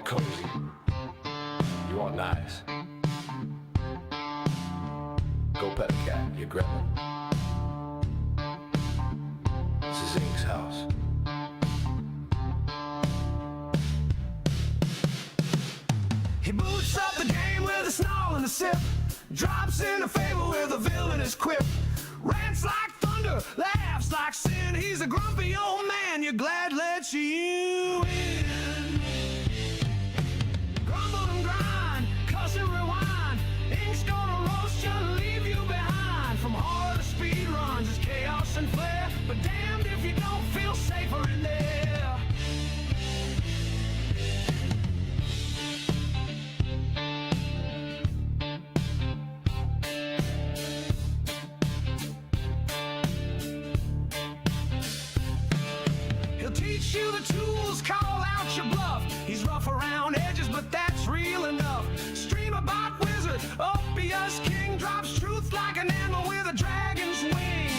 cozy. You want nice. Go pet a cat, you gremlin. This is Ink's house. He boots up the game with a snarl and a sip, drops in a favor with a villainous quip, rants like thunder, laughs like sin. He's a grumpy old man you're glad lets you in. Grumble and grind, cuss and rewind. Ink's gonna roast you and leave you behind. From horror to speed runs, it's chaos and flair, but damned if you don't feel safer in there. Teach you the tools, call out your bluff. He's rough around edges, but that's real enough. Streamer.bot wizard, Opius king, drops truth like an animal with a dragon's wing.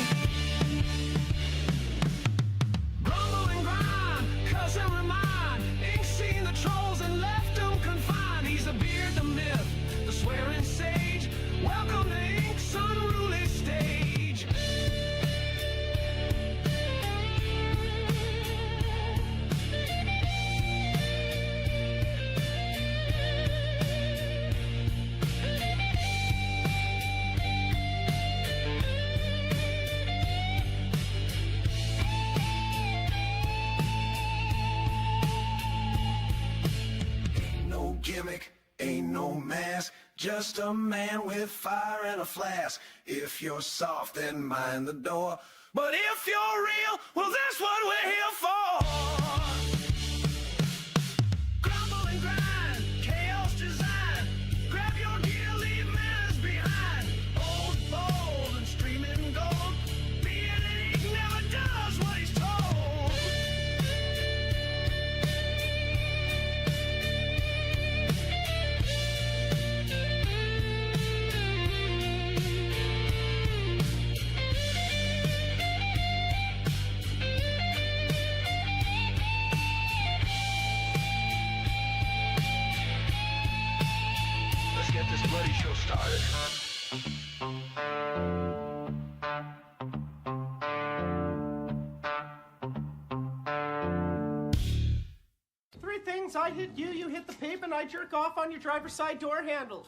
Grumble and grind, cuss and remind. Ink's seen the trolls and left them confined. He's the beard, the myth, the swearing sage. Welcome to Ink's unruly stage. Gimmick, ain't no mask, just a man with fire and a flask. If you're soft, then mind the door. But if you're real, well, that's what we're here for. Grumble and grind, chaos design. Grab your gear, leave manners behind. Old, bold, and streaming gold. BeardedInk never does what he's told. Let's get this bloody show started. Three things: I hit you, you hit the pavement, I jerk off on your driver's side door handle.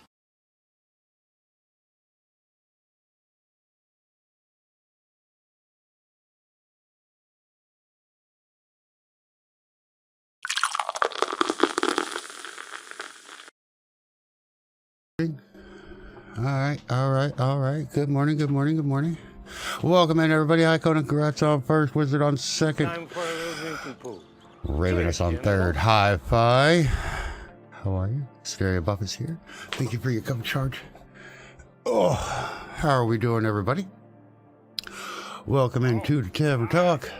All right. Good morning. Welcome in, everybody. Icon and Congrats on first, Wizard on second, Time for a little drinking pool. Ravenous on third. Hi-Fi. How are you? Stereo Buff is here. Thank you for your come charge. Oh, how are we doing, everybody? Welcome into the Tavern Talk.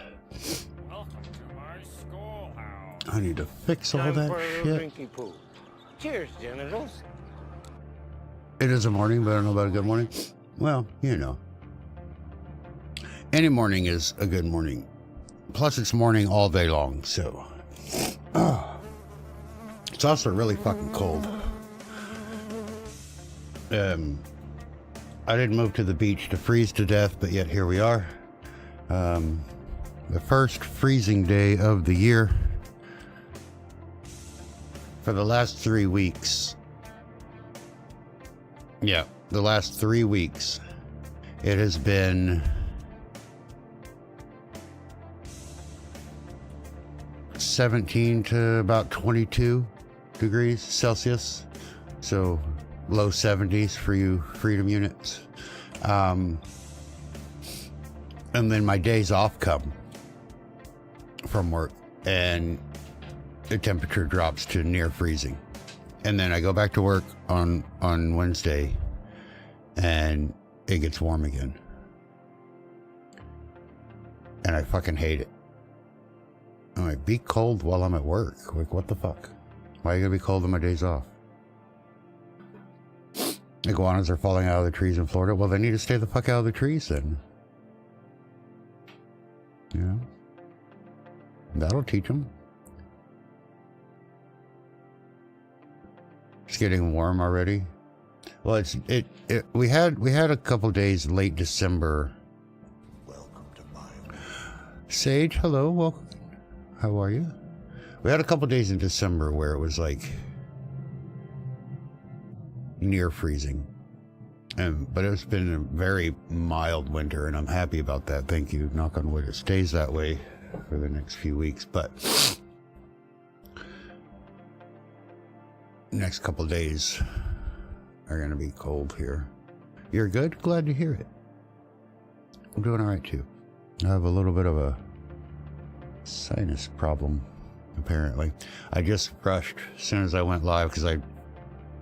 Welcome to my schoolhouse. I need to fix all Time that for a little shit. drinking pool. Cheers, genitals. It is a morning, but I don't know about a good morning. Well, you know. Any morning is a good morning. Plus, it's morning all day long, so. It's also really fucking cold. I didn't move to the beach to freeze to death, but yet here we are. The first freezing day of the year. For the last 3 weeks. Yeah, the last 3 weeks, it has been 17 to about 22 degrees Celsius, so low 70s for you freedom units. And then my days off come from work, and the temperature drops to near freezing. And then I go back to work on Wednesday, and it gets warm again. And I fucking hate it. I'm like, be cold while I'm at work. Like, what the fuck? Why are you gonna be cold on my days off? Iguanas are falling out of the trees in Florida. Well, they need to stay the fuck out of the trees then. You know? That'll teach them. It's getting warm already. Well, we had a couple days late December. Welcome to my Sage, hello, welcome. How are you? We had a couple days in December where it was like near freezing. But it's been a very mild winter, and I'm happy about that. Thank you. Knock on wood, it stays that way for the next few weeks. But next couple days are going to be cold here. You're good? Glad to hear it. I'm doing all right, too. I have a little bit of a sinus problem, apparently. I just rushed as soon as I went live because I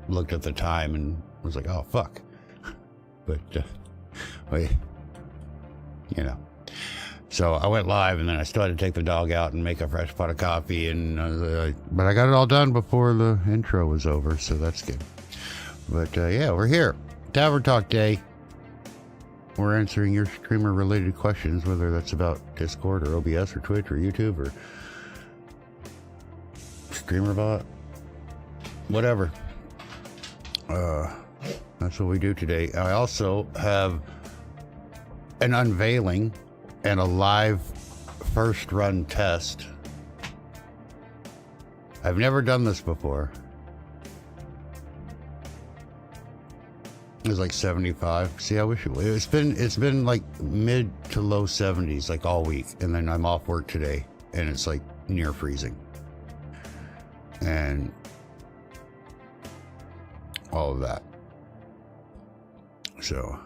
looked at the time and was like, oh, fuck. But, wait, you know. So I went live, and then I still had to take the dog out and make a fresh pot of coffee. But I got it all done before the intro was over, so that's good. But yeah, we're here. Tavern Talk Day. We're answering your streamer-related questions, whether that's about Discord or OBS or Twitch or YouTube or Streamer.bot, whatever. That's what we do today. I also have an unveiling and a live first run test. I've never done this before. It was like 75. See, I wish it would. It's been like mid to low 70s like all week, and then I'm off work today, and it's like near freezing, and all of that. So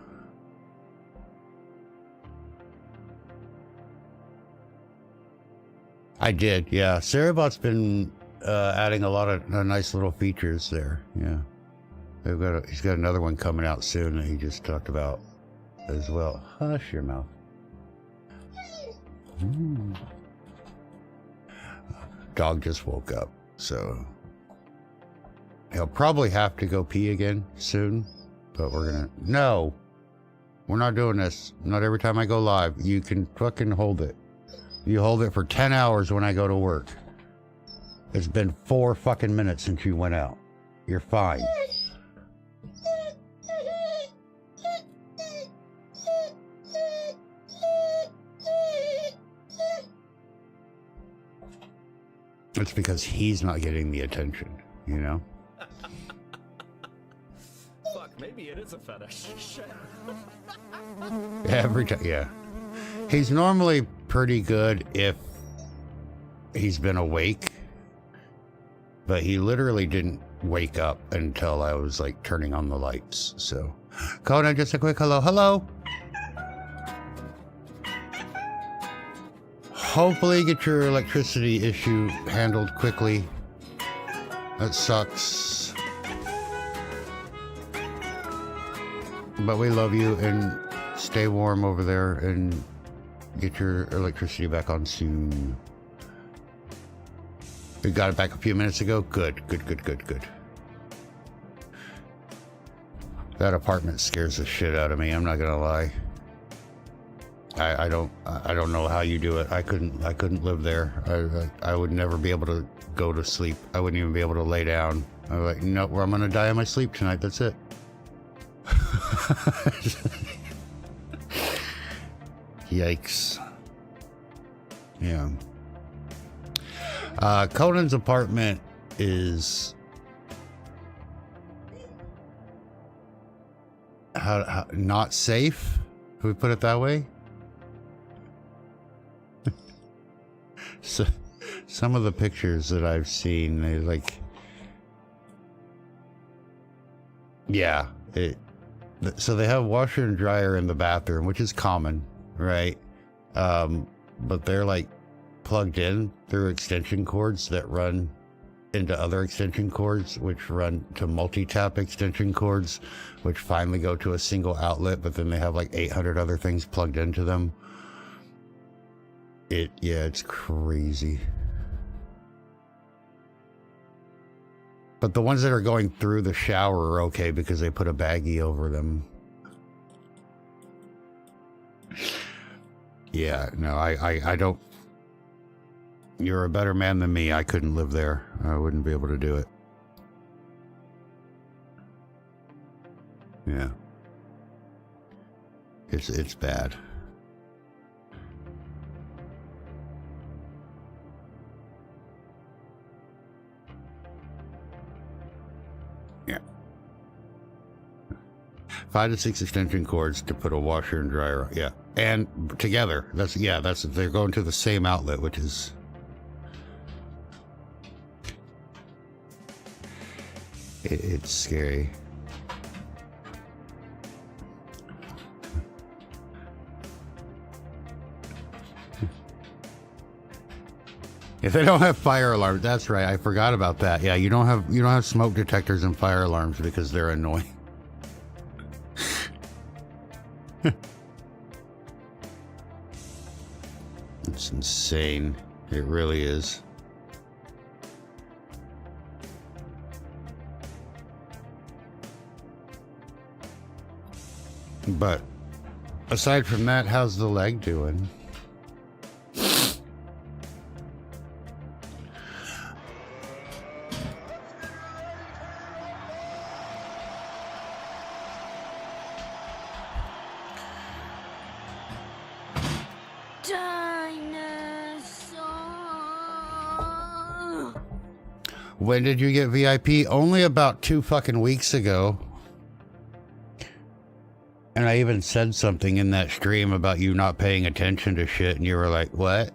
I did, yeah. Streamer.bot's been adding a lot of nice little features there. Yeah, he's got another one coming out soon that he just talked about as well. Hush your mouth. Dog just woke up, so he'll probably have to go pee again soon. But no, we're not doing this. Not every time I go live. You can fucking hold it. You hold it for 10 hours when I go to work. It's been 4 fucking minutes since you went out. You're fine. It's because he's not getting the attention, you know? Maybe it is a fetish. Every time, yeah. He's normally pretty good if he's been awake, but he literally didn't wake up until I was like turning on the lights. So, Conan, just a quick hello. Hello. Hopefully get your electricity issue handled quickly. That sucks. But we love you, and stay warm over there and get your electricity back on soon. We got it back a few minutes ago. Good. That apartment scares the shit out of me. I'm not gonna lie. I don't know how you do it. I couldn't live there. I would never be able to go to sleep. I wouldn't even be able to lay down. I'm like, no, I'm gonna die in my sleep tonight. That's it. Yikes. Yeah. Conan's apartment is how not safe, if we put it that way. So some of the pictures that I've seen, they like, yeah, so they have washer and dryer in the bathroom, which is common, right? But they're like plugged in through extension cords that run into other extension cords, which run to multi-tap extension cords, which finally go to a single outlet, but then they have like 800 other things plugged into them. Yeah, it's crazy. But the ones that are going through the shower are okay because they put a baggie over them. Yeah, no, I don't. You're a better man than me. I couldn't live there. I wouldn't be able to do it. Yeah. It's bad. Yeah. 5 to 6 extension cords to put a washer and dryer. Yeah. And together. That's they're going to the same outlet, which is it's scary. If they don't have fire alarms, that's right. I forgot about that. Yeah, you don't have smoke detectors and fire alarms because they're annoying. It's insane. It really is. But aside from that, how's the leg doing? When did you get VIP? Only about 2 fucking weeks ago. And I even said something in that stream about you not paying attention to shit, and you were like, what?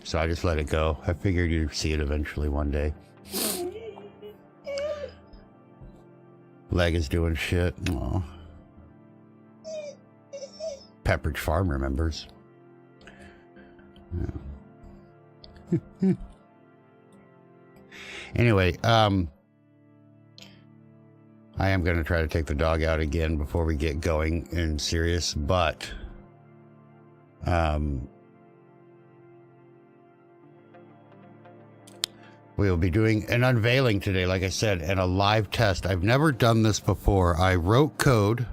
So I just let it go. I figured you'd see it eventually one day. Leg is doing shit. Aw. Pepperidge Farm remembers. Yeah. Anyway, I am going to try to take the dog out again before we get going and serious, but we will be doing an unveiling today, like I said, and a live test. I've never done this before. I wrote code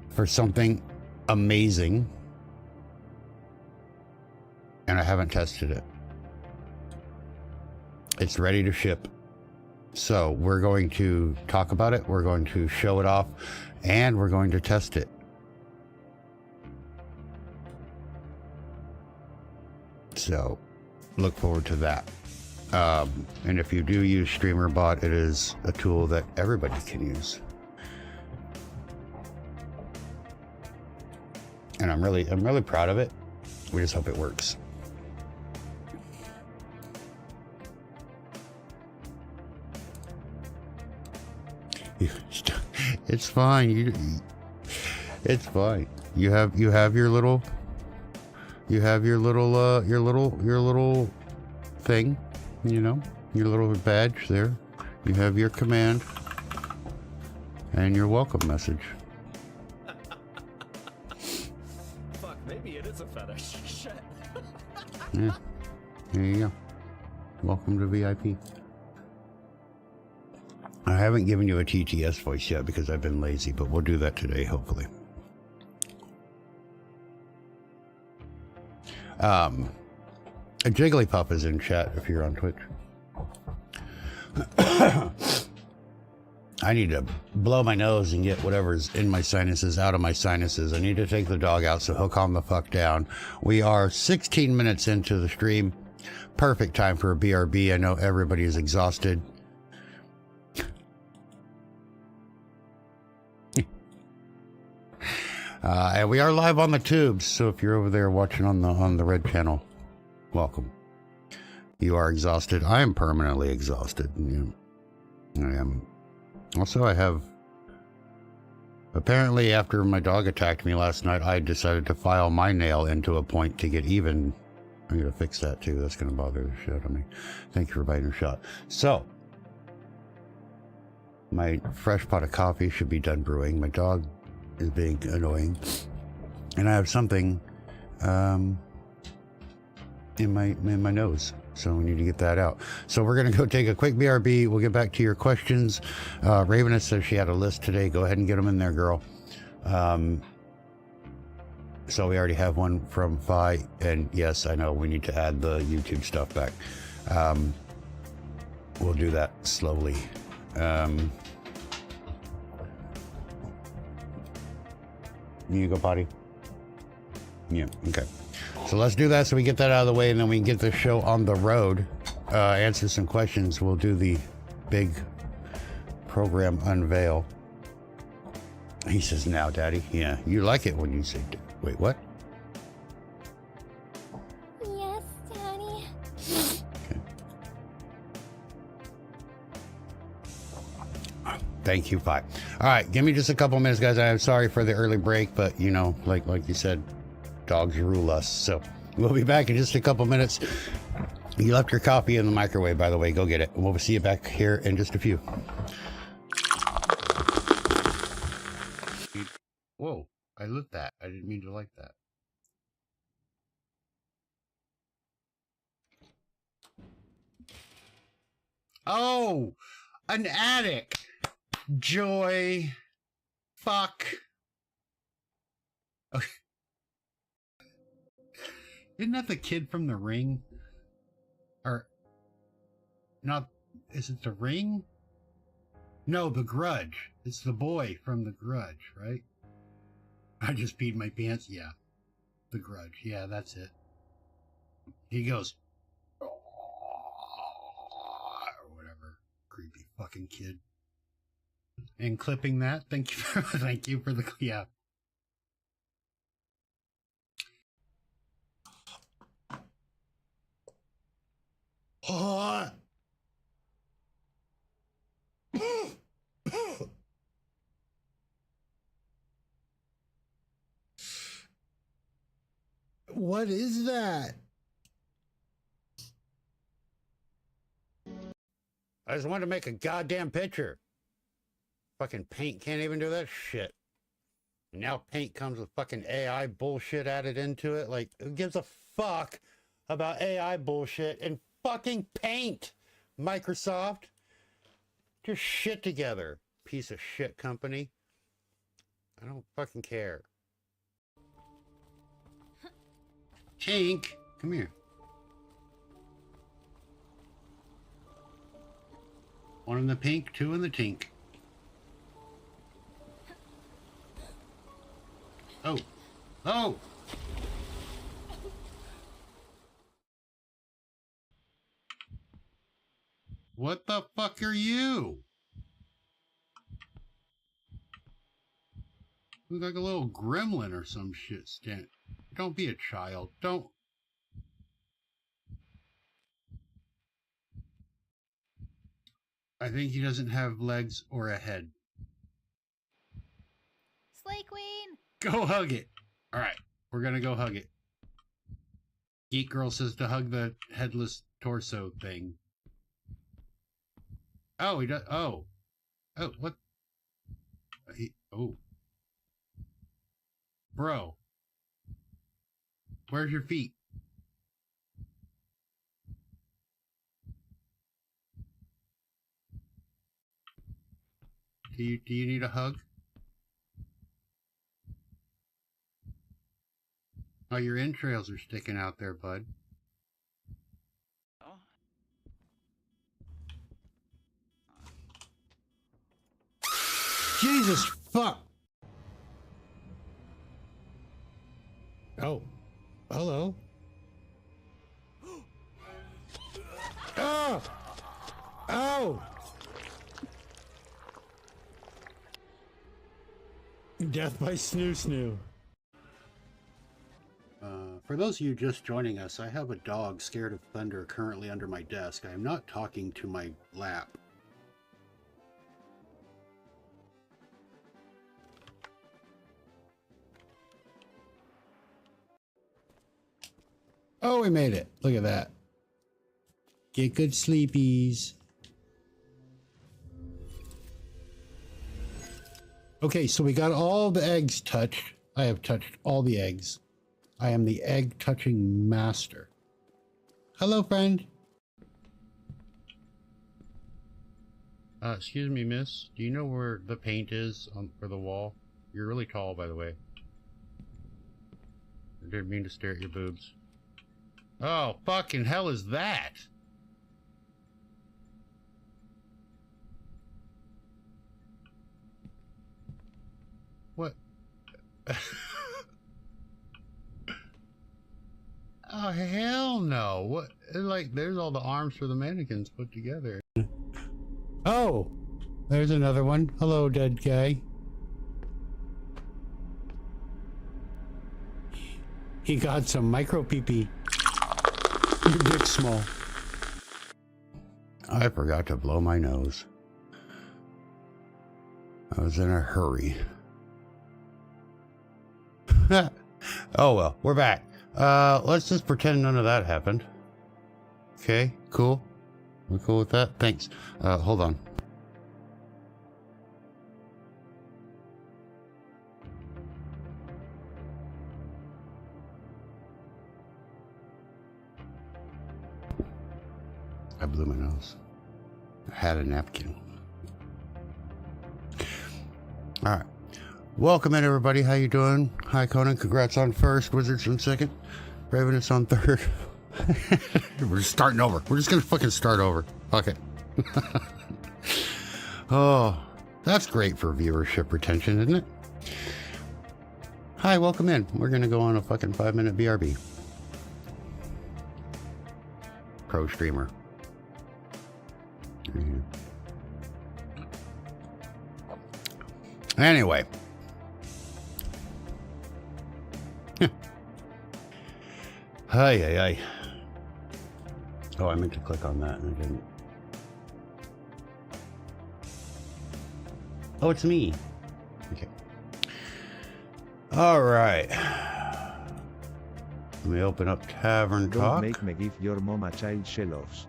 for something amazing, and I haven't tested it. It's ready to ship. So we're going to talk about it, we're going to show it off, and we're going to test it. So look forward to that. And if you do use Streamer.bot, it is a tool that everybody can use. And I'm really proud of it. We just hope it works. It's fine. It's fine. You have your little thing, you know, your little badge there. You have your command and your welcome message. Fuck, maybe it is a fetish. Shit. Yeah. There you go. Welcome to VIP. I haven't given you a TTS voice yet because I've been lazy, but we'll do that today, hopefully. A Jigglypuff is in chat if you're on Twitch. I need to blow my nose and get whatever's in my sinuses out of my sinuses. I need to take the dog out so he'll calm the fuck down. We are 16 minutes into the stream. Perfect time for a BRB. I know everybody is exhausted. And we are live on the tubes, so if you're over there watching on the red channel, welcome. You are exhausted. I am permanently exhausted. Yeah, I am. Also, I have... Apparently, after my dog attacked me last night, I decided to file my nail into a point to get even. I'm going to fix that, too. That's going to bother the shit out of me. Thank you for biting your shot. So, my fresh pot of coffee should be done brewing. My dog is being annoying, and I have something in my nose, so we need to get that out. So we're gonna go take a quick BRB. We'll get back to your questions. Ravenous says she had a list today. Go ahead and get them in there, girl. So we already have one from Fi, and yes, I know we need to add the YouTube stuff back. We'll do that slowly You go potty? Yeah, okay. So let's do that so we get that out of the way and then we can get the show on the road. Answer some questions. We'll do the big program unveil. He says, now, Daddy. Yeah, you like it when you say, wait, what? Yes, Daddy. Okay. Thank you, Pi. All right, give me just a couple minutes, guys. I'm sorry for the early break, but you know, like you said, dogs rule us. So we'll be back in just a couple minutes. You left your coffee in the microwave, by the way. Go get it. We'll see you back here in just a few. Whoa, I lit that. I didn't mean to like that. Oh, an attic. Joy. Fuck. Okay. Isn't that the kid from The Ring? Or not? Is it The Ring? No, The Grudge. It's the boy from The Grudge, right? I just peed my pants. Yeah, The Grudge. Yeah, that's it. He goes, or whatever. Creepy fucking kid. And clipping that. Thank you for the yeah. What is that? I just wanted to make a goddamn picture. Fucking Paint can't even do that shit. Now Paint comes with fucking AI bullshit added into it. Like, who gives a fuck about AI bullshit and fucking Paint? Microsoft, get your shit together, piece of shit company. I don't fucking care. Tink, come here. One in the pink, two in the tink. Oh. Oh! What the fuck are you? Look like a little gremlin or some shit, Stan. Don't be a child. Don't. I think he doesn't have legs or a head. Slay Queen! Go hug it. All right, we're gonna go hug it. Geek Girl says to hug the headless torso thing. Oh, he does. Oh, oh, what? Oh, bro, where's your feet? Do you need a hug? Oh, your entrails are sticking out there, bud. Oh. Jesus fuck! Oh, hello. Oh! Oh! Death by Snoo Snoo. For those of you just joining us, I have a dog scared of thunder currently under my desk. I am not talking to my lap. Oh, we made it. Look at that. Get good sleepies. Okay, so we got all the eggs touched. I have touched all the eggs. I am the egg touching master. Hello, friend. Excuse me, miss. Do you know where the paint is for the wall? You're really tall, by the way. I didn't mean to stare at your boobs. Oh, fucking hell is that? Oh, hell no. What? Like, there's all the arms for the mannequins put together. Oh, there's another one. Hello, dead guy. He got some micro pee-pee. Your dick's small. I forgot to blow my nose. I was in a hurry. Oh well, we're back. Let's just pretend none of that happened. Okay, cool. We're cool with that? Thanks. Hold on. I blew my nose. I had a napkin. All right. Welcome in, everybody. How you doing? Hi, Conan. Congrats on first. Wizards on second. Ravenous on third. We're just starting over. We're just gonna fucking start over. Fuck it. Oh, that's great for viewership retention, isn't it? Hi, welcome in. We're gonna go on a fucking 5-minute BRB. Pro streamer. Anyway. Hi. Oh, I meant to click on that and I didn't. Oh, it's me. Okay. All right. Let me open up Tavern Talk. Don't make me give your mom a child she loves.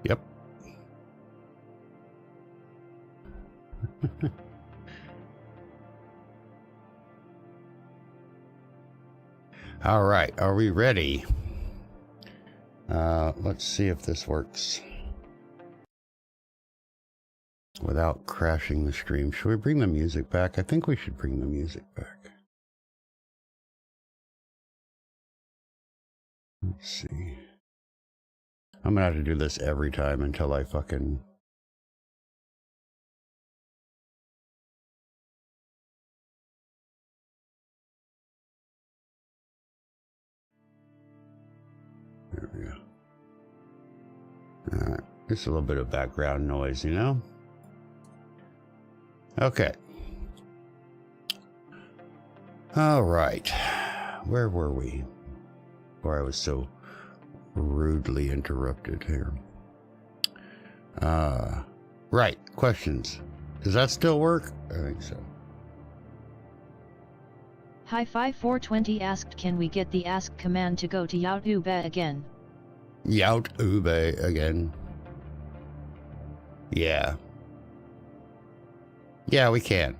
Yep. All right, are we ready? Let's see if this works without crashing the stream. Should we bring the music back? I think we should bring the music back. Let's see. I'm gonna have to do this every time until I fucking... There we go. Alright, just a little bit of background noise, you know? Okay. Alright. Where were we? Where I was so rudely interrupted here. Right, questions. Does that still work? I think so. Hi-Fi420 asked, can we get the ask command to go to YouTube again? YouTube again. Yeah. Yeah, we can.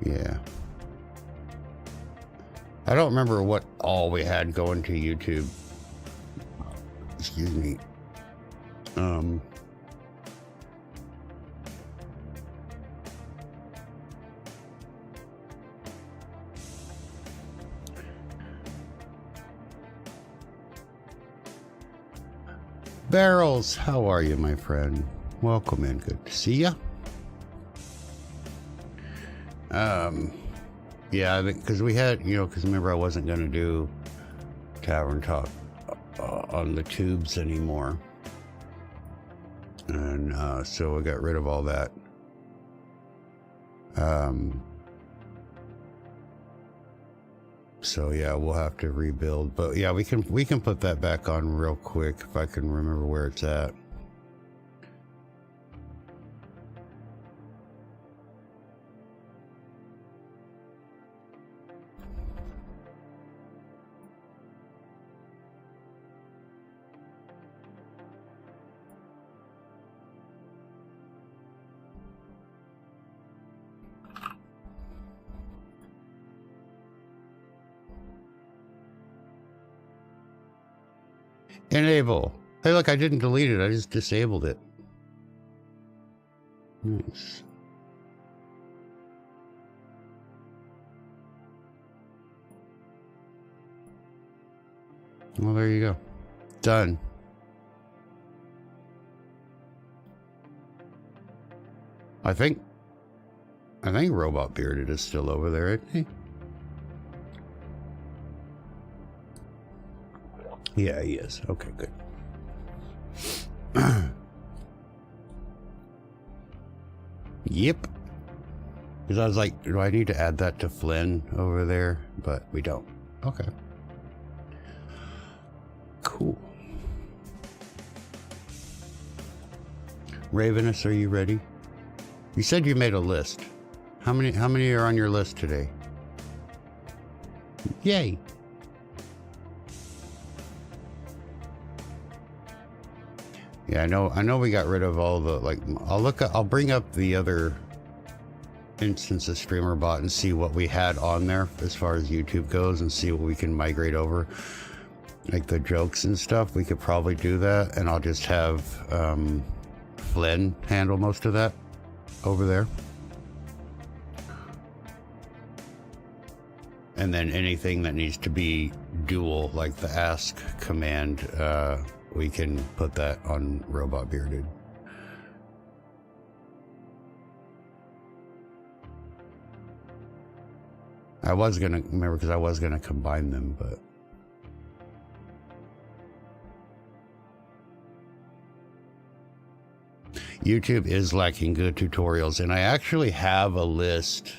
Yeah. I don't remember what all we had going to YouTube. Excuse me. Barrels, how are you, my friend? Welcome in. Good to see ya. Yeah, because we had, you know, because remember I wasn't going to do Tavern Talk on the tubes anymore. And so I got rid of all that. So yeah, we'll have to rebuild. But yeah, we can put that back on real quick if I can remember where it's at. Enable. Hey, look, I didn't delete it. I just disabled it. Nice. Well, there you go. Done. I think Robot Bearded is still over there, isn't he? Yeah, he is. Okay, good. Yep. Because I was like, do I need to add that to Flynn over there? But we don't. Okay. Cool. Ravenous, are you ready? You said you made a list. How many are on your list today? Yay. Yeah, I know we got rid of all the, like, I'll bring up the other instance of Streamer.bot and see what we had on there as far as YouTube goes and see what we can migrate over. Like the jokes and stuff, we could probably do that, and I'll just have Flynn handle most of that over there. And then anything that needs to be dual, like the ask command, we can put that on Robot Bearded. I was gonna remember because I was gonna combine them, but YouTube is lacking good tutorials, and I actually have a list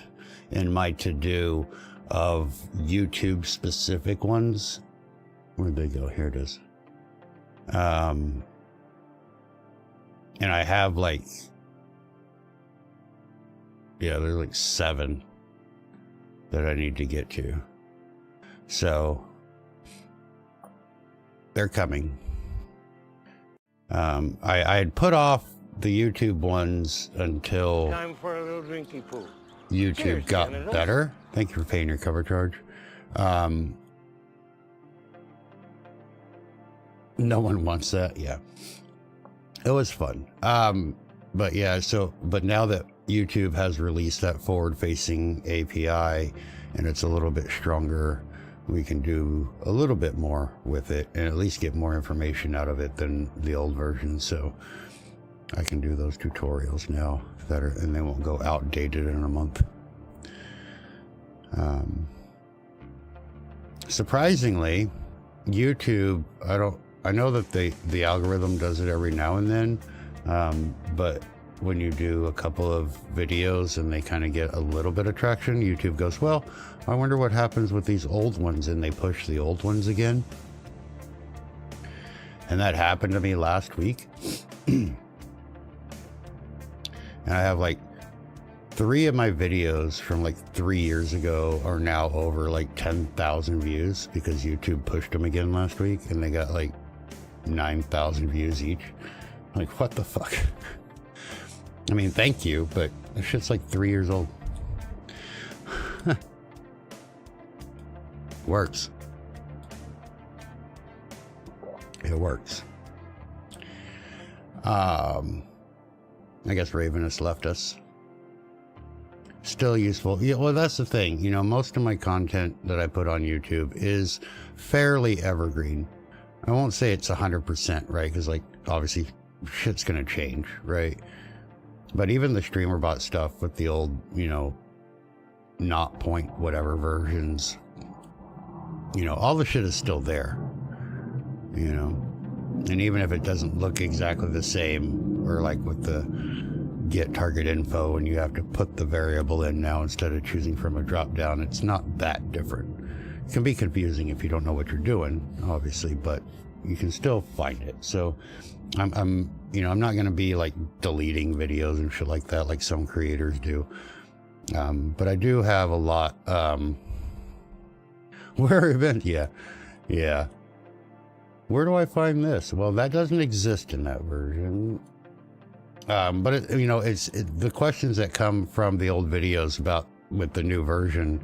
in my to-do of YouTube specific ones. Where'd they go? Here it is. And I have like, yeah, there's like 7 that I need to get to. So they're coming. I had put off the YouTube ones until Time for a little drinky poo. YouTube Cheers, got Canada. better. Thank you for paying your cover charge. No one wants that. Yeah, it was fun. But yeah, but now that YouTube has released that forward-facing API and it's a little bit stronger, we can do a little bit more with it and at least get more information out of it than the old version. So I can do those tutorials now and they won't go outdated in a month. Surprisingly, YouTube, I know that the algorithm does it every now and then, but when you do a couple of videos and they kind of get a little bit of traction, YouTube goes, well, I wonder what happens with these old ones, and they push the old ones again. And that happened to me last week. And I have like 3 of my videos from like 3 years ago are now over like 10,000 views because YouTube pushed them again last week, and they got like 9,000 views each. Like, what the fuck? I mean, thank you, but this shit's like 3 years old. Works. It works. I guess Ravenous left us. Still useful. Yeah, well, that's the thing. You know, most of my content that I put on YouTube is fairly evergreen. I won't say it's 100%, right? Because, like, obviously, shit's gonna change, right? But even the Streamer.bot stuff with the old, you know, not point whatever versions, you know, all the shit is still there, you know? And even if it doesn't look exactly the same, or like with the get target info and you have to put the variable in now instead of choosing from a drop down, it's not that different. It can be confusing if you don't know what you're doing, obviously, but you can still find it. So I'm you know, I'm not going to be like deleting videos and shit like that like some creators do. But I do have a lot. Where event? Yeah. Where do I find this? Well, that doesn't exist in that version. But it, you know, the questions that come from the old videos about with the new version,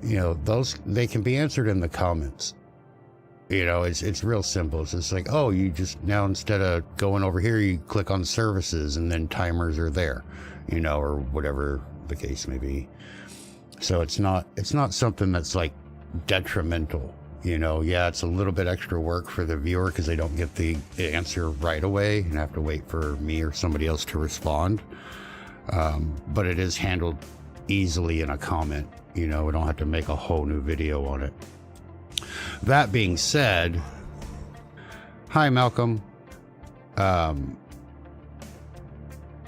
you know, those, they can be answered in the comments. You know, it's real simple. It's just like, oh, you just now, instead of going over here, you click on services and then timers are there, you know, or whatever the case may be. So it's not something that's like detrimental, You know, yeah, it's a little bit extra work for the viewer because they don't get the answer right away and have to wait for me or somebody else to respond. But it is handled easily in a comment. You know, we don't have to make a whole new video on it. That being said, hi, Malcolm.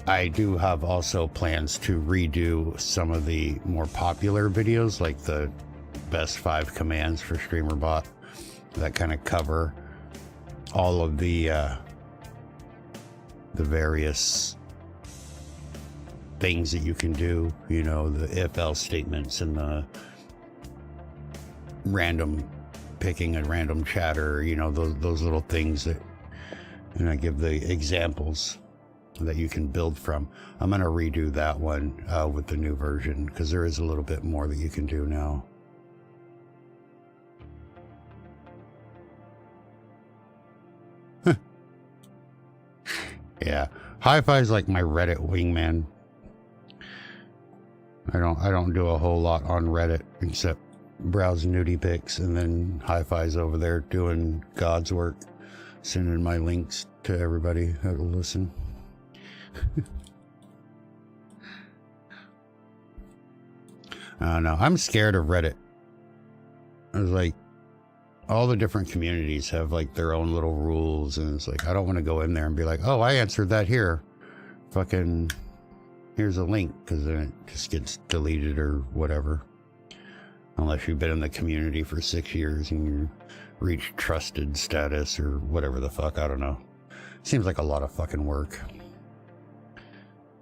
I do have also plans to redo some of the more popular videos, like the best 5 commands for Streamer.bot that kind of cover all of the various things that you can do, you know, the if-else statements and the random picking a random chatter, you know, those little things that, and I give the examples that you can build from. I'm going to redo that one with the new version because there is a little bit more that you can do now. Yeah, Hi-Fi is like my Reddit wingman. I don't do a whole lot on Reddit except browse nudie pics, and then Hi-Fi's over there doing God's work, sending my links to everybody that'll listen. I don't know. I'm scared of Reddit. I was like, all the different communities have like their own little rules, and it's like I don't want to go in there and be like, oh, I answered that here. Fucking here's a link, because then it just gets deleted or whatever. Unless you've been in the community for 6 years and you reach trusted status or whatever the fuck, I don't know. Seems like a lot of fucking work.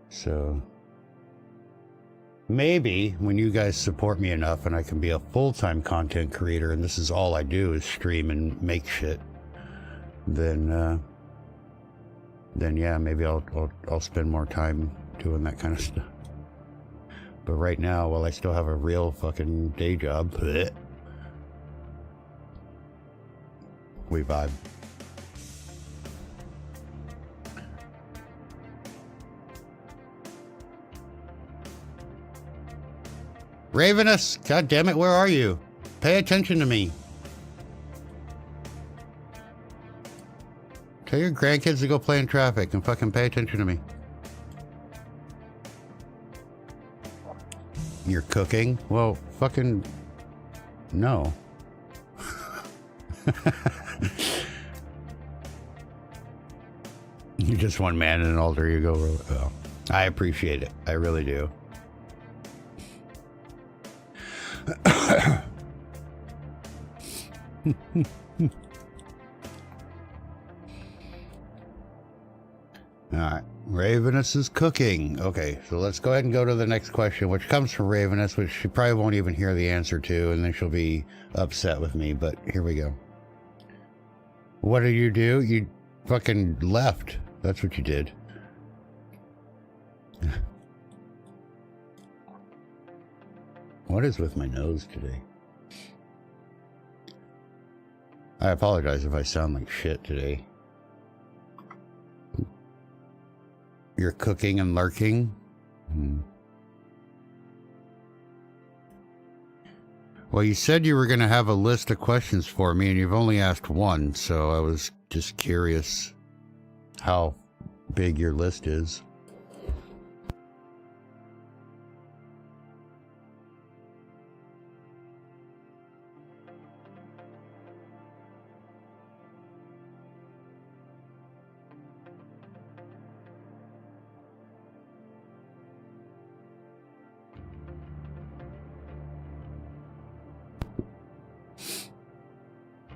So maybe when you guys support me enough and I can be a full-time content creator and this is all I do is stream and make shit, then yeah, maybe I'll spend more time doing that kind of stuff. But right now, while I still have a real fucking day job, bleh, we vibe. Ravenous, god damn it, where are you? Pay attention to me. Tell your grandkids to go play in traffic and fucking pay attention to me. You're cooking? Well, fucking no. You're just one man in an altar ego. Oh, I appreciate it. I really do. Alright, Ravenous is cooking. Okay, so let's go ahead and go to the next question, which comes from Ravenous, which she probably won't even hear the answer to, and then she'll be upset with me, but here we go. What did you do? You fucking left. That's what you did. What is with my nose today? I apologize if I sound like shit today. You're cooking and lurking? Well, you said you were going to have a list of questions for me, and you've only asked one, so I was just curious how big your list is.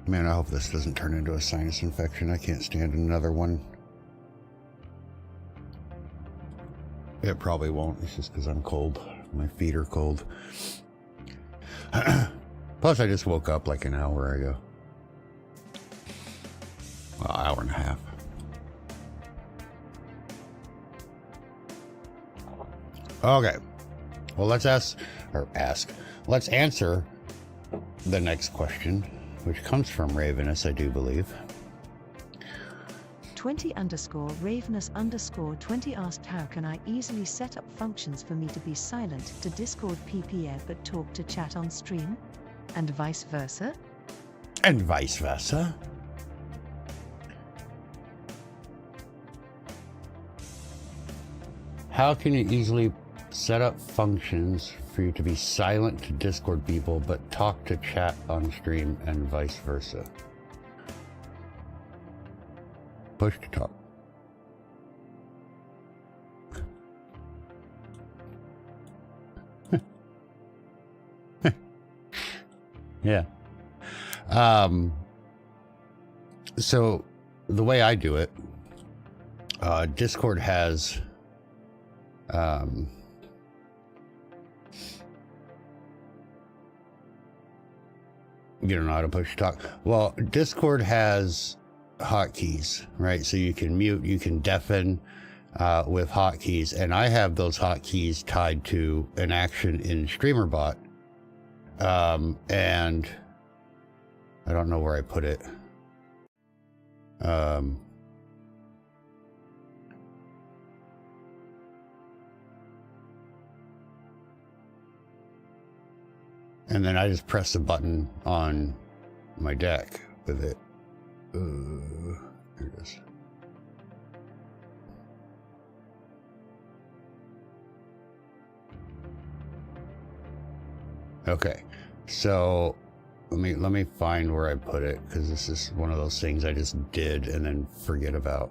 Man, I hope this doesn't turn into a sinus infection. I can't stand another one. It probably won't. It's just because I'm cold. My feet are cold. Plus, I just woke up like an hour ago. Well, an hour and a half. Okay. Well, let's let's answer the next question, which comes from Ravenous, I do believe. 20_Ravenous_20 asked, how can I easily set up functions for me to be silent to Discord PPF but talk to chat on stream? And vice versa? and vice versa. How can you easily set up functions for you to be silent to Discord people but talk to chat on stream and vice versa? Push to talk. Yeah. So the way I do it, Discord has you don't know how to push talk. Well, Discord has hotkeys, right? So you can mute, you can deafen with hotkeys, and I have those hotkeys tied to an action in Streamer.bot. And I don't know where I put it. And then I just press the button on my deck with it. Here it is. Okay, so let me find where I put it, because this is one of those things I just did and then forget about.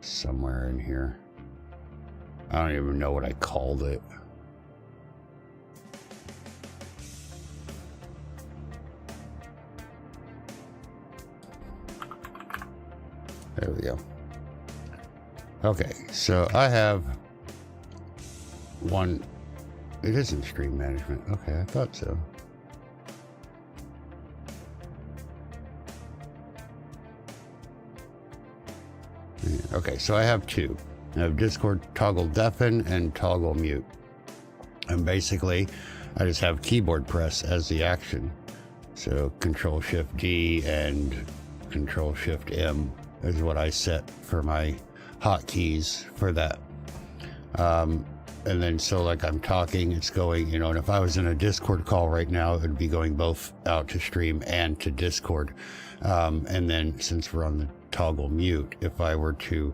Somewhere in here. I don't even know what I called it. There we go. Okay, so I have one. It isn't stream management. Okay, I thought so. Okay, so I have two. I have Discord toggle deafen and toggle mute. And basically, I just have keyboard press as the action. So Control Shift D and Control Shift M is what I set for my hotkeys for that. And then so like I'm talking, it's going, you know, and if I was in a Discord call right now, it would be going both out to stream and to Discord. And then since we're on the toggle mute, if I were to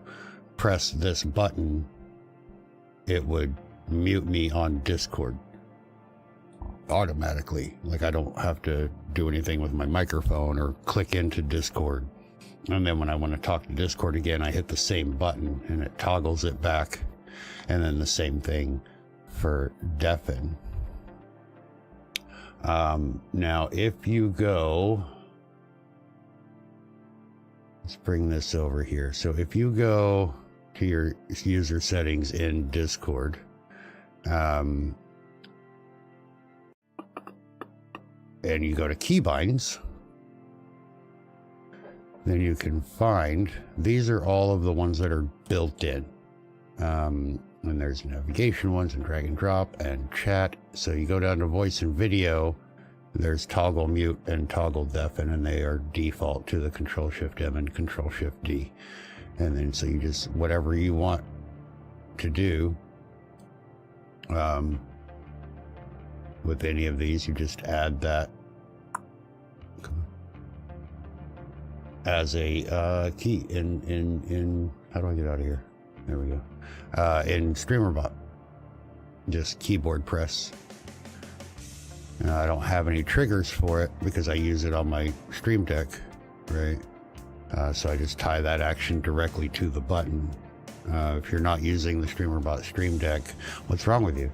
press this button, it would mute me on Discord automatically. Like I don't have to do anything with my microphone or click into Discord. And then when I want to talk to Discord again, I hit the same button and it toggles it back. And then the same thing for deafen. Now, if you go, let's bring this over here. So if you go to your user settings in Discord, and you go to keybinds, then you can find, these are all of the ones that are built in. And there's navigation ones and drag and drop and chat. So you go down to voice and video, there's toggle mute and toggle deafen, and they are default to the Control Shift M and Control Shift D. And then so you just, whatever you want to do with any of these, you just add that as a key in how do I get out of here? There we go. In Streamer.bot, just keyboard press. I don't have any triggers for it because I use it on my Stream Deck, right? So I just tie that action directly to the button. If you're not using the Streamer.bot Stream Deck, what's wrong with you?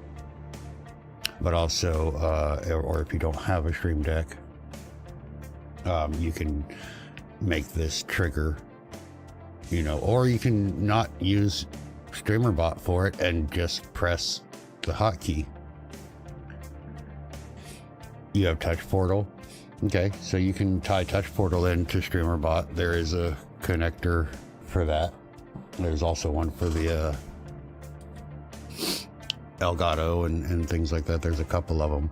But also, or if you don't have a Stream Deck, you can make this trigger, you know, or you can not use Streamer.bot for it and just press the hotkey. You have Touch Portal. Okay, so you can tie Touch Portal into Streamer.bot. There is a connector for that. There's also one for the Elgato and things like that. There's a couple of them.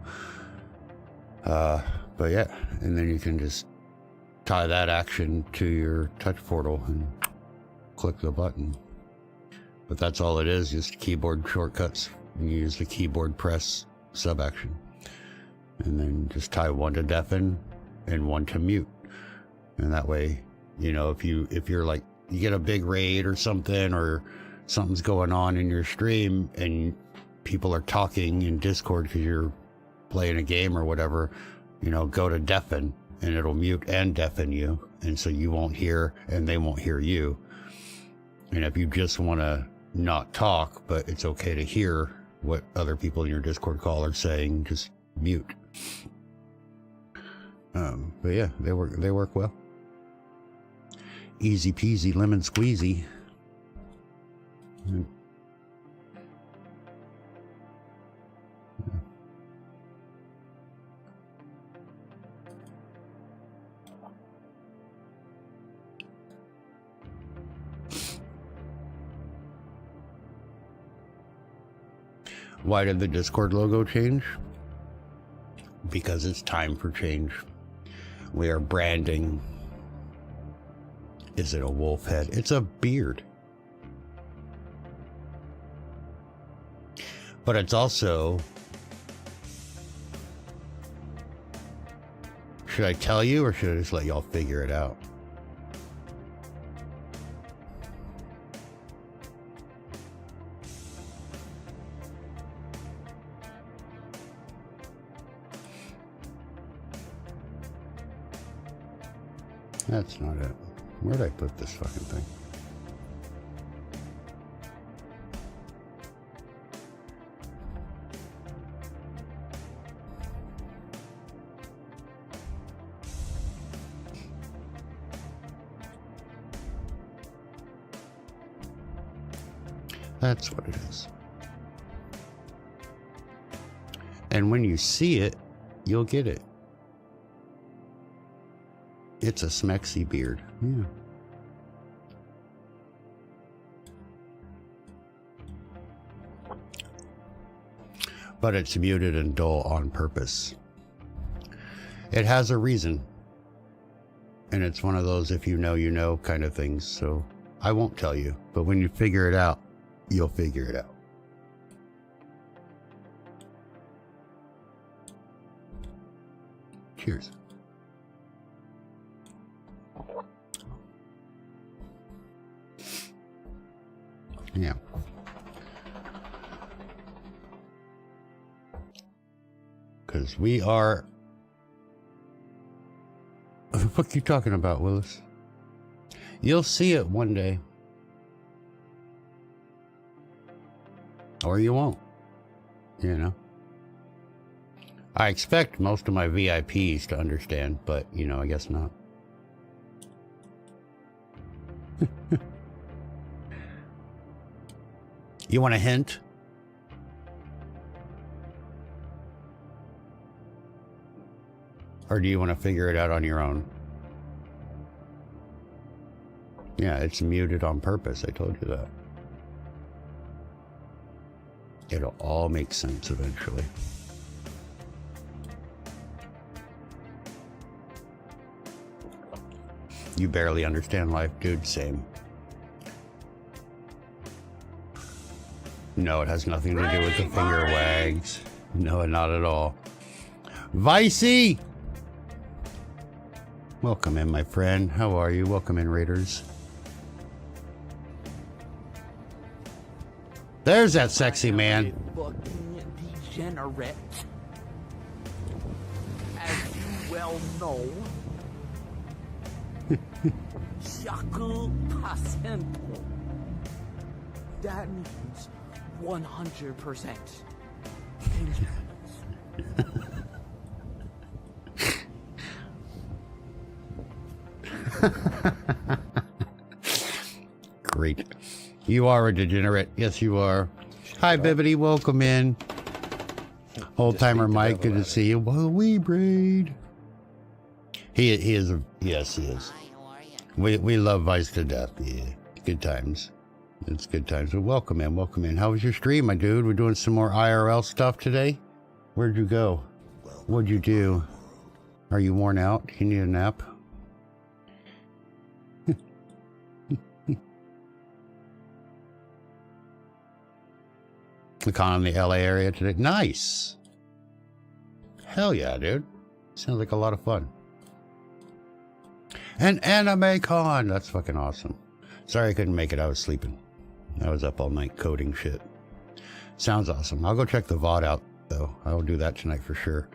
But yeah, and then you can just tie that action to your Touch Portal and click the button. But that's all it is, just keyboard shortcuts. You use the keyboard press sub action. And then just tie one to deafen and one to mute. And that way, you know, if you're like, you get a big raid or something's going on in your stream and people are talking in Discord because you're playing a game or whatever, you know, go to deafen and it'll mute and deafen you. And so you won't hear and they won't hear you. And if you just want to not talk, but it's okay to hear what other people in your Discord call are saying, just mute. But yeah, they work well. Easy peasy lemon squeezy. Why did the Discord logo change? Because it's time for change. We are branding. Is it a wolf head? It's a beard. But it's also... Should I tell you or should I just let y'all figure it out? That's not it. Where'd I put this fucking thing? That's what it is. And when you see it, you'll get it. It's a smexy beard. Yeah. But it's muted and dull on purpose. It has a reason. And it's one of those if you know kind of things. So I won't tell you. But when you figure it out, you'll figure it out. Cheers. Yeah. Because we are... What the fuck are you talking about, Willis? You'll see it one day. Or you won't. You know? I expect most of my VIPs to understand, but, you know, I guess not. You want a hint? Or do you want to figure it out on your own? Yeah, it's muted on purpose. I told you that. It'll all make sense eventually. You barely understand life, dude. Same. No, it has nothing to do with the finger wags. No, not at all. Vicey! Welcome in, my friend. How are you? Welcome in, Raiders. There's that sexy man. Fucking degenerate. As you well know. Shaku Pasento. That means 100% Great. You are a degenerate. Yes, you are. Hi, Bibbidi. Welcome in. Old timer Mike, good to see you. Well, we braid. He is a, yes, he is. We love Vice to death. Yeah, good times. It's good times. So welcome in, welcome in. How was your stream, my dude? We're doing some more IRL stuff today. Where'd you go? What'd you do? Are you worn out? You need a nap? The con in the LA area today. Nice. Hell yeah, dude. Sounds like a lot of fun. An anime con. That's fucking awesome. Sorry I couldn't make it. I was sleeping. I was up all night coding shit. Sounds awesome. I'll go check the VOD out, though. I will do that tonight for sure.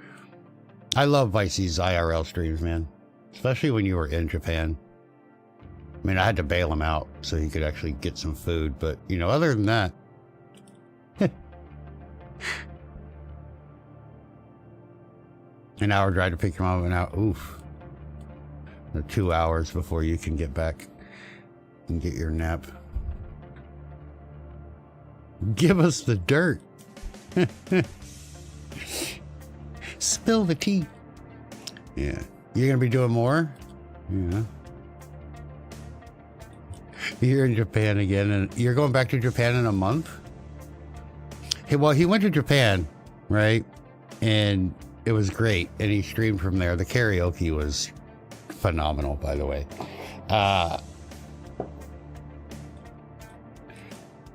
I love Vicey's IRL streams, man. Especially when you were in Japan. I mean, I had to bail him out so he could actually get some food. But, you know, other than that... An hour drive to pick your mom out. Oof. 2 hours before you can get back and get your nap. Give us the dirt. Spill the tea. Yeah. You're going to be doing more? Yeah. You're in Japan again, and you're going back to Japan in a month? Hey, well, he went to Japan, right? And it was great, and he streamed from there. The karaoke was phenomenal, by the way.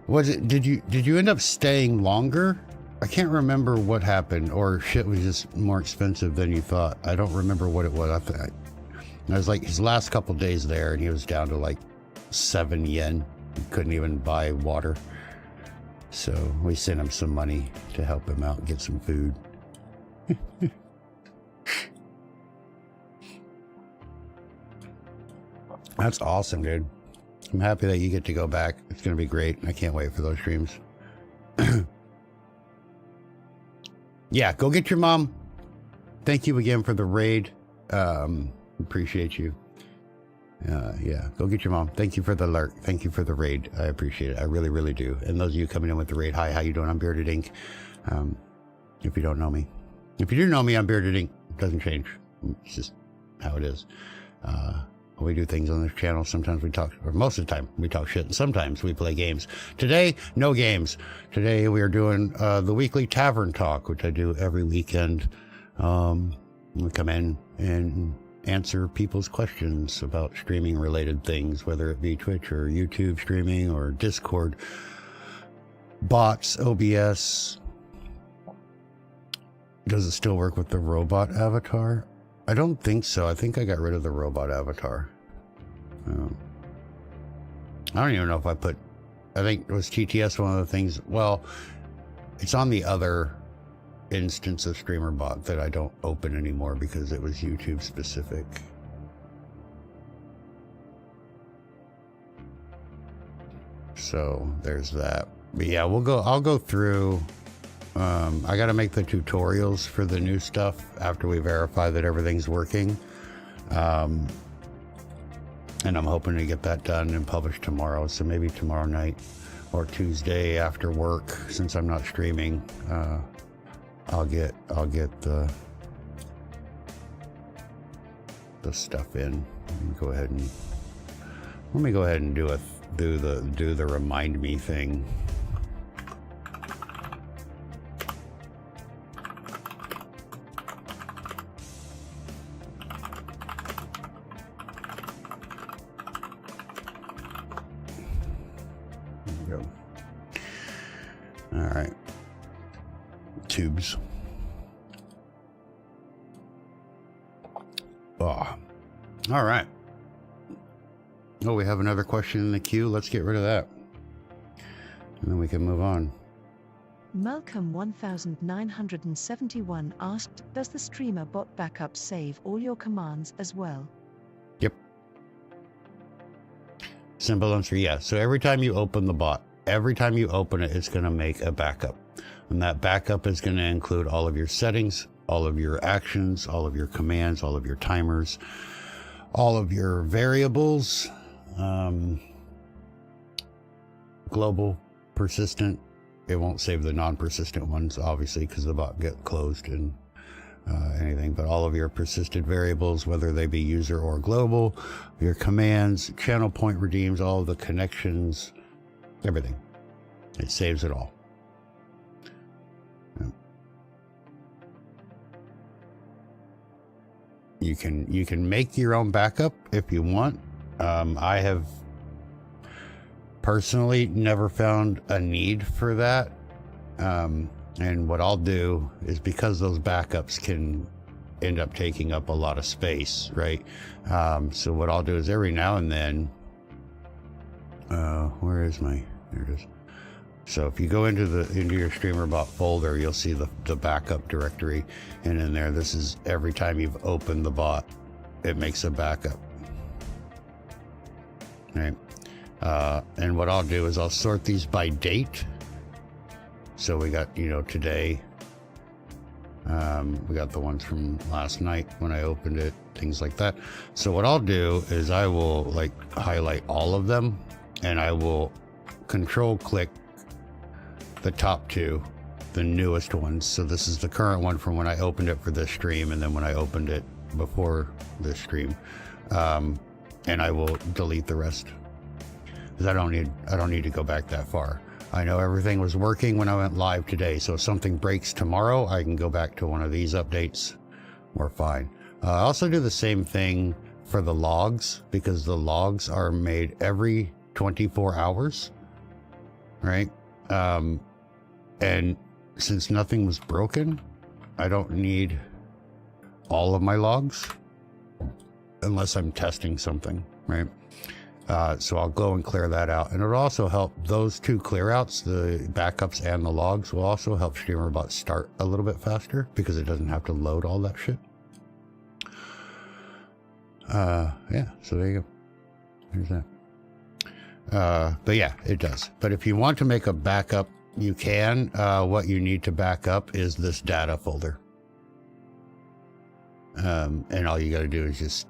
Was it? Did you end up staying longer? I can't remember what happened, or shit was just more expensive than you thought. I don't remember what it was. I was like his last couple days there, and he was down to like 7 yen. He couldn't even buy water, so we sent him some money to help him out and get some food. That's awesome, dude. I'm happy that you get to go back. It's going to be great. I can't wait for those streams. Yeah, go get your mom. Thank you again for the raid. Appreciate you. Yeah, go get your mom. Thank you for the alert. Thank you for the raid. I appreciate it. I really, really do. And those of you coming in with the raid, hi, how you doing? I'm BeardedInk. If you don't know me. If you do know me, I'm BeardedInk. It doesn't change. It's just how it is. We do things on this channel. Sometimes we talk, or most of the time we talk shit, and sometimes we play games. Today, no games. Today we are doing the weekly Tavern Talk, which I do every weekend. We come in and answer people's questions about streaming related things, whether it be Twitch or YouTube streaming or Discord, bots, OBS. Does it still work with the robot avatar? I don't think so. I think I got rid of the robot avatar. I don't even know if I put... I think it was TTS one of the things... Well, it's on the other instance of Streamer.bot that I don't open anymore because it was YouTube specific. So there's that. But yeah, I'll go through... I got to make the tutorials for the new stuff after we verify that everything's working. And I'm hoping to get that done and published tomorrow. So maybe tomorrow night or Tuesday after work, since I'm not streaming, I'll get the stuff in. Let me go ahead and do the remind me thing. Tubes. Oh. All right. Oh, we have another question in the queue. Let's get rid of that. And then we can move on. Malcolm 1971 asked, does the Streamer.bot backup save all your commands as well? Yep. Simple answer, yes. So every time you open the bot, every time you open it, it's going to make a backup. And that backup is going to include all of your settings, all of your actions, all of your commands, all of your timers, all of your variables, global, persistent. It won't save the non-persistent ones, obviously, because the bot get closed and anything, but all of your persistent variables, whether they be user or global, your commands, channel point redeems, all of the connections, everything. It saves it all. You can make your own backup if you want. I have personally never found a need for that. And what I'll do is, because those backups can end up taking up a lot of space, right? So what I'll do is every now and then, where is my, there it is. So if you go into your Streamer.bot folder, you'll see the backup directory, and in there, this is every time you've opened the bot, it makes a backup, right? And what I'll do is I'll sort these by date. So we got, today, we got the ones from last night when I opened it, things like that. So what I'll do is I will like highlight all of them, and I will control click the top two, the newest ones. So this is the current one from when I opened it for this stream, and then when I opened it before this stream, and I will delete the rest, because I don't need to go back that far. I know everything was working when I went live today, so if something breaks tomorrow, I can go back to one of these updates. We're fine. I also do the same thing for the logs, because the logs are made every 24 hours, right? And since nothing was broken, I don't need all of my logs unless I'm testing something, right? So I'll go and clear that out, and it'll also help those two clear outs, the backups and the logs, will also help Streamer.bot start a little bit faster, because it doesn't have to load all that shit. Yeah, so there you go. There's that. But yeah, it does. But if you want to make a backup, you can. What you need to back up is this data folder. And all you got to do is just,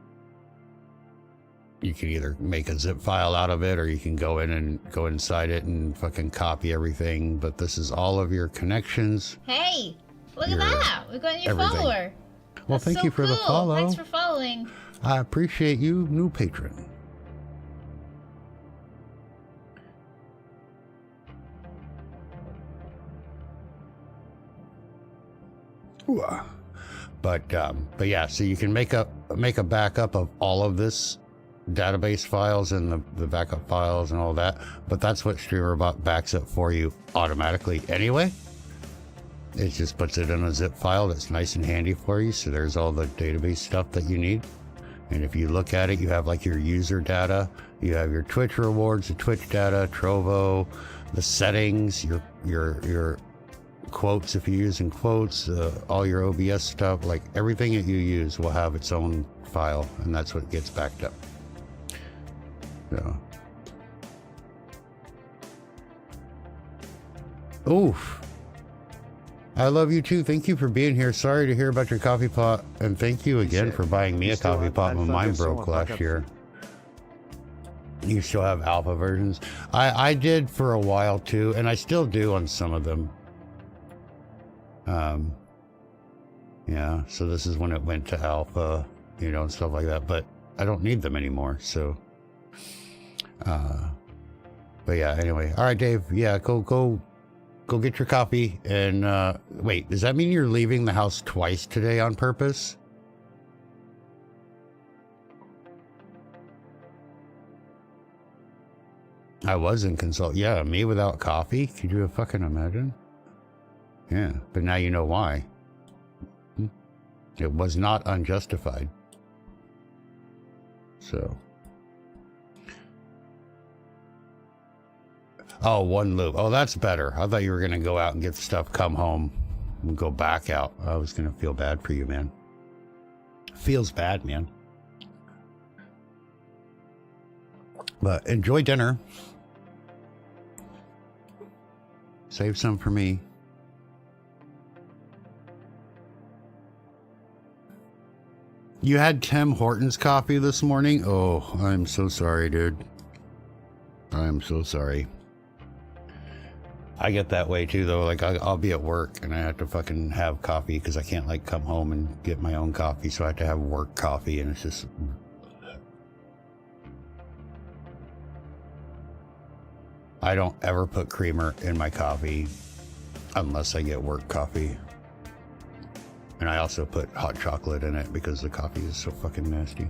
you can either make a zip file out of it, or you can go in and go inside it and fucking copy everything. But this is all of your connections. Hey, look at that. We've got a new everything. follower. Well, That's thank so you for the cool. follow. Thanks for following. I appreciate you, new patron. Ooh. But yeah, so you can make a backup of all of this database files and the backup files and all that, but that's what Streamer.bot backs up for you automatically anyway. It just puts it in a zip file that's nice and handy for you. So there's all the database stuff that you need. And if you look at it, you have like your user data, you have your Twitch rewards, the Twitch data, Trovo, the settings, your quotes if you're using quotes, all your OBS stuff, like everything that you use will have its own file, and that's what gets backed up. So. Oof. I love you too. Thank you for being here. Sorry to hear about your coffee pot, and thank you again for buying me a coffee pot when mine broke last year. You still have alpha versions? I did for a while too, and I still do on some of them. Yeah, so this is when it went to alpha, and stuff like that, but I don't need them anymore, so but yeah, anyway. All right, Dave. Yeah, go get your coffee. And wait, does that mean you're leaving the house twice today on purpose? I was in consult. Yeah, me without coffee. Could you fucking imagine? Yeah, but now you know why. It was not unjustified. So. Oh, one loop. Oh, that's better. I thought you were going to go out and get the stuff, come home, and go back out. I was going to feel bad for you, man. Feels bad, man. But enjoy dinner. Save some for me. You had Tim Hortons coffee this morning? Oh, I'm so sorry, dude. I'm so sorry. I get that way too, though. Like, I'll be at work and I have to fucking have coffee because I can't, like, come home and get my own coffee. So I have to have work coffee, and it's just... I don't ever put creamer in my coffee unless I get work coffee. And I also put hot chocolate in it because the coffee is so fucking nasty.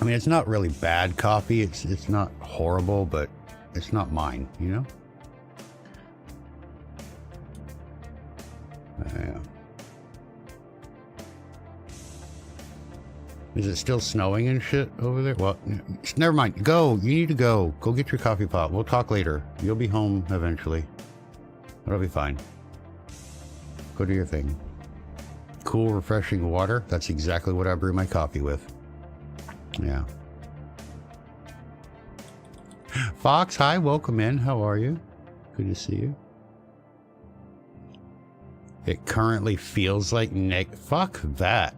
I mean, it's not really bad coffee. It's not horrible, but it's not mine, Is it still snowing and shit over there? Well, never mind. Go. You need to go. Go get your coffee pot. We'll talk later. You'll be home eventually. It'll be fine. Go do your thing. Cool, refreshing water. That's exactly what I brew my coffee with. Yeah. Fox, hi. Welcome in. How are you? Good to see you. It currently feels like fuck that.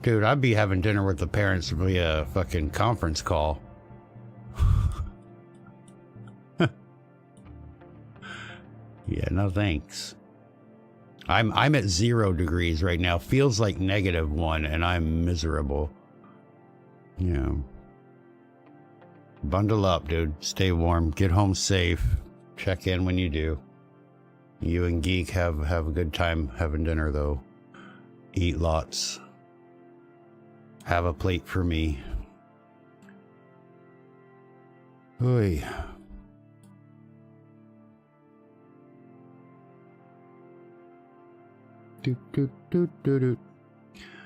Dude, I'd be having dinner with the parents via fucking conference call. Yeah, no thanks. I'm at 0 degrees right now. Feels like -1 and I'm miserable. Yeah. Bundle up, dude. Stay warm. Get home safe. Check in when you do. You and Geek have a good time having dinner though. Eat lots. Have a plate for me. Oy.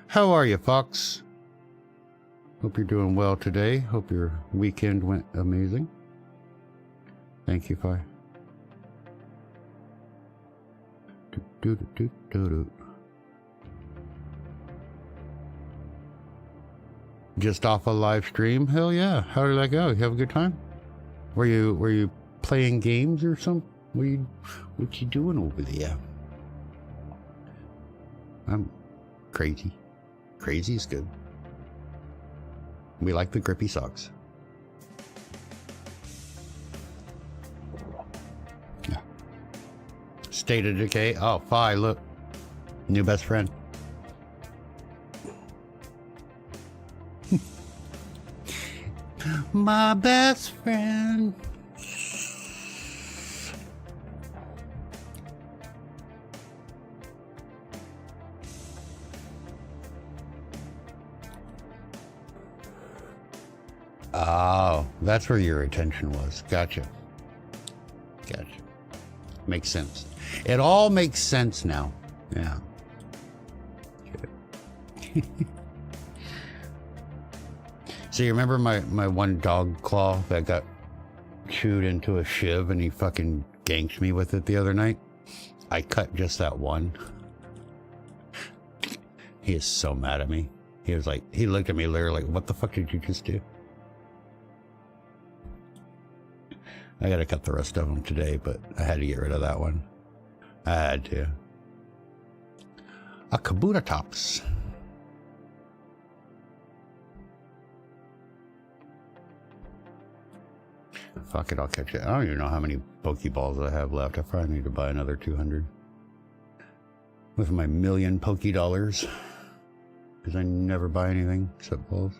How are you, Fox? Hope you're doing well today. Hope your weekend went amazing. Thank you, Fi. Just off a live stream? Hell yeah. How did that go? You have a good time? Were you playing games or something? What you doing over there? I'm crazy. Crazy is good. We like the grippy socks. Yeah. State of Decay. Oh, Fi, look. New best friend. My best friend. Oh, that's where your attention was. Gotcha. Gotcha. Makes sense. It all makes sense now. Yeah. So you remember my one dog claw that got chewed into a shiv and he fucking ganked me with it the other night? I cut just that one. He is so mad at me. He was like, he looked at me literally like, what the fuck did you just do? I gotta cut the rest of them today, but I had to get rid of that one. I had to. A Kabuta Tops. Fuck it, I'll catch it. I don't even know how many Pokeballs I have left. I probably need to buy another 200. With my $1,000,000 Poké-dollars. Because I never buy anything except balls.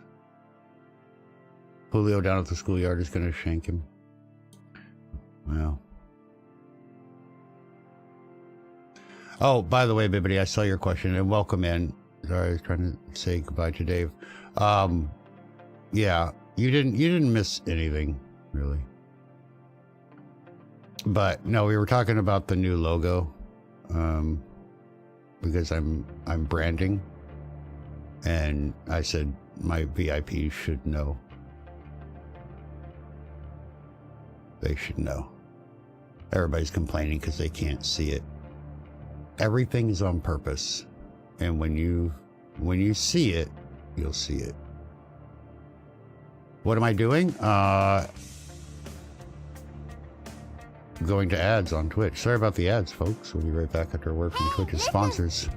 Julio down at the schoolyard is going to shank him. Well. Oh, by the way, Bibbidi, I saw your question and welcome in. Sorry, I was trying to say goodbye to Dave. Yeah, you didn't miss anything, really. But no, we were talking about the new logo. Because I'm branding. And I said my VIPs should know. They should know. Everybody's complaining because they can't see it. Everything is on purpose. And when you see it, you'll see it. What am I doing? Going to ads on Twitch. Sorry about the ads, folks. We'll be right back after a word from Twitch's sponsors.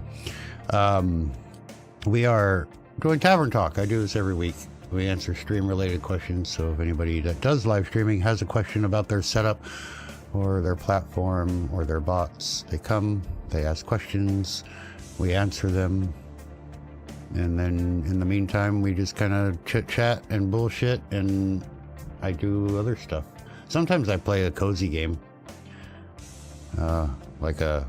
We are doing Tavern Talk. I do this every week. We answer stream-related questions, so if anybody that does live streaming has a question about their setup or their platform or their bots, they come, they ask questions, we answer them, and then in the meantime, we just kind of chit-chat and bullshit, and I do other stuff. Sometimes I play a cozy game, like a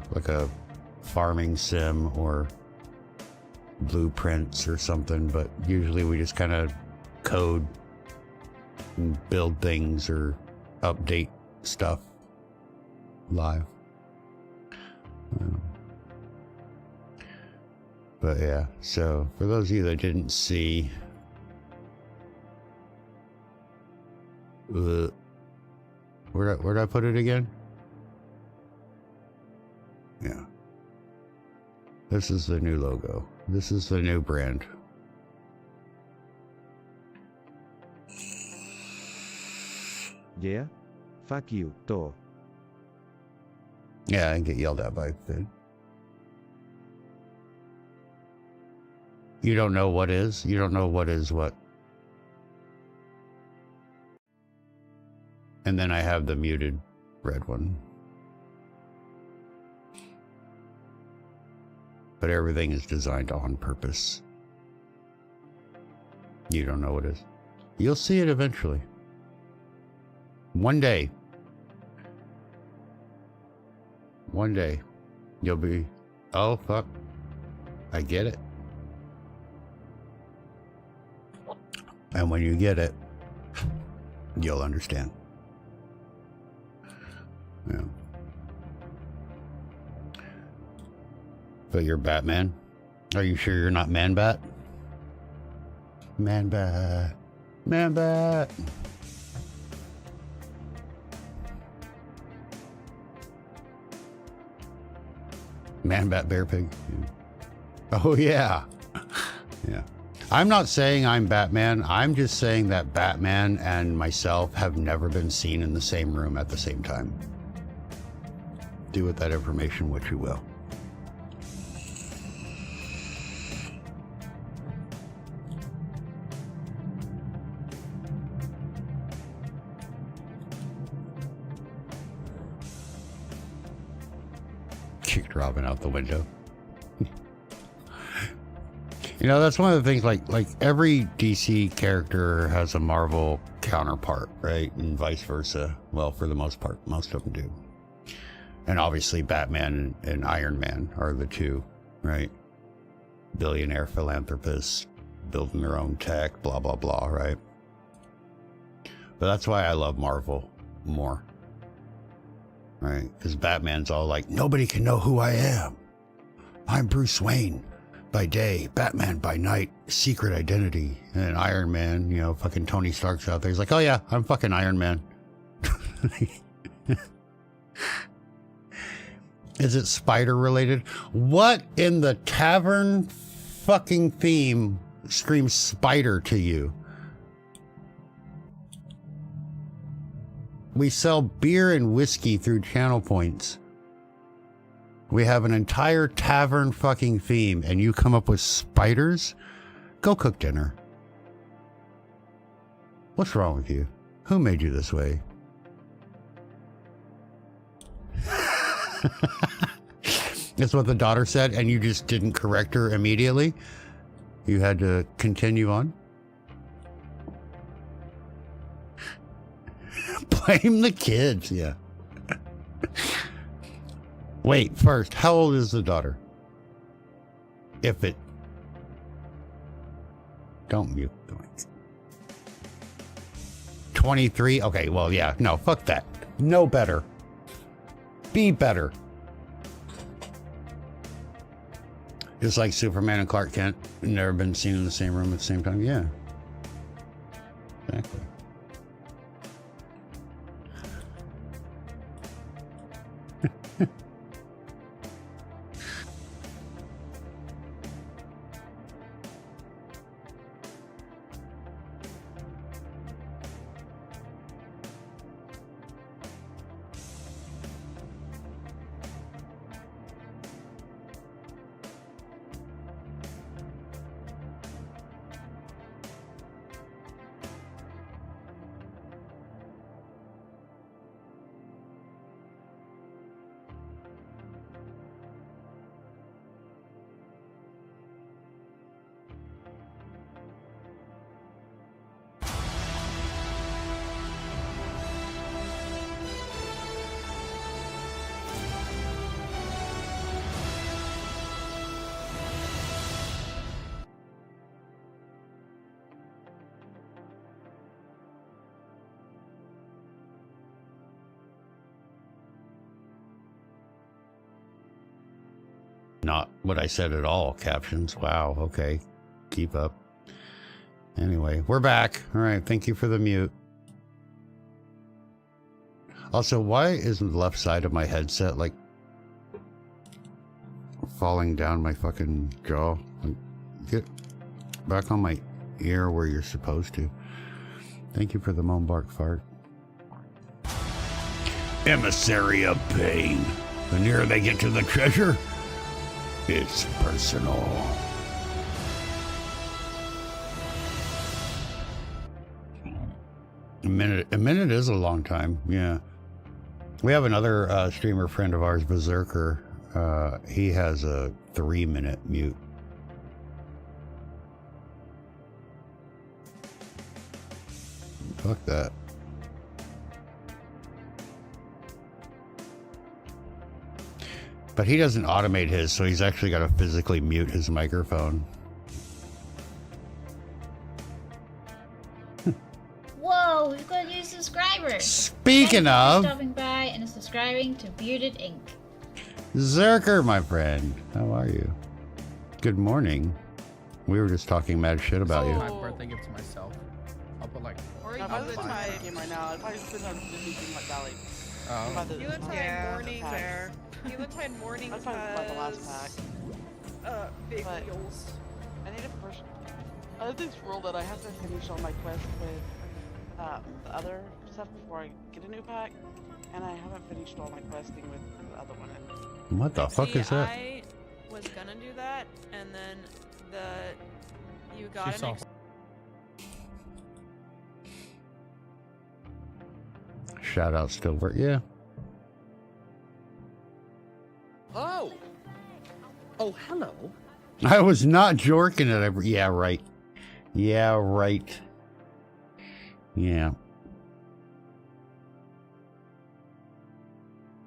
farming sim or blueprints or something, but usually we just kind of code and build things or update stuff live. But yeah, so for those of you that didn't see, where'd I put it again? Yeah. This is the new logo. This is the new brand. Yeah? Fuck you, Thor. Yeah, I get yelled at by Finn. You don't know what is? You don't know what is what. And then I have the muted red one. But everything is designed on purpose. You don't know what it is. You'll see it eventually. One day. One day. You'll be, oh, fuck. I get it. And when you get it, you'll understand. Yeah. But you're Batman? Are you sure you're not Man-Bat? Man-Bat. Man-Bat. Man-Bat Bear Pig. Yeah. Oh, yeah. Yeah. I'm not saying I'm Batman. I'm just saying that Batman and myself have never been seen in the same room at the same time. Do with that information what you will. Kicked Robin out the window. You know, that's one of the things, like every DC character has a Marvel counterpart, right? And vice versa. Well, for the most part, most of them do. And obviously Batman and Iron Man are the two, right? Billionaire philanthropists, building their own tech, blah, blah, blah, right? But that's why I love Marvel more. Right? Because Batman's all like, nobody can know who I am. I'm Bruce Wayne by day, Batman by night, secret identity. And Iron Man, you know, fucking Tony Stark's out there. He's like, oh yeah, I'm fucking Iron Man. Is it spider related? What in the tavern fucking theme screams spider to you? We sell beer and whiskey through channel points. We have an entire tavern fucking theme, and you come up with spiders? Go cook dinner. What's wrong with you? Who made you this way? That's what the daughter said, and you just didn't correct her immediately? You had to continue on? Blame the kids, yeah. Wait, first, how old is the daughter? If it... Don't mute the mic. 23? Okay, well, yeah. No, fuck that. Know better. Be better. Just like Superman and Clark Kent, never been seen in the same room at the same time. Yeah. Exactly. not what I said at all. Captions. Wow. Okay. Keep up. Anyway, we're back. All right. Thank you for the mute. Also, why isn't the left side of my headset like falling down my fucking jaw? Get back on my ear where you're supposed to. Thank you for the moan bark fart. Emissary of pain. The nearer they get to the treasure, it's personal. A minute is a long time. Yeah. We have another streamer friend of ours, Berserker. He has a 3-minute mute. Fuck that. But he doesn't automate his, so he's actually got to physically mute his microphone. Whoa, we've got new subscribers. Speaking of stopping by and subscribing to BeardedInk. Zerker, my friend, how are you? Good morning. We were just talking mad shit about you. My birthday gift to myself. I'll put like. Or I'll you buy game right now. I'd probably spend on Disney Dreamlight Valley. Yuletide morning fair. Yuletide morning That's probably the last pack. Big But wheels. I need a person. I have this rule that I have to finish all my quests with the other stuff before I get a new pack, and I haven't finished all my questing with the other one. What the fuck is that? I was gonna do that, and then you got an Shout out Stillbird, yeah. Oh. Oh, hello. I was not jorking it. Yeah, right. Yeah, right. Yeah.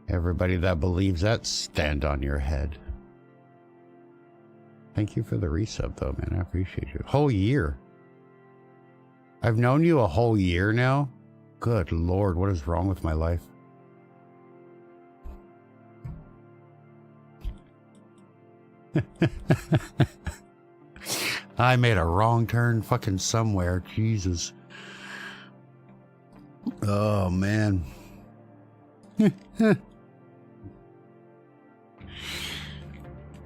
Everybody that believes that, stand on your head. Thank you for the resub, though, man. I appreciate you. Whole year. I've known you a whole year now. Good Lord, what is wrong with my life? I made a wrong turn fucking somewhere. Jesus. Oh, man.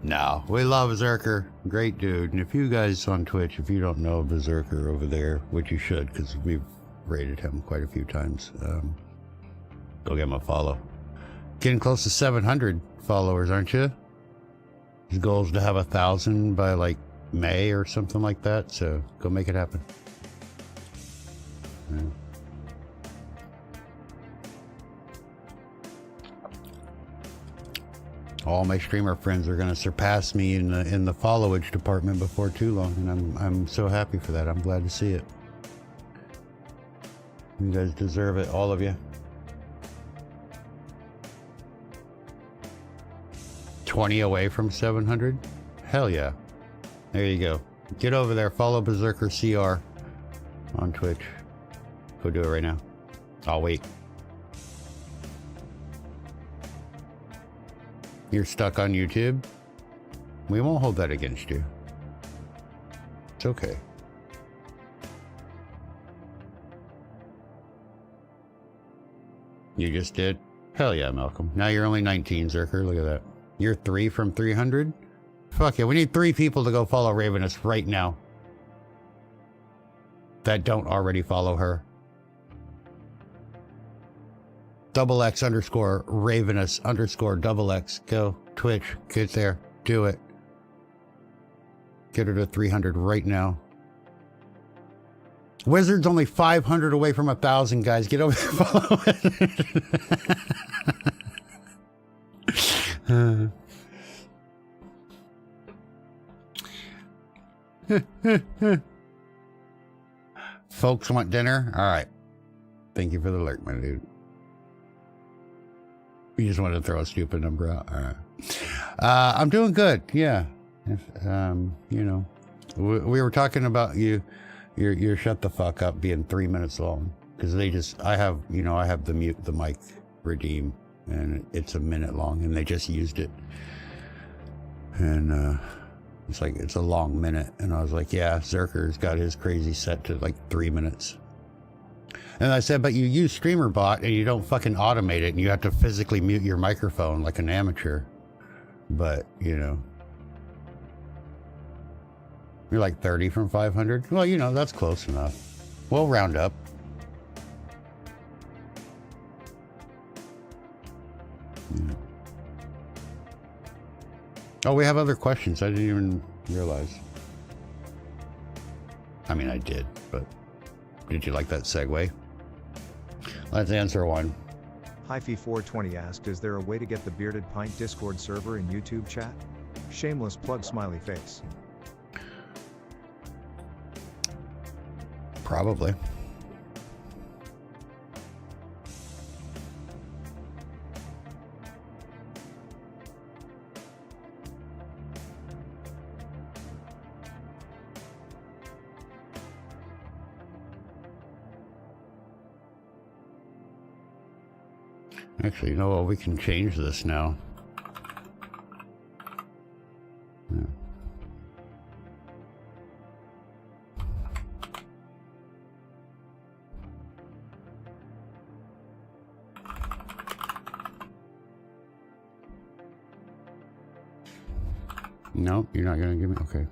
No, we love Berserker. Great dude. And if you guys on Twitch, if you don't know Berserker over there, which you should, because we've rated him quite a few times, go give him a follow. Getting close to 700 followers, aren't you? His goal is to have 1,000 by like May or something like that, so go make it happen. Yeah. All my streamer friends are going to surpass me in the followage department before too long, and I'm so happy for that. I'm glad to see it. You guys deserve it, all of you. 20 away from 700? Hell yeah. There you go. Get over there, follow Berserker CR on Twitch. Go do it right now. I'll wait. You're stuck on YouTube? We won't hold that against you. It's okay. You just did? Hell yeah, Malcolm. Now you're only 19, Zerker. Look at that. You're 3 from 300? Fuck yeah, we need 3 people to go follow Ravenous right now. That don't already follow her. XX _ Ravenous _ XX. Go. Twitch. Get there. Do it. Get her to 300 right now. Wizard's only 500 away from 1,000, guys. Get over there and follow it. Folks want dinner? All right. Thank you for the alert, my dude. You just wanted to throw a stupid number out. All right. I'm doing good. Yeah. You know, we were talking about you're shut the fuck up being 3 minutes long, because I have the mute the mic redeem, and it's a minute long, and they just used it. And it's like, it's a long minute. And I was like, yeah, Zerker's got his crazy set to like 3 minutes. And I said, but you use Streamer.bot and you don't fucking automate it, and you have to physically mute your microphone like an amateur. But, you know, you're like 30 from 500. Well, you know, that's close enough. We'll round up. Yeah. Oh, we have other questions. I didn't even realize. I mean, I did, but did you like that segue? Let's answer one. Hyphy420 asked, is there a way to get the Bearded Pint Discord server in YouTube chat? Shameless plug, smiley face. Probably. Actually, you know what? We can change this now. Yeah. No, you're not gonna give me. Okay.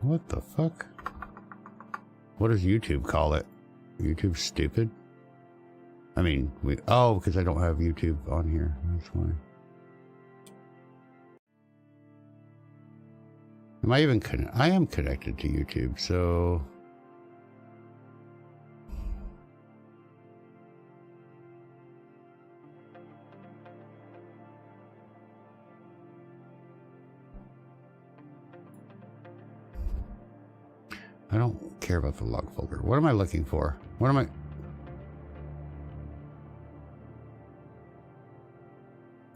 What the fuck? What does YouTube call it? YouTube stupid? I mean, oh, because I don't have YouTube on here. That's why. Am I even I am connected to YouTube, so... I don't care about the log folder. What am I looking for? What am I...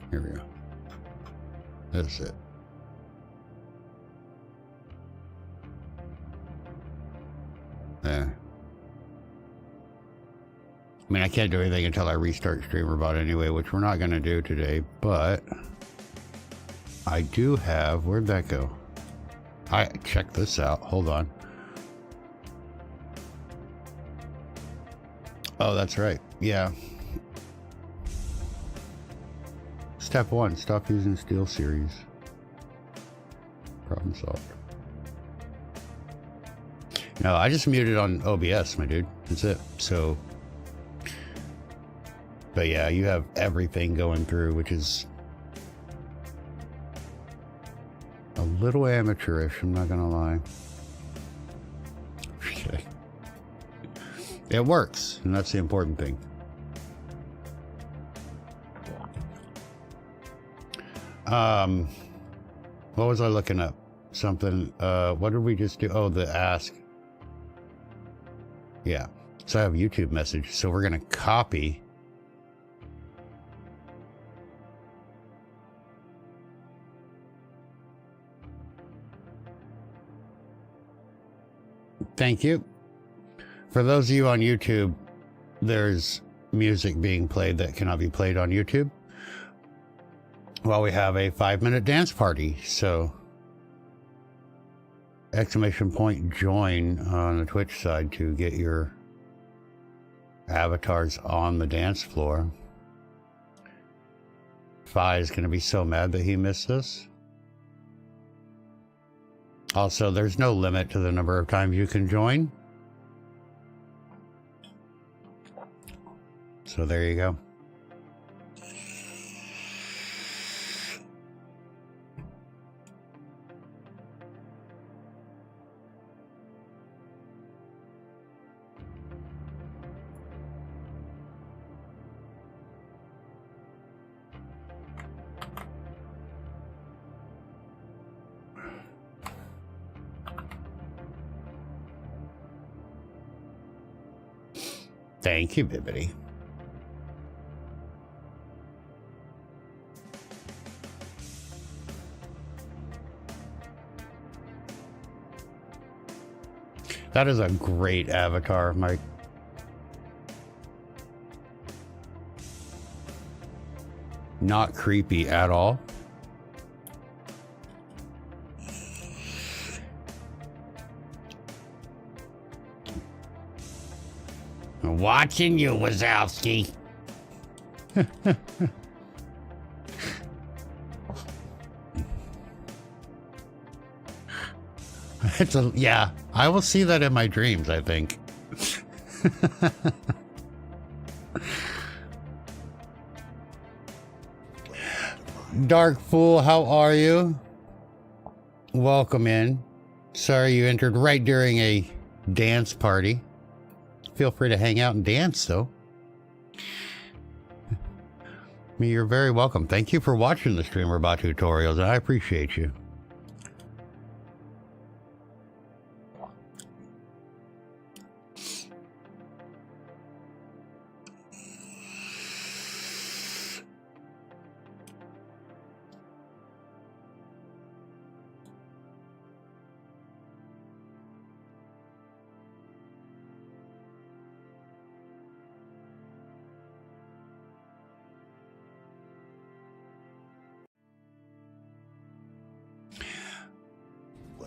Here we go. That's it. There. I mean, I can't do anything until I restart Streamer.bot anyway, which we're not going to do today, but I do have... Where'd that go? Check this out. Hold on. Oh, that's right. Yeah. Step 1, stop using Steel Series. Problem solved. No, I just muted on OBS, my dude. That's it. So, but yeah, you have everything going through, which is a little amateurish, I'm not gonna lie. Okay. It works, and that's the important thing. What was I looking up? Something, what did we just do? Oh, the ask. Yeah, so I have YouTube message, so we're gonna copy. Thank you. For those of you on YouTube, there's music being played that cannot be played on YouTube. Well, we have a 5-minute dance party, so exclamation point join on the Twitch side to get your avatars on the dance floor. Fi is going to be so mad that he missed this. Also, there's no limit to the number of times you can join. So there you go. Thank you, Bibbidi. That is a great avatar, Mike. Not creepy at all. Watching you, Wazowski. Yeah, I will see that in my dreams, I think. Dark Fool, how are you? Welcome in. Sorry you entered right during a dance party. Feel free to hang out and dance, though. You're very welcome. Thank you for watching the Streamer.bot tutorials. I appreciate you.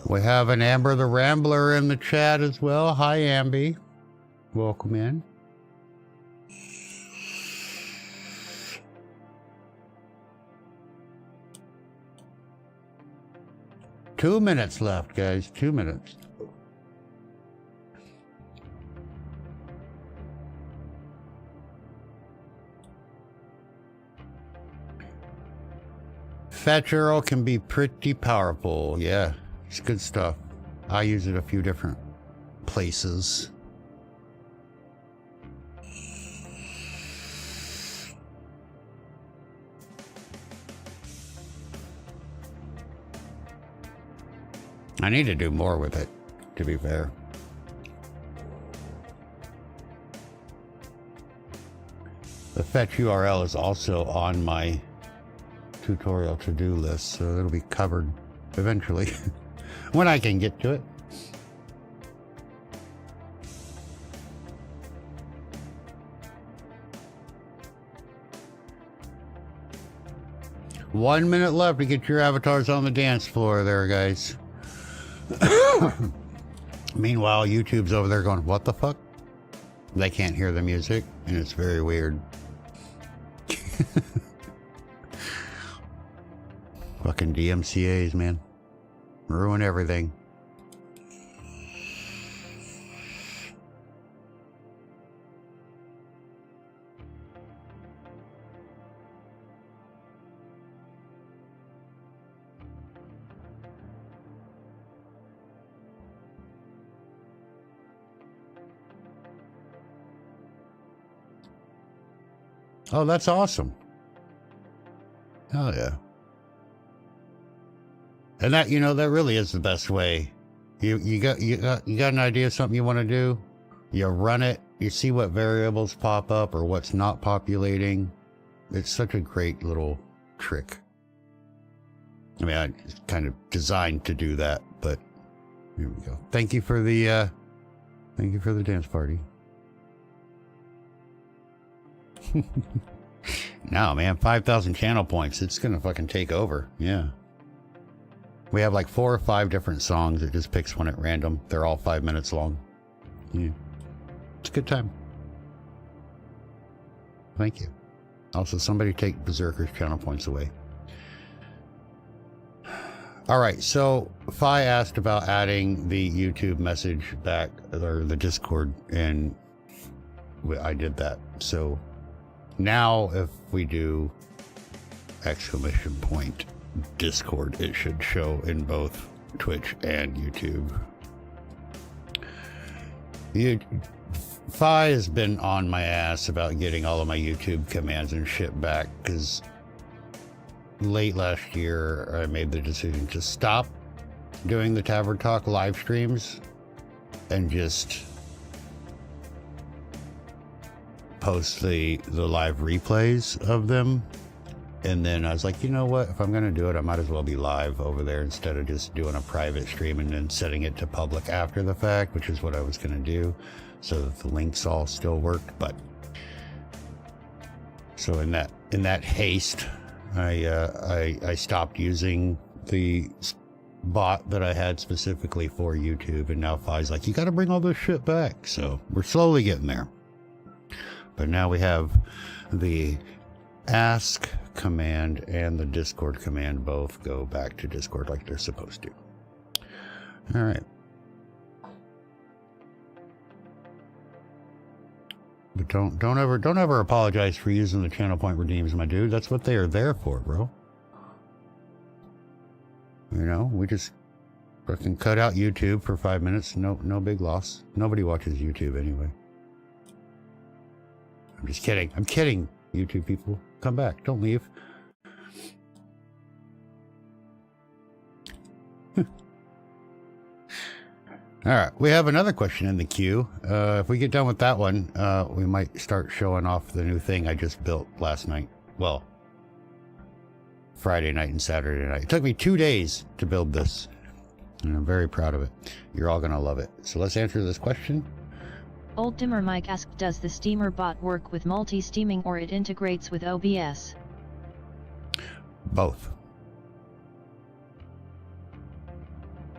We have an Amber the Rambler in the chat as well. Hi, Amby. Welcome in. Two minutes left, guys. 2 minutes. Fetch Earl can be pretty powerful. Yeah. It's good stuff. I use it a few different places. I need to do more with it, to be fair. The fetch URL is also on my tutorial to-do list, so it'll be covered eventually. When I can get to it. One minute left to get your avatars on the dance floor there, guys. Meanwhile, YouTube's over there going, what the fuck? They can't hear the music, and it's very weird. Fucking DMCAs, man. Ruin everything. Oh, that's awesome. Oh, yeah. And that, you know, that really is the best way. You got an idea of something you want to do, you run it, you see what variables pop up or what's not populating. It's such a great little trick. I mean, it's kind of designed to do that, but here we go. Thank you for the dance party. No, man, 5,000 channel points. It's gonna fucking take over. Yeah. We have like 4 or 5 different songs. It just picks one at random. They're all 5 minutes long. Yeah. It's a good time. Thank you. Also, somebody take Berserker's channel points away. All right, so Fi asked about adding the YouTube message back, or the Discord, and I did that. So now if we do ! Discord, it should show in both Twitch and YouTube. Fi has been on my ass about getting all of my YouTube commands and shit back, because late last year I made the decision to stop doing the Tavern Talk live streams and just post the live replays of them. And then I was like, you know what? If I'm going to do it, I might as well be live over there instead of just doing a private stream and then setting it to public after the fact, which is what I was going to do, so that the links all still worked. But so in that haste, I stopped using the bot that I had specifically for YouTube, and now Fi's like, you got to bring all this shit back. So we're slowly getting there. But now we have the ask command and the Discord command both go back to Discord like they're supposed to. All right. But don't ever apologize for using the channel point redeems, my dude. That's what they are there for, bro. You know, we just fucking cut out YouTube for 5 minutes. No big loss. Nobody watches YouTube anyway. I'm just kidding. I'm kidding, YouTube people. Come back. Don't leave. All right, we have another question in the queue. If we get done with that one, we might start showing off the new thing I just built last night. Well, Friday night and Saturday night. It took me 2 days to build this, and I'm very proud of it. You're all gonna love it. So let's answer this question. Old Dimmer Mike asked, does the Streamer.bot work with multi-steaming or it integrates with OBS? Both.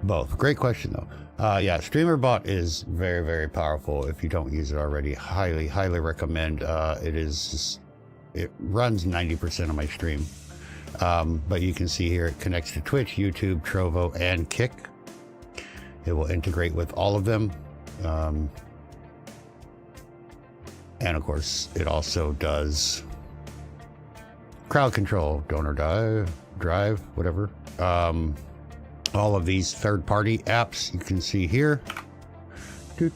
Both. Great question though. Yeah, Streamer.bot is very, very powerful. If you don't use it already, highly recommend. It runs 90% of my stream. But you can see here it connects to Twitch, YouTube, Trovo, and Kick. It will integrate with all of them. And of course, it also does crowd control, donor drive, whatever. All of these third-party apps you can see here. The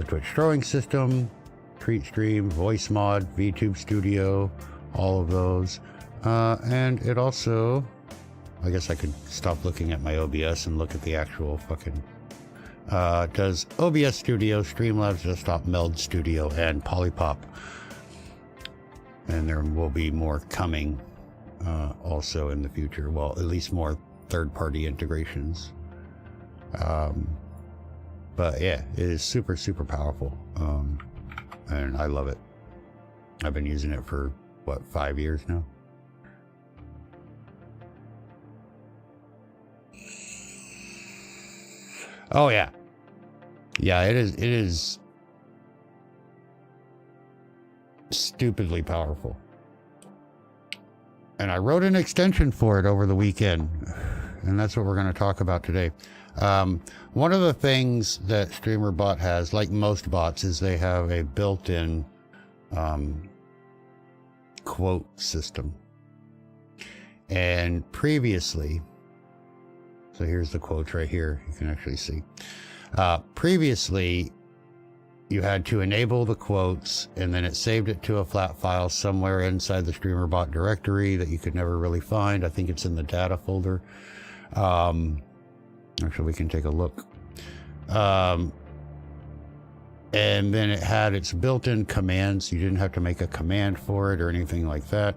Twitch throwing system, Treat Stream, Voice Mod, VTube Studio, all of those. And it also, I guess I could stop looking at my OBS and look at the actual fucking, does OBS Studio, Streamlabs Desktop, Meld Studio, and Polypop. And there will be more coming also in the future. Well, at least more third-party integrations. But yeah, it is super, super powerful. And I love it. I've been using it for, what, 5 years now? Oh yeah. Yeah, it is stupidly powerful. And I wrote an extension for it over the weekend, and that's what we're going to talk about today. One of the things that Streamer.bot has, like most bots, is they have a built-in quote system. And previously, so here's the quotes right here, you can actually see. Previously, you had to enable the quotes, and then it saved it to a flat file somewhere inside the Streamer.bot directory that you could never really find. I think it's in the data folder. Actually, we can take a look. And then it had its built-in commands. You didn't have to make a command for it or anything like that.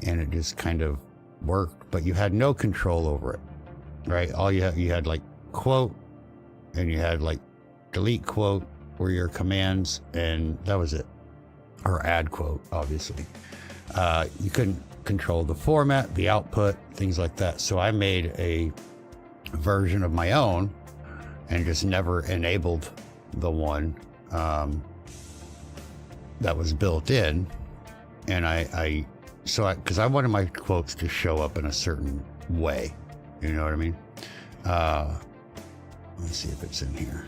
And it just kind of worked, but you had no control over it, right? All you had like quote, and you had like delete quote were your commands, and that was it. Or add quote, obviously. You couldn't control the format, the output, things like that. So I made a version of my own and just never enabled the one that was built in. And because I wanted my quotes to show up in a certain way. You know what I mean? Let's see if it's in here.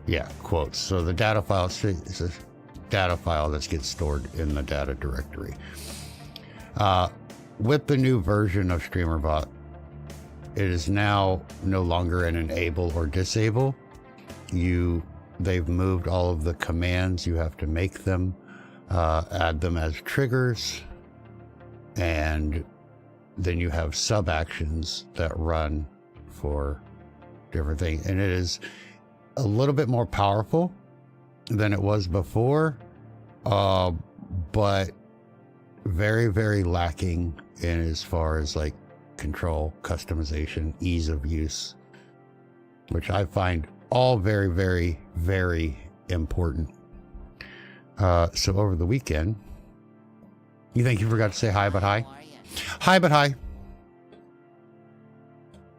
Yeah, quotes. So the data file is a data file that gets stored in the data directory. With the new version of Streamer.bot, it is now no longer an enable or disable. They've moved all of the commands. You have to make them, add them as triggers, and then you have sub actions that run for different things. And it is a little bit more powerful than it was before, but very, very lacking in as far as like control, customization, ease of use, which I find all very, very, very important. So over the weekend, you think you forgot to say hi, but hi? Hi, but hi.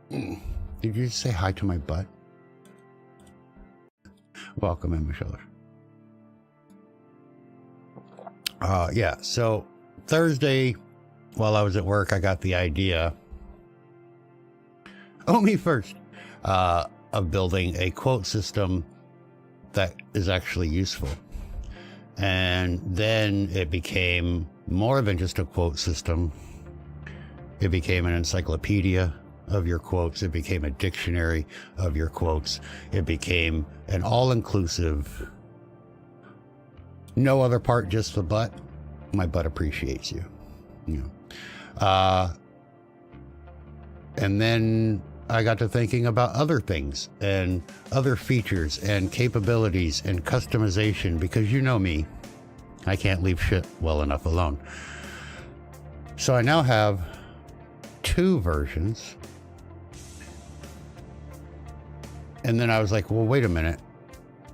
Did you just say hi to my butt? Welcome in, Michelle. Yeah, so Thursday, while I was at work, I got the idea, me first, of building a quote system that is actually useful. And then it became more than just a quote system. It became an encyclopedia of your quotes. It became a dictionary of your quotes. It became an all-inclusive, no other part, just the butt. My butt appreciates you. And then I got to thinking about other things and other features and capabilities and customization, because you know me, I can't leave shit well enough alone. So I now have 2 versions. And then I was like, well, wait a minute.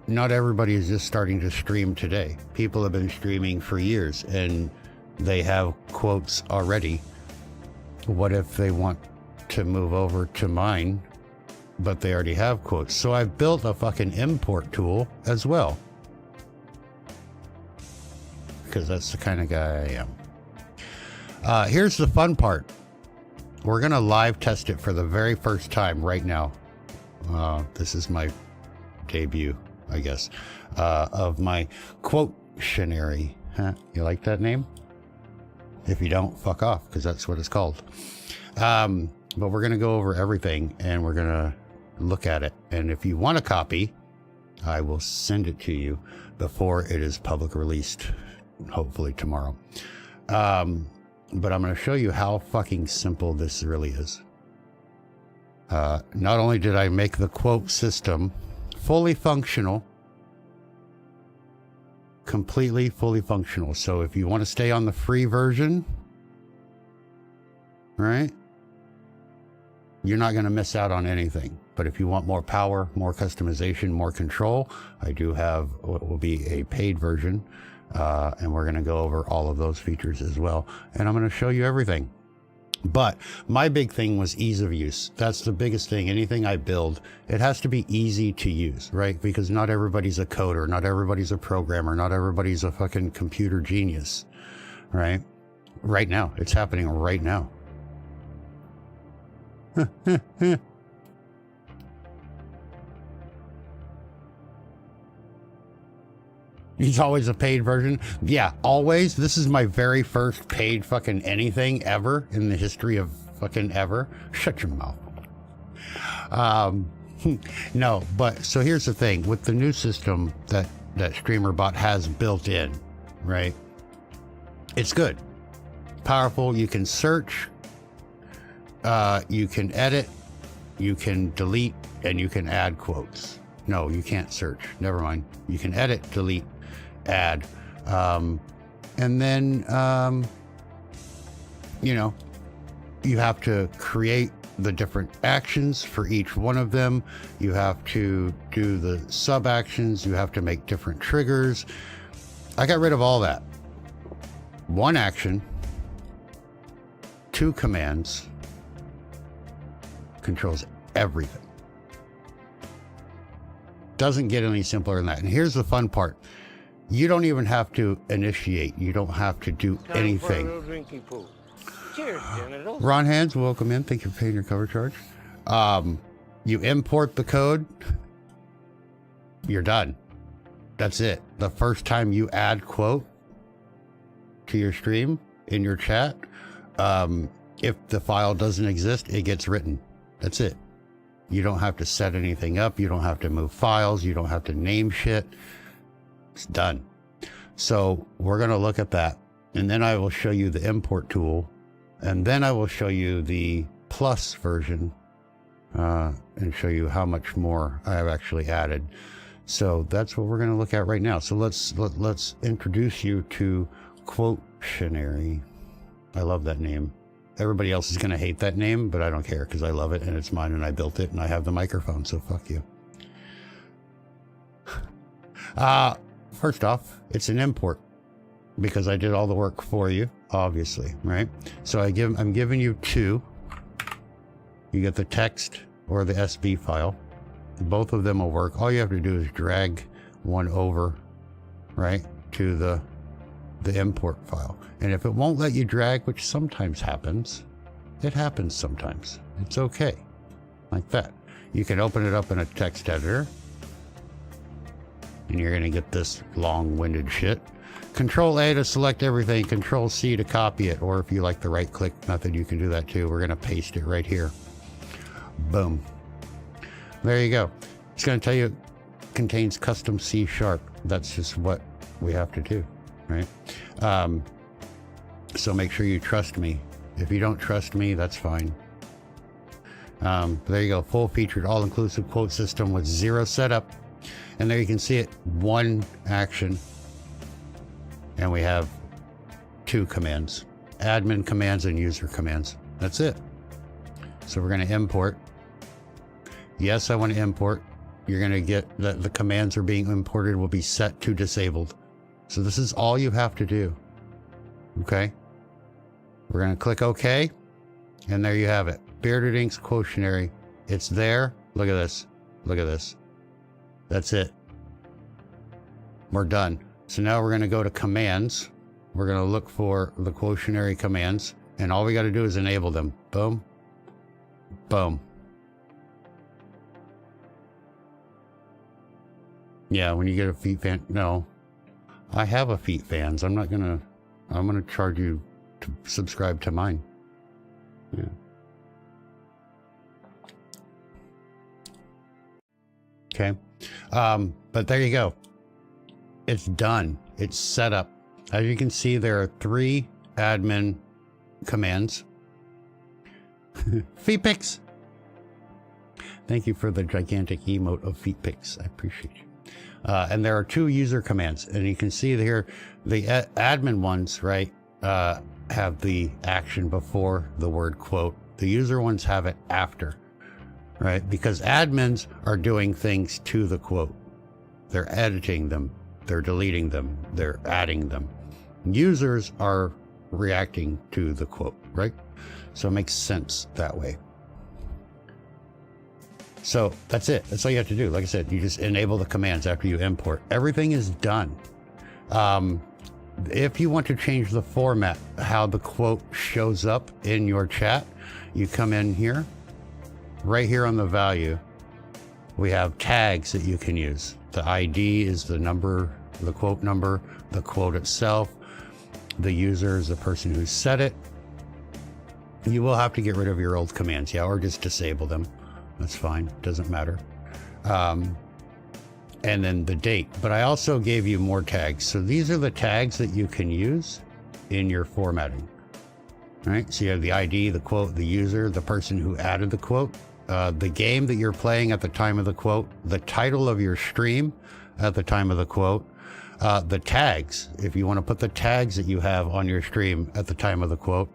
Not everybody is just starting to stream today. People have been streaming for years and they have quotes already. What if they want to move over to mine, but they already have quotes? So I built a fucking import tool as well, because that's the kind of guy I am. Here's the fun part. We're gonna live test it for the very first time right now. This is my debut, I guess, of my quotationary. Huh? You like that name? If you don't, fuck off, because that's what it's called. But we're going to go over everything and we're going to look at it. And if you want a copy, I will send it to you before it is public released, hopefully tomorrow. But I'm going to show you how fucking simple this really is. Not only did I make the quote system fully functional, completely fully functional. So if you want to stay on the free version, right, you're not going to miss out on anything. But if you want more power, more customization, more control, I do have what will be a paid version. And we're going to go over all of those features as well. And I'm going to show you everything. But my big thing was ease of use. That's the biggest thing. Anything I build, it has to be easy to use, right? Because not everybody's a coder, not everybody's a programmer, not everybody's a fucking computer genius, right? Right now. It's happening right now. It's always a paid version. Yeah, always. This is my very first paid fucking anything ever in the history of fucking ever. Shut your mouth. No, but so here's the thing. With the new system that Streamer.bot has built in, right? It's good. Powerful. You can search. You can edit. You can delete. And you can add quotes. No, you can't search. Never mind. You can edit, delete, add, and then you know, you have to create the different actions for each one of them. You have to do the sub actions. You have to make different triggers. I got rid of all that. One action, 2 commands, controls everything. Doesn't get any simpler than that. And here's the fun part. You don't even have to initiate. You don't have to do anything. Cheers, genitals. Ron Hands, welcome in. Thank you for paying your cover charge. You import the code. You're done. That's it. The first time you add quote to your stream in your chat, if the file doesn't exist, it gets written. That's it. You don't have to set anything up. You don't have to move files. You don't have to name shit. It's done. So we're going to look at that. And then I will show you the import tool. And then I will show you the plus version and show you how much more I have actually added. So that's what we're going to look at right now. So let's introduce you to Quotationary. I love that name. Everybody else is going to hate that name, but I don't care because I love it and it's mine and I built it and I have the microphone, so fuck you. First off, it's an import because I did all the work for you, obviously, right? So I'm giving you two. You get the text or the SB file. Both of them will work. All you have to do is drag one over, right, to the import file. And if it won't let you drag, which sometimes happens, it happens sometimes. It's okay. Like that. You can open it up in a text editor. And you're going to get this long-winded shit. Control A to select everything. Control C to copy it. Or if you like the right-click method, you can do that too. We're going to paste it right here. Boom. There you go. It's going to tell you it contains custom C#. That's just what we have to do, right? So make sure you trust me. If you don't trust me, that's fine. There you go. Full-featured, all-inclusive quote system with 0 setup. And there you can see it. 1 action. And we have 2 commands. Admin commands and user commands. That's it. So we're going to import. Yes, I want to import. You're going to get that the commands are being imported will be set to disabled. So this is all you have to do. Okay. We're going to click OK. And there you have it. Bearded Ink's quotientary. It's there. Look at this. Look at this. That's it. We're done. So now we're going to go to commands. We're going to look for the quotientary commands. And all we got to do is enable them. Boom. Boom. Yeah, when you get a feet fan. No. I have a feet fans. I'm going to charge you to subscribe to mine. Yeah. Okay. But there you go. It's done. It's set up. As you can see, there are 3 admin commands. Feet pics. Thank you for the gigantic emote of feet pics. I appreciate you. And there are 2 user commands. And you can see here, the admin ones, right, have the action before the word quote. The user ones have it after, right? Because admins are doing things to the quote. They're editing them. They're deleting them. They're adding them. Users are reacting to the quote, right? So it makes sense that way. So that's it. That's all you have to do. Like I said, you just enable the commands after you import. Everything is done. If you want to change the format, how the quote shows up in your chat, you come in here. Right here on the value, we have tags that you can use. The ID is the number, the quote number, the quote itself. The user is the person who said it. You will have to get rid of your old commands, yeah, or just disable them. That's fine. Doesn't matter. And then the date. But I also gave you more tags. So these are the tags that you can use in your formatting. All right. So you have the ID, the quote, the user, the person who added the quote, the game that you're playing at the time of the quote, the title of your stream at the time of the quote, the tags, if you want to put the tags that you have on your stream at the time of the quote,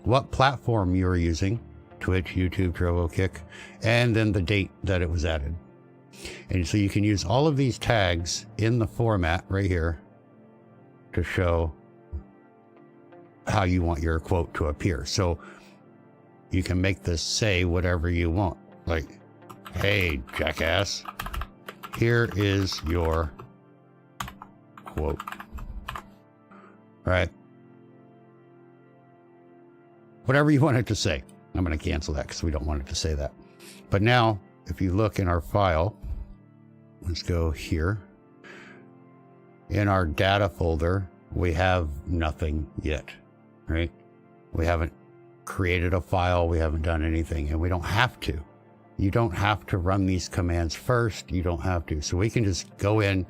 what platform you're using, Twitch, YouTube, Trovo, Kick, and then the date that it was added. And so you can use all of these tags in the format right here to show how you want your quote to appear. So you can make this say whatever you want. Like, hey, jackass, here is your quote. Right? Whatever you want it to say. I'm going to cancel that because we don't want it to say that. But now, if you look in our file, let's go here. In our data folder, we have nothing yet, right? We haven't created a file. We haven't done anything, and we don't have to. You don't have to run these commands first. You don't have to. So we can just go in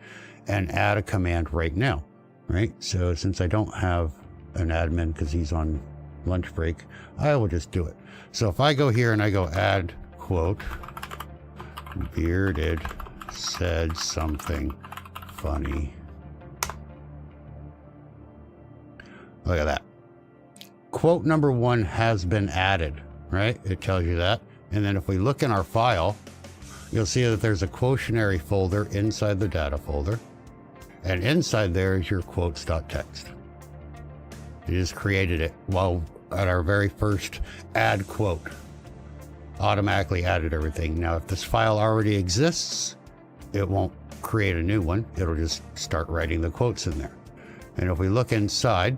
and add a command right now, right? So since I don't have an admin because he's on lunch break, I will just do it. So if I go here and I go add quote, Bearded said something funny. Look at that. Quote number 1 has been added, right? It tells you that. And then if we look in our file, you'll see that there's a quotientary folder inside the data folder. And inside there is your quotes.txt. You just created it while at our very first add quote. Automatically added everything. Now, if this file already exists, it won't create a new one. It'll just start writing the quotes in there. And if we look inside,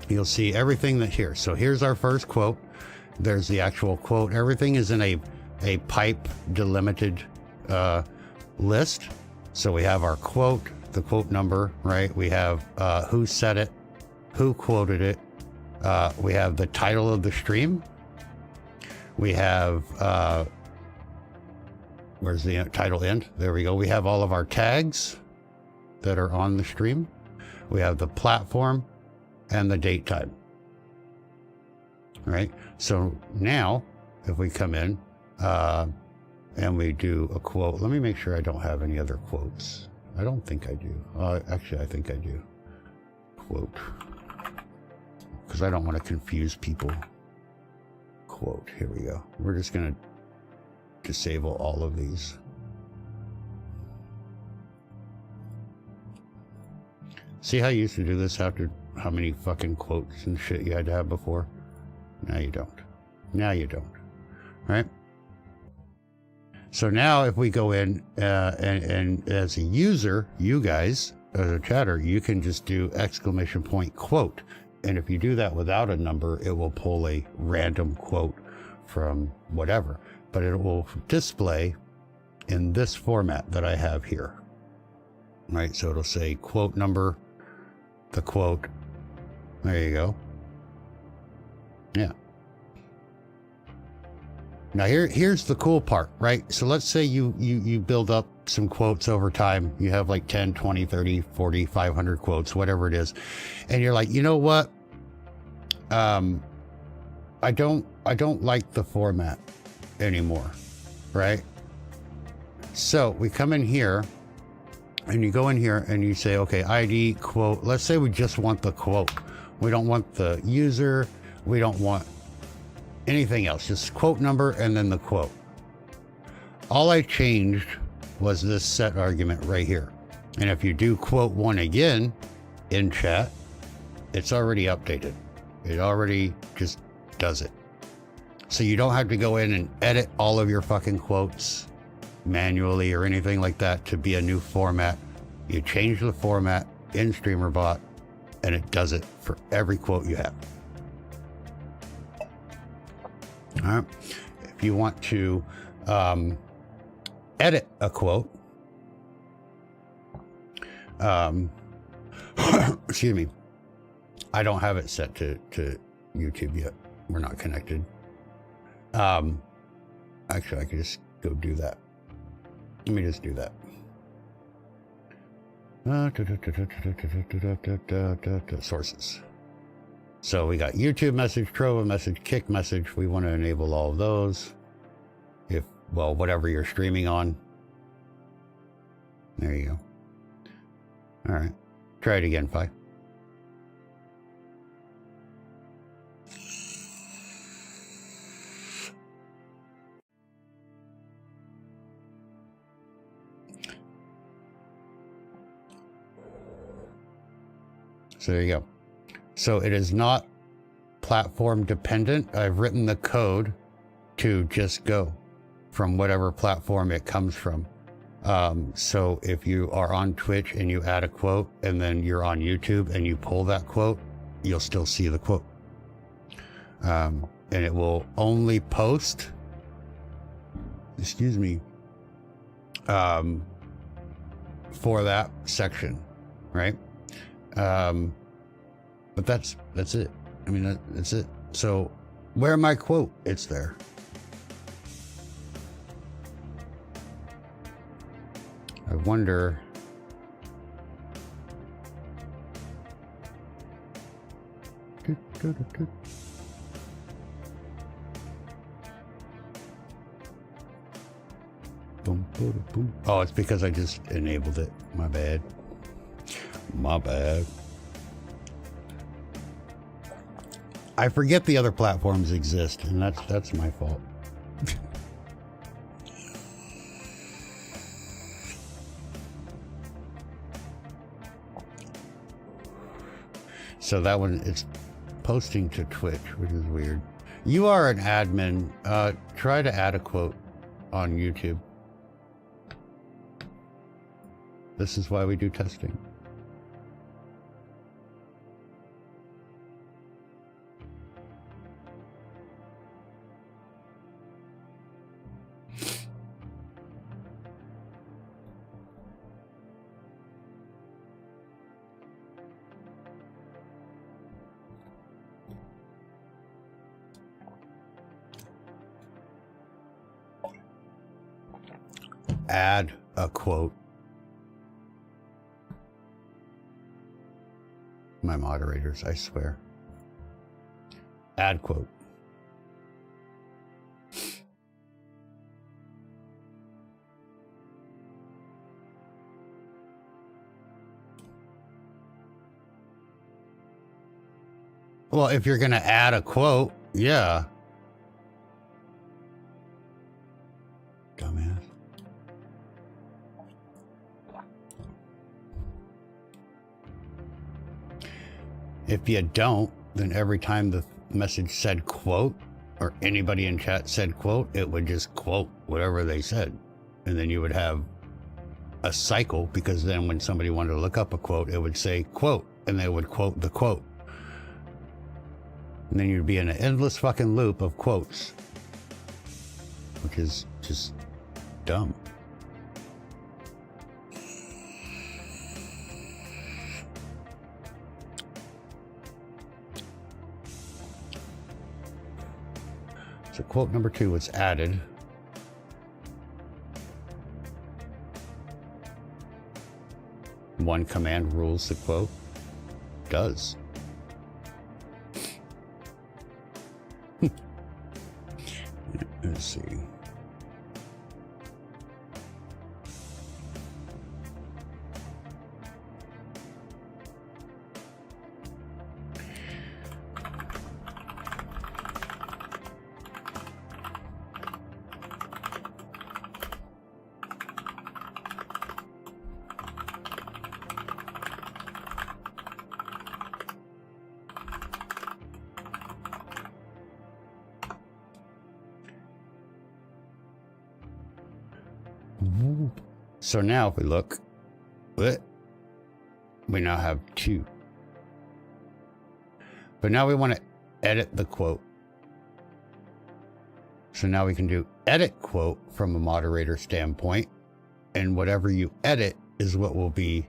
you'll see everything that here. So here's our first quote. There's the actual quote. Everything is in a pipe delimited list. So we have our quote, the quote number, right? We have who said it, who quoted it. We have the title of the stream. We have, where's the title end? There we go. We have all of our tags that are on the stream. We have the platform and the date time. Right? So now, if we come in and we do a quote, let me make sure I don't have any other quotes. I don't think I do. Actually, I think I do. Quote. Because I don't want to confuse people. Quote. Here we go. We're just going to disable all of these. See how you used to do this after how many fucking quotes and shit you had to have before? Now you don't. Now you don't. Right? So now if we go in and as a user, you guys, as a chatter, you can just do exclamation point quote. And if you do that without a number, it will pull a random quote from whatever. But it will display in this format that I have here. Right? So it'll say quote number, the quote. There you go. Yeah. Now here's the cool part, right? So let's say you build up some quotes over time. You have like 10, 20, 30, 40, 500 quotes, whatever it is. And you're like, you know what? I don't like the format anymore, right? So we come in here and you go in here and you say, okay, ID quote. Let's say we just want the quote. We don't want the user. We don't want anything else, just quote number and then the quote. All I changed was this set argument right here. And if you do quote one again in chat, it's already updated. It already just does it. So you don't have to go in and edit all of your fucking quotes manually or anything like that to be a new format. You change the format in Streamer.bot and it does it for every quote you have. All right. If you want to edit a quote, excuse me, I don't have it set to YouTube yet. We're not connected. Actually, I could just go do that. Let me just do that. Sources. So we got YouTube message, Trova message, Kick message. We want to enable all of those. If, well, whatever you're streaming on. There you go. All right. Try it again, Fi. So there you go. So it is not platform dependent. I've written the code to just go from whatever platform it comes from. So if you are on Twitch and you add a quote and then you're on YouTube and you pull that quote, you'll still see the quote. And it will only post, excuse me, for that section, right? But that's it. I mean, that's it. So where my quote? It's there. I wonder. Oh, it's because I just enabled it. My bad. My bad. I forget the other platforms exist, and that's my fault. So that one, it's posting to Twitch, which is weird. You are an admin. Try to add a quote on YouTube. This is why we do testing. Add a quote. My moderators, I swear. Add quote. Well, if you're going to add a quote, yeah. Dumbass. If you don't, then every time the message said quote, or anybody in chat said quote, it would just quote whatever they said. And then you would have a cycle, because then when somebody wanted to look up a quote, it would say quote, and they would quote the quote. And then you'd be in an endless fucking loop of quotes, which is just dumb. So quote number 2 was added. One command rules the quote. Does. Let's see. So now if we look, we now have 2. But now we want to edit the quote. So now we can do edit quote from a moderator standpoint, and whatever you edit is what will be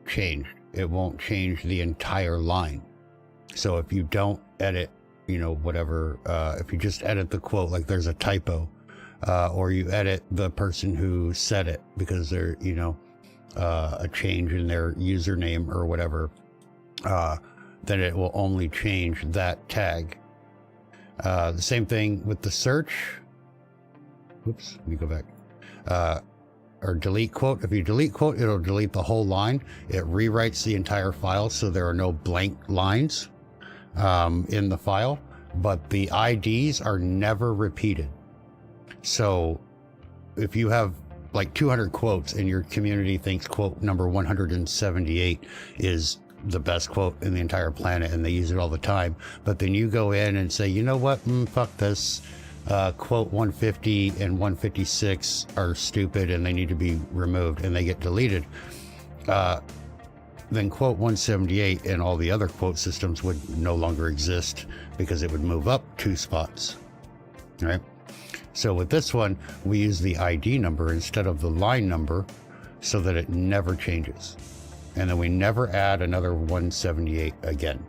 changed. It won't change the entire line. So if you don't edit, you know, whatever, if you just edit the quote, like there's a typo, or you edit the person who said it because they're, you know, a change in their username or whatever, then it will only change that tag. The same thing with the search. Whoops, let me go back. Or delete quote. If you delete quote, it'll delete the whole line. It rewrites the entire file, so there are no blank lines in the file, but the IDs are never repeated. So if you have like 200 quotes and your community thinks quote number 178 is the best quote in the entire planet and they use it all the time, but then you go in and say, you know what, fuck this, quote 150 and 156 are stupid and they need to be removed, and they get deleted, then quote 178 and all the other quote systems would no longer exist, because it would move up 2 spots, right? So with this one, we use the ID number instead of the line number so that it never changes. And then we never add another 178 again.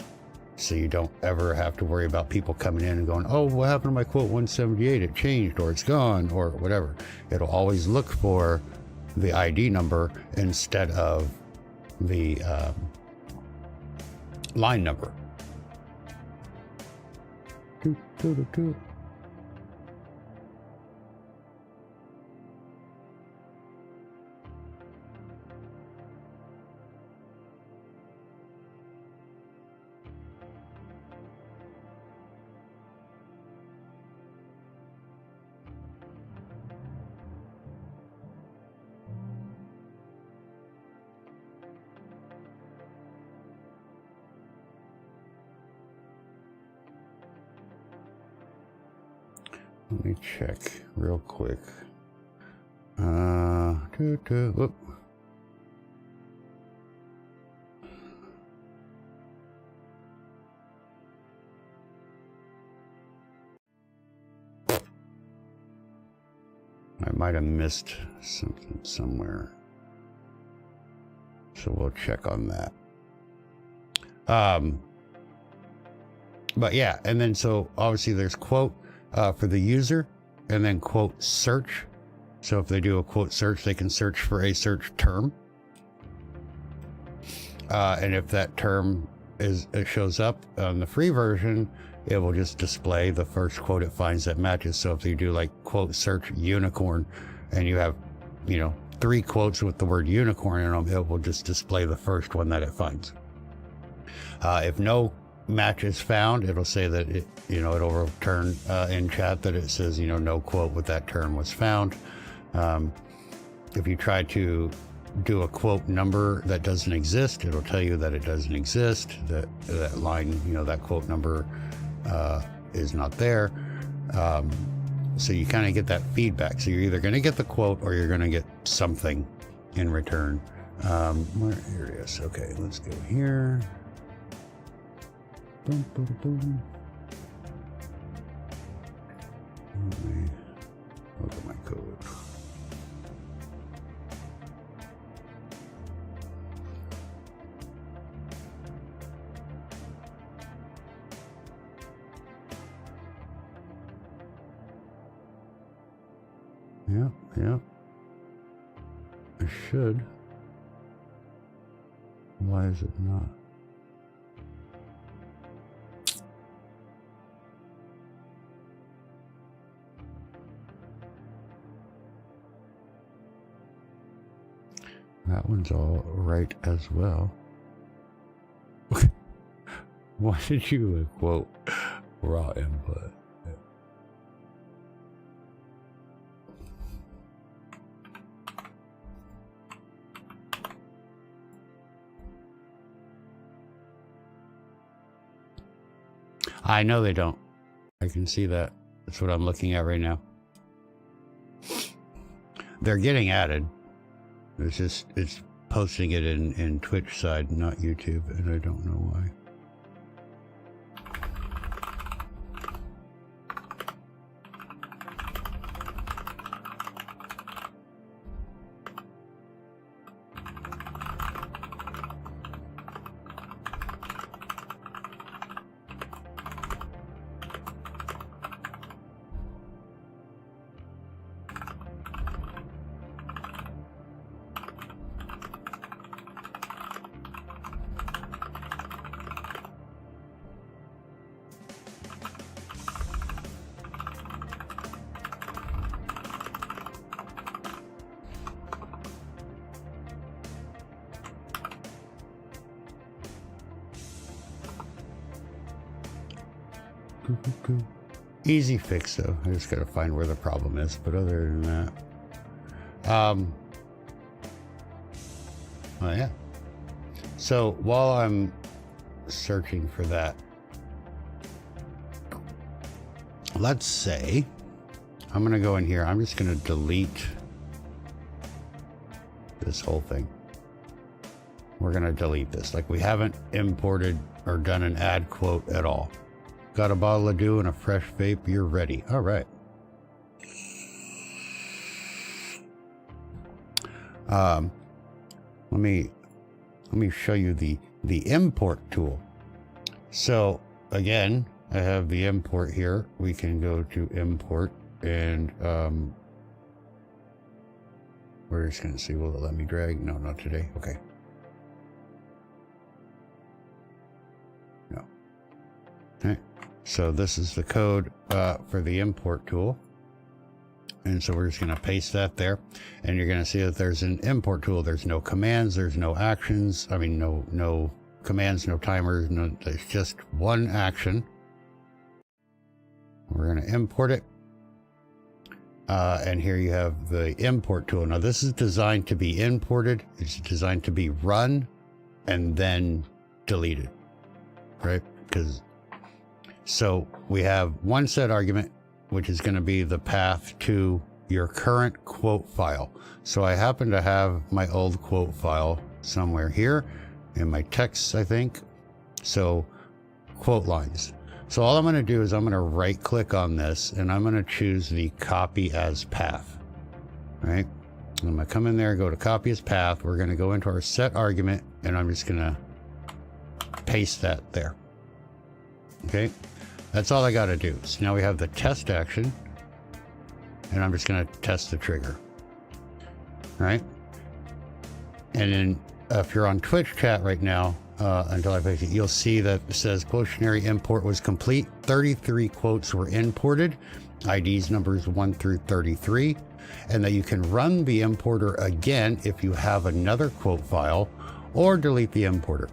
So you don't ever have to worry about people coming in and going, oh, what happened to my quote 178? It changed, or it's gone, or whatever. It'll always look for the ID number instead of the line number. Let me check real quick. Whoop. I might have missed something somewhere. So we'll check on that. But yeah, and then so obviously there's quote for the user, and then quote search. So if they do a quote search, they can search for a search term. And if that term it shows up on the free version, it will just display the first quote it finds that matches. So if you do like quote search unicorn, and you have, 3 quotes with the word unicorn in them, it will just display the first one that it finds. If no match is found, it'll say that it'll return in chat that it says, no quote with that term was found. If you try to do a quote number that doesn't exist, it'll tell you that it doesn't exist, that line, that quote number is not there. So you kind of get that feedback. So you're either going to get the quote or you're going to get something in return. Here it is. Okay, let's go here. Boom, boom, boom. Let me look at my code. Yeah. I should. Why is it not? That one's all right as well. Why did you quote raw input? I know they don't. I can see that. That's what I'm looking at right now. They're getting added. It's posting it in Twitch side, not YouTube, and I don't know why. Easy fix though. I just gotta find where the problem is. But other than that, oh yeah. So while I'm searching for that, let's say I'm gonna go in here. I'm just gonna delete this whole thing. We're gonna delete this. Like we haven't imported or done an ad quote at all. Got a bottle of dew and a fresh vape, you're ready. All right. Let me show you the import tool. So again, I have the import here. We can go to import and we're just gonna see, will it let me drag? No, not today. Okay. No. Okay. So this is the code for the import tool. And so we're just going to paste that there. And you're going to see that there's an import tool. There's no commands. There's no actions. I mean, no commands, no timers. No, there's just one action. We're going to import it. And here you have the import tool. Now this is designed to be imported. It's designed to be run and then deleted, right? So we have one set argument which is going to be the path to your current quote file. So I happen to have my old quote file somewhere here in my texts, I think. So quote lines. So all I'm going to do is I'm going to right click on this and I'm going to choose the copy as path. Right? I'm going to come in there, go to copy as path. We're going to go into our set argument and I'm just going to paste that there. Okay. That's all I got to do. So now we have the test action and I'm just going to test the trigger. Right. And then if you're on Twitch chat right now, until I fix it, you'll see that it says quotionary import was complete. 33 quotes were imported, IDs numbers 1 through 33, and that you can run the importer again if you have another quote file or delete the importer,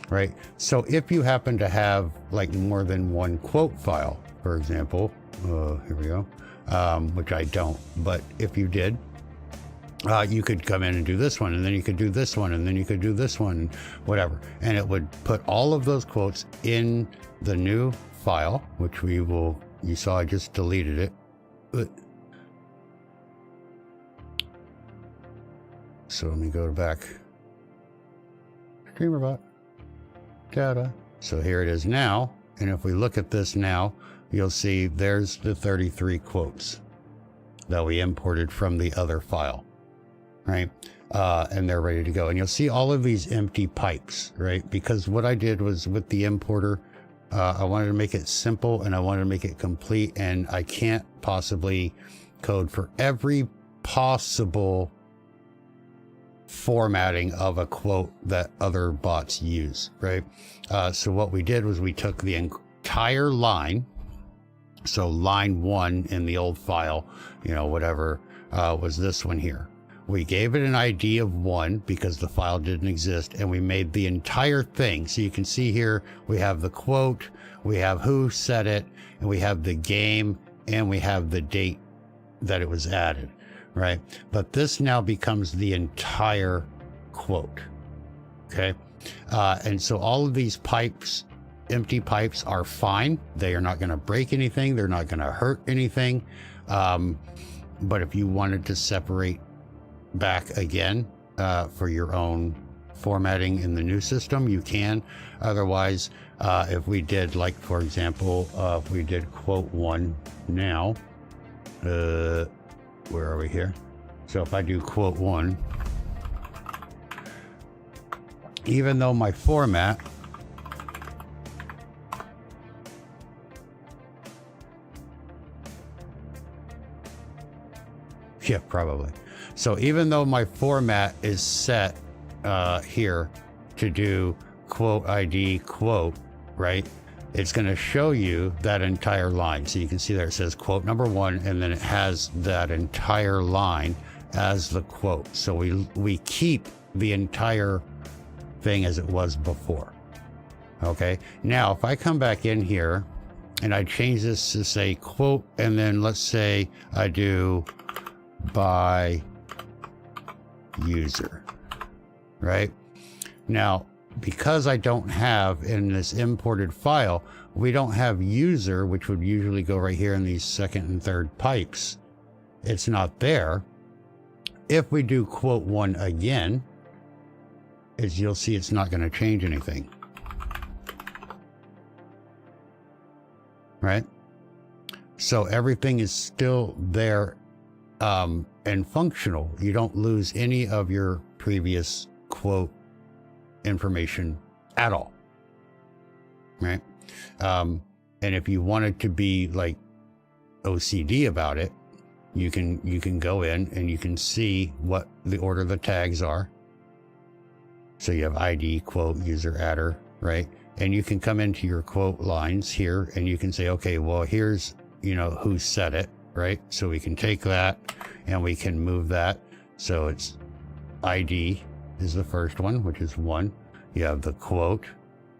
right? So if you happen to have like more than one quote file, for example, here we go, which I don't, but if you did, you could come in and do this one, and then you could do this one, and then you could do this one, whatever. And it would put all of those quotes in the new file, which we will, you saw I just deleted it. So let me go back. Streamer.bot. Data. So here it is now. And if we look at this now, you'll see there's the 33 quotes that we imported from the other file. Right? And they're ready to go. And you'll see all of these empty pipes, right? Because what I did was with the importer, I wanted to make it simple and I wanted to make it complete. And I can't possibly code for every possible formatting of a quote that other bots use, right? So what we did was we took the entire line. So line 1 in the old file, you know, whatever, was this one here. We gave it an ID of 1 because the file didn't exist, and we made the entire thing. So you can see here, we have the quote, we have who said it, and we have the game, and we have the date that it was added, right? But this now becomes the entire quote, okay? And so all of these pipes, empty pipes, are fine. They are not going to break anything. They're not going to hurt anything. But if you wanted to separate back again for your own formatting in the new system, you can. Otherwise, if we did, like, for example, if we did quote 1 now, where are we here? So if I do quote 1, even though my format yeah, probably. So even though my format is set here to do quote ID quote, right? It's going to show you that entire line. So you can see there it says quote number 1, and then it has that entire line as the quote. So we keep the entire thing as it was before. Okay. Now, if I come back in here and I change this to say quote, and then let's say I do by user, right? Now, because I don't have in this imported file, we don't have user, which would usually go right here in these second and third pipes. It's not there. If we do quote 1 again, you'll see it's not going to change anything. Right? So everything is still there and functional. You don't lose any of your previous quote information at all. Right? And if you wanted to be like OCD about it, you can go in and you can see what the order the tags are. So you have ID, quote, user, adder, right? And you can come into your quote lines here and you can say, okay, well, here's, you know, who said it, right? So we can take that and we can move that. So it's ID is the first one, which is 1. You have the quote,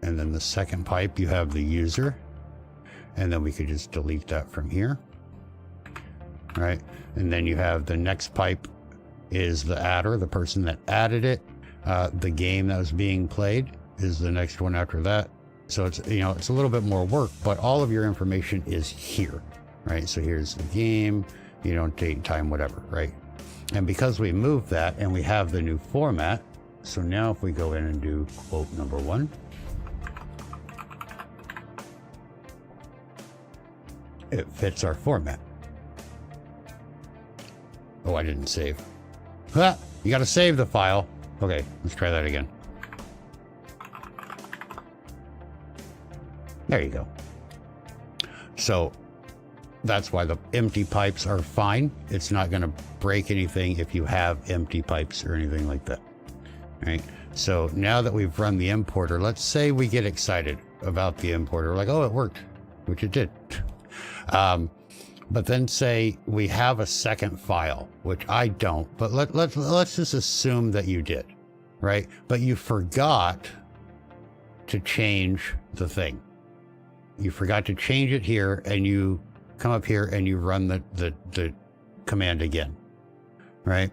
and then the second pipe, you have the user. And then we could just delete that from here. Right? And then you have the next pipe is the adder, the person that added it. The game that was being played is the next one after that. So it's, you know, it's a little bit more work, but all of your information is here. right? So here's the game, you know, date, time, whatever, right? And because we moved that and we have the new format, so now if we go in and do quote number 1, it fits our format. Oh, I didn't save. Ah, you got to save the file. Okay, let's try that again. There you go. So that's why the empty pipes are fine. It's not going to break anything if you have empty pipes or anything like that. Right? So now that we've run the importer, let's say we get excited about the importer. Like, oh, it worked, which it did. But then say we have a second file, which I don't, but let's just assume that you did, right? But you forgot to change the thing. You forgot to change it here, and you come up here and you run the command again, right?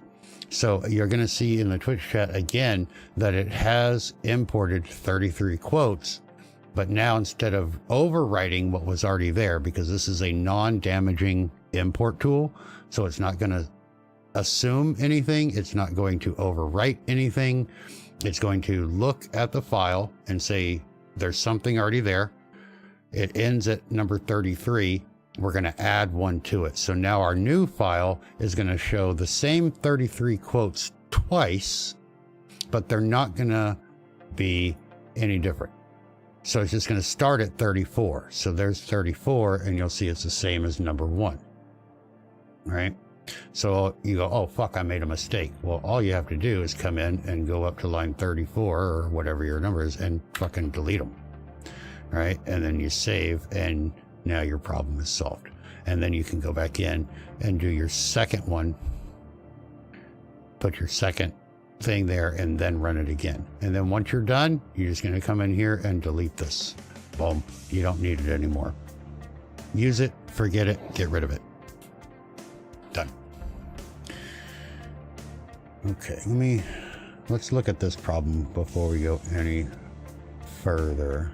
So you're going to see in the Twitch chat again that it has imported 33 quotes, but now instead of overwriting what was already there, because this is a non-damaging import tool, so it's not going to assume anything, it's not going to overwrite anything, it's going to look at the file and say there's something already there. It ends at number 33. We're going to add one to it. So now our new file is going to show the same 33 quotes twice, but they're not going to be any different. So it's just going to start at 34. So there's 34, and you'll see it's the same as number 1, right? So you go, oh, fuck, I made a mistake. Well, all you have to do is come in and go up to line 34 or whatever your number is and fucking delete them, right? And then you save, and now your problem is solved. And then you can go back in and do your second one, put your second thing there, and then run it again. And then once you're done, you're just going to come in here and delete this. Boom. You don't need it anymore. Use it, forget it, get rid of it. Done. Okay, let's look at this problem before we go any further.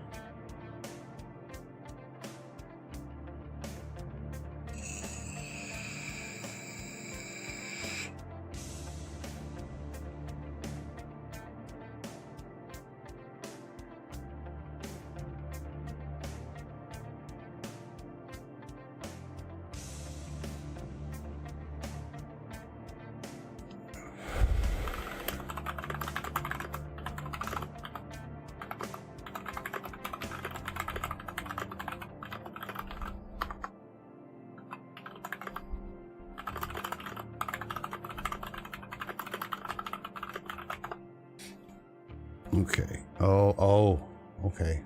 Okay. Oh, okay.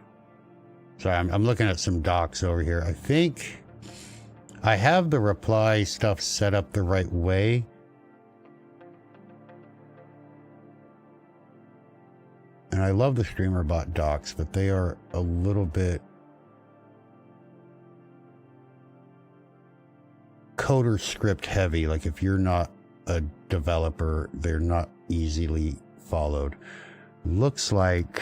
Sorry, I'm looking at some docs over here. I think I have the reply stuff set up the right way. And I love the Streamer.bot docs, but they are a little bit coder script heavy. Like if you're not a developer, they're not easily followed. Looks like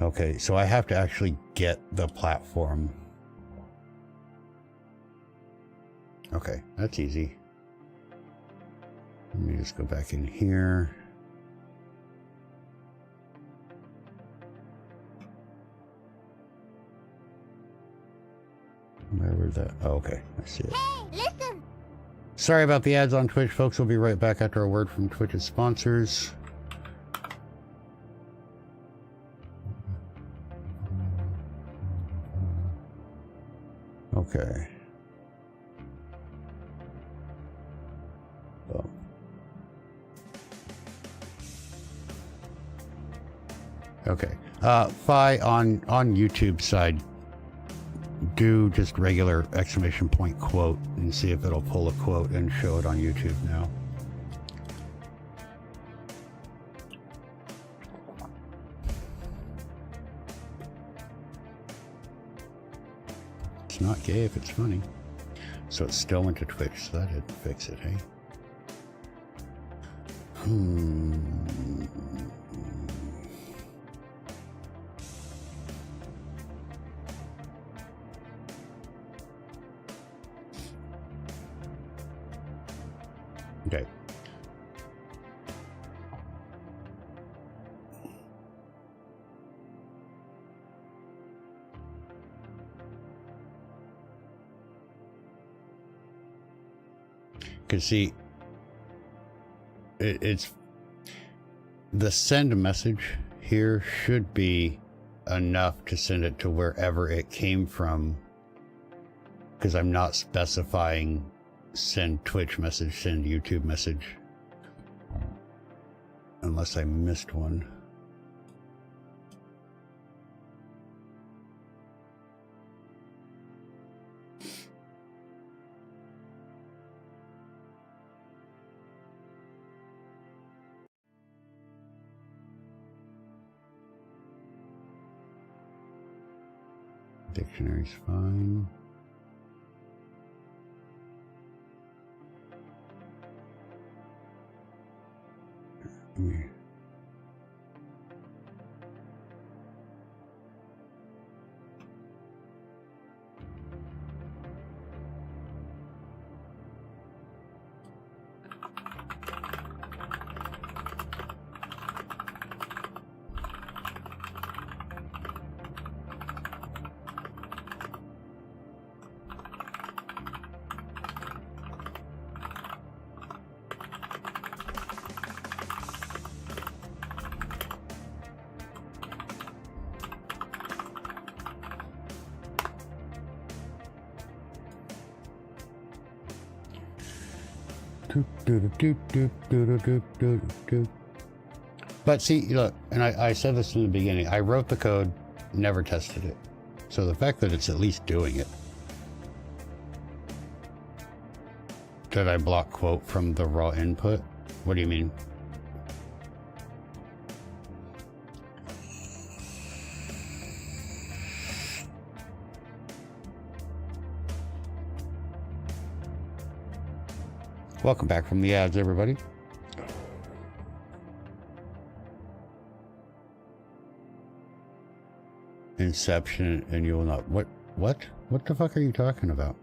okay, so I have to actually get the platform. Okay, that's easy. Let me just go back in here. Where was that? Oh, okay, I see it. Hey, listen! Sorry about the ads on Twitch, folks. We'll be right back after a word from Twitch's sponsors. Okay. Oh. Okay. Fi on YouTube side, do just regular exclamation point quote and see if it'll pull a quote and show it on YouTube now. It's not gay if it's funny. So it still went to Twitch, so that didn't fix it, hey? Okay. Because see, it's the send message here should be enough to send it to wherever it came from, because I'm not specifying send Twitch message, send YouTube message, unless I missed one. Dictionary's fine. But see, look, and I said this in the beginning, I wrote the code, never tested it. So the fact that it's at least doing it. Did I block quote from the raw input? What do you mean? Welcome back from the ads, everybody. Inception, and you will not. What the fuck are you talking about?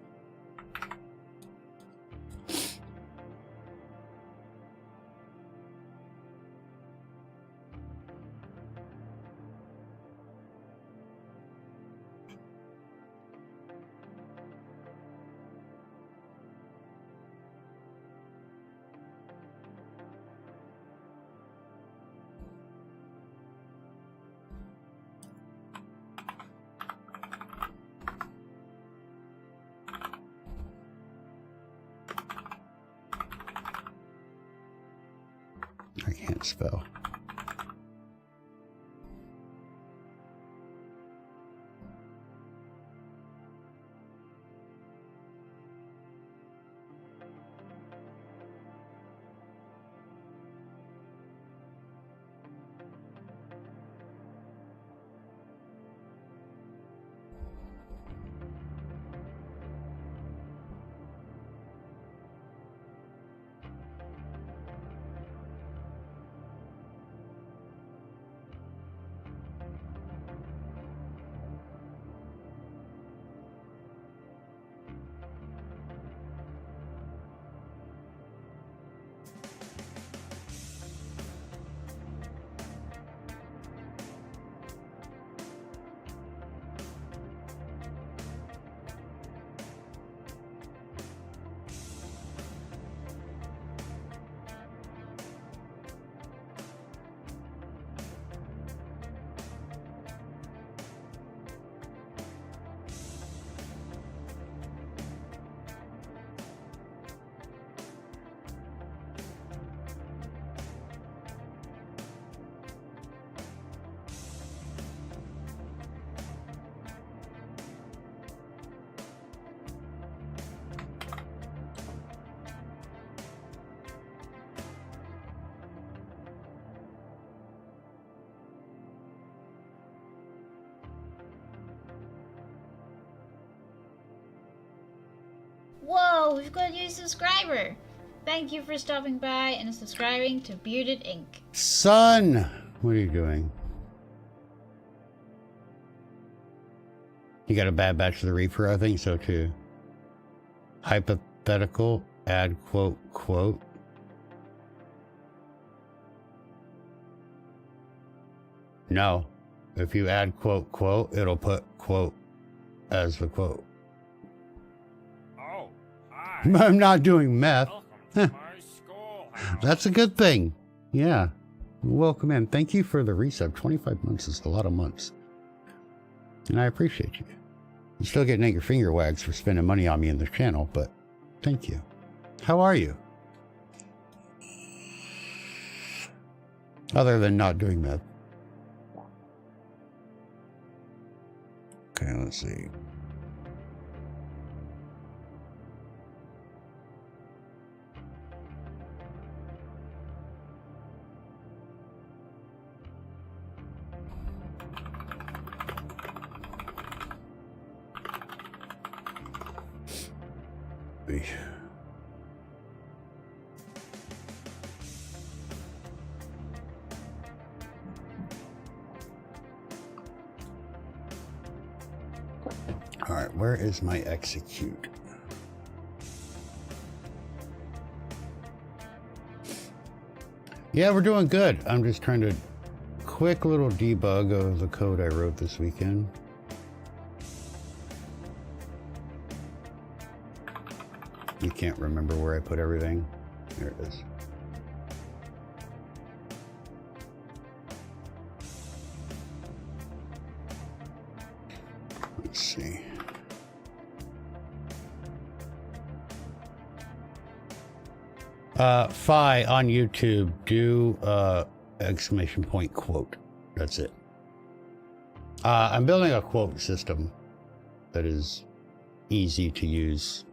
I can't spell. Whoa, we've got a new subscriber! Thank you for stopping by and subscribing to BeardedInk. Son! What are you doing? You got a bad batch of the Reaper? I think so too. Hypothetical, add quote, quote. No. If you add quote, quote, it'll put quote as the quote. Oh, hi. I'm not doing meth. Welcome to my schoolhouse. That's a good thing. Yeah. Welcome in. Thank you for the resub. 25 months is a lot of months. And I appreciate you. You're still getting your finger wags for spending money on me in the channel, but thank you. How are you? Other than not doing meth. Okay, let's see. All right, where is my execute? Yeah, we're doing good. I'm just trying to quick little debug of the code I wrote this weekend. You can't remember where I put everything. There it is. Let's see. Fi on YouTube, do exclamation point quote. That's it. I'm building a quote system that is easy to use.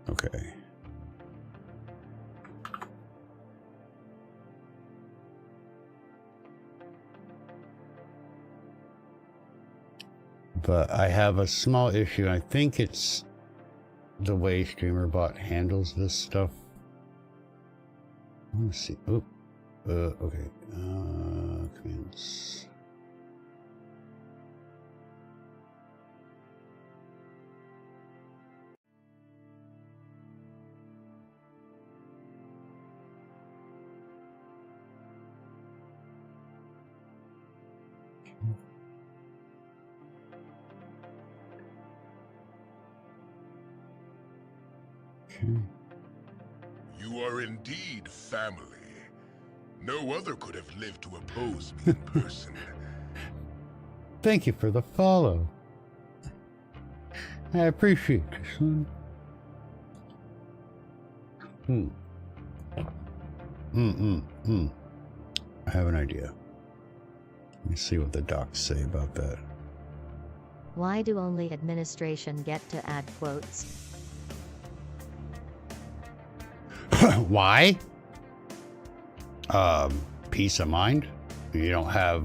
Okay. But I have a small issue. I think it's the way Streamer.bot handles this stuff. Let me see. Oh, okay. Commands. You are indeed family. No other could have lived to oppose me in person. Thank you for the follow. I appreciate you, son. I have an idea. Let me see what the docs say about that. Why do only administration get to add quotes? Why? Peace of mind. You don't have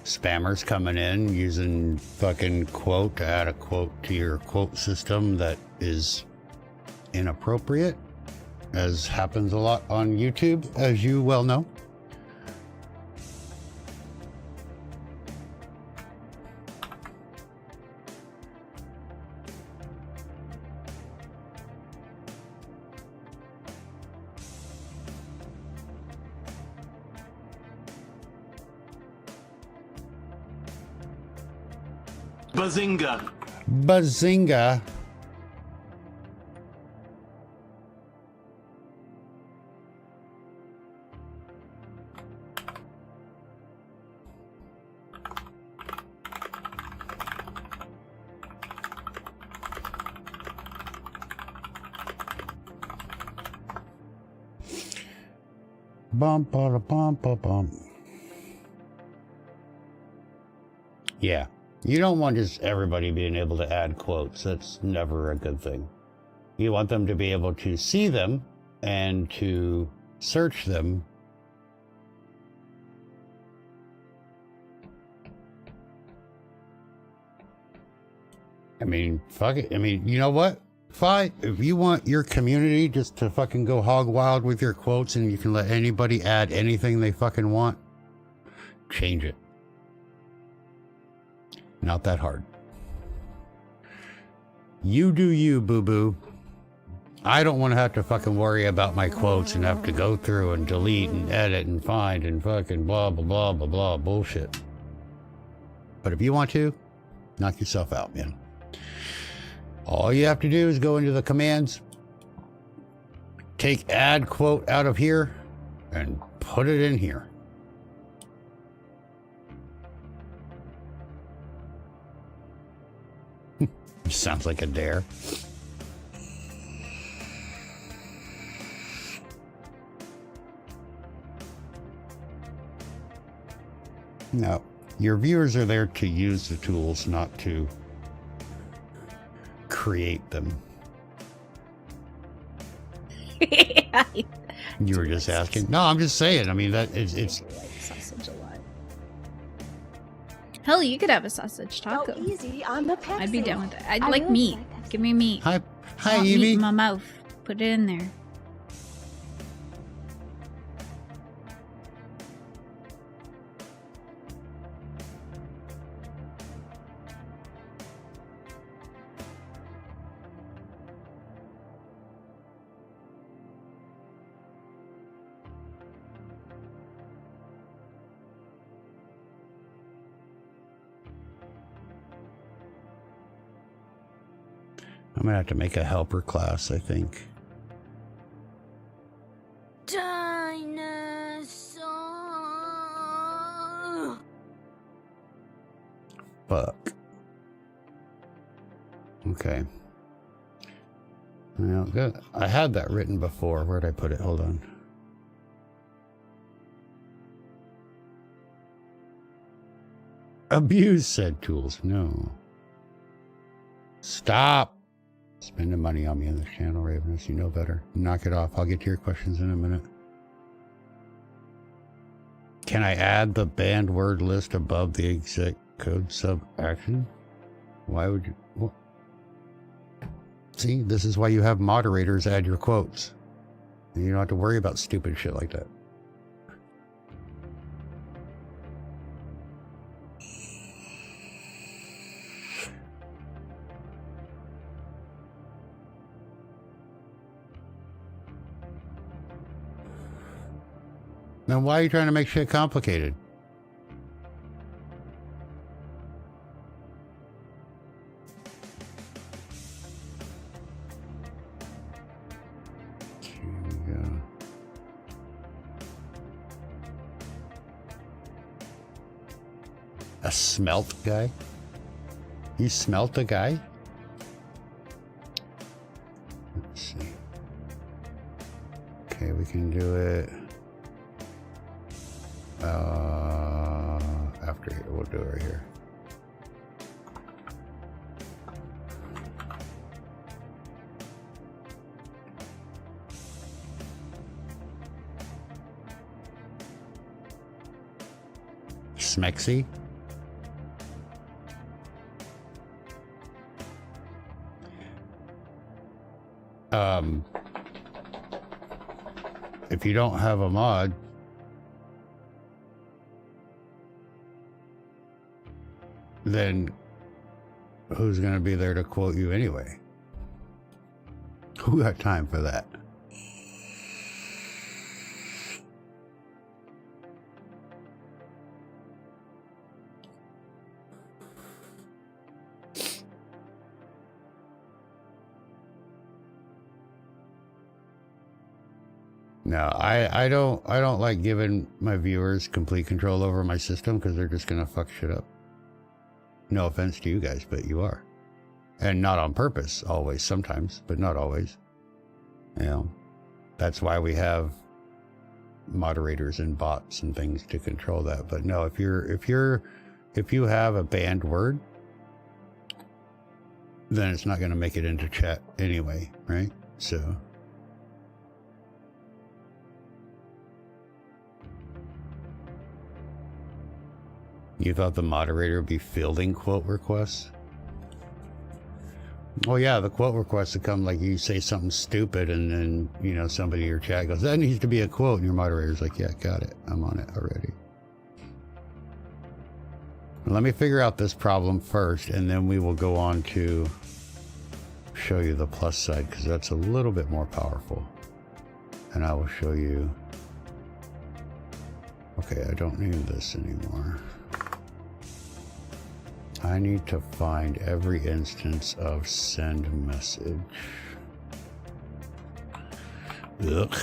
spammers coming in using fucking quote to add a quote to your quote system that is inappropriate, as happens a lot on YouTube, as you well know. Bazinga. Bazinga. Bump, bump, bump, bump. Yeah. You don't want just everybody being able to add quotes. That's never a good thing. You want them to be able to see them and to search them. I mean, fuck it. I mean, you know what? Fine. If you want your community just to fucking go hog wild with your quotes and you can let anybody add anything they fucking want, change it. Not that hard. You do you, boo-boo. I don't want to have to fucking worry about my quotes and have to go through and delete and edit and find and fucking blah, blah, blah, blah, blah, bullshit. But if you want to, knock yourself out, man. All you have to do is go into the commands, take add quote out of here, and put it in here. Sounds like a dare. No, your viewers are there to use the tools, not to create them. You were just asking? No, I'm just saying. I mean, that it's sausage a lot. Hell, you could have a sausage taco. Oh, easy on the Pepsi. I'd be down with that. I'd like meat. Give me meat. Hi, Meat Evie. in my mouth. Put it in there. I'm gonna have to make a helper class, I think. Dinosaur. Fuck. Okay. Well, good. I had that written before. Where'd I put it? Hold on. Abuse said tools. No. Stop spending money on me on this channel, Ravenous. You know better. Knock it off. I'll get to your questions in a minute. Can I add the banned word list above the exec code sub action? Why would you? What? See, this is why you have moderators add your quotes. And you don't have to worry about stupid shit like that. Then why are you trying to make shit complicated? Here we go. A smelt guy? You smelt a guy? Let's see. Okay, we can do it. After here, we'll do it right here. Smexy. If you don't have a mod, then who's going to be there to quote you anyway? Who got time for that? No, I don't like giving my viewers complete control over my system because they're just going to fuck shit up. No offense to you guys, but you are. And not on purpose, always, sometimes, but not always. You know, that's why we have moderators and bots and things to control that. But no, if you have a banned word, then it's not going to make it into chat anyway, right? So you thought the moderator would be fielding quote requests? Oh yeah, the quote requests would come like you say something stupid and then, you know, somebody in your chat goes, that needs to be a quote, and your moderator's like, yeah, got it. I'm on it already. Let me figure out this problem first, and then we will go on to show you the plus side because that's a little bit more powerful. And I will show you. Okay, I don't need this anymore. I need to find every instance of send message. Ugh.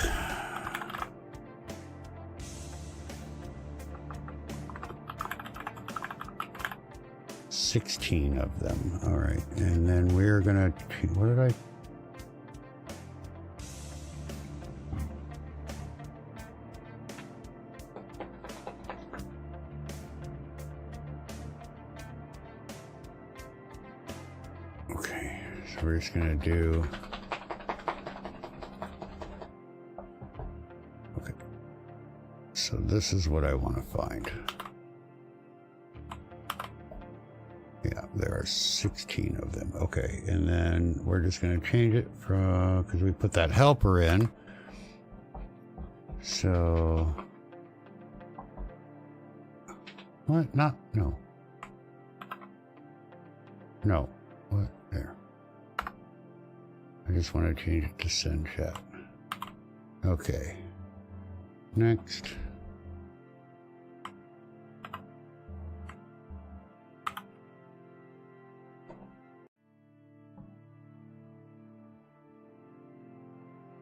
$16 of them. All right, and then we're gonna. What did I? Okay, so we're just gonna do. Okay, so this is what I want to find. Yeah, there are 16 of them. Okay, and then we're just going to change it from, because we put that helper in. So, what? Not, no. No, what? There. I just want to change it to send chat. Okay. Next.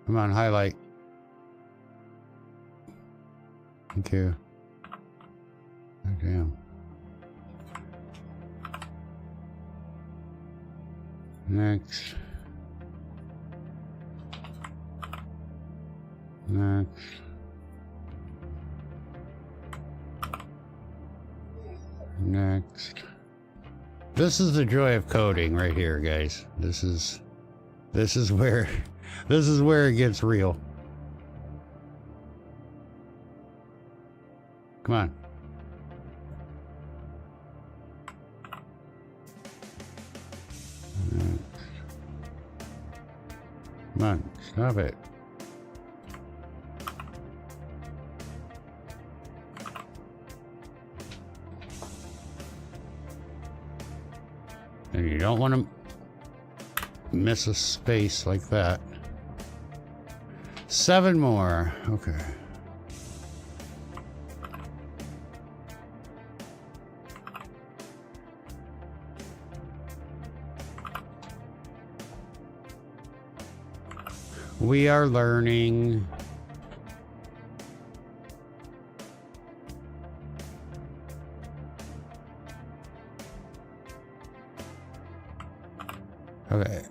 Come on, highlight. Thank you. Oh, damn. Next. Next. Next. This is the joy of coding right here, guys. This is where it gets real. Come on. Come on, stop it. And you don't want to miss a space like that. 7 more. Okay. We are learning. Okay.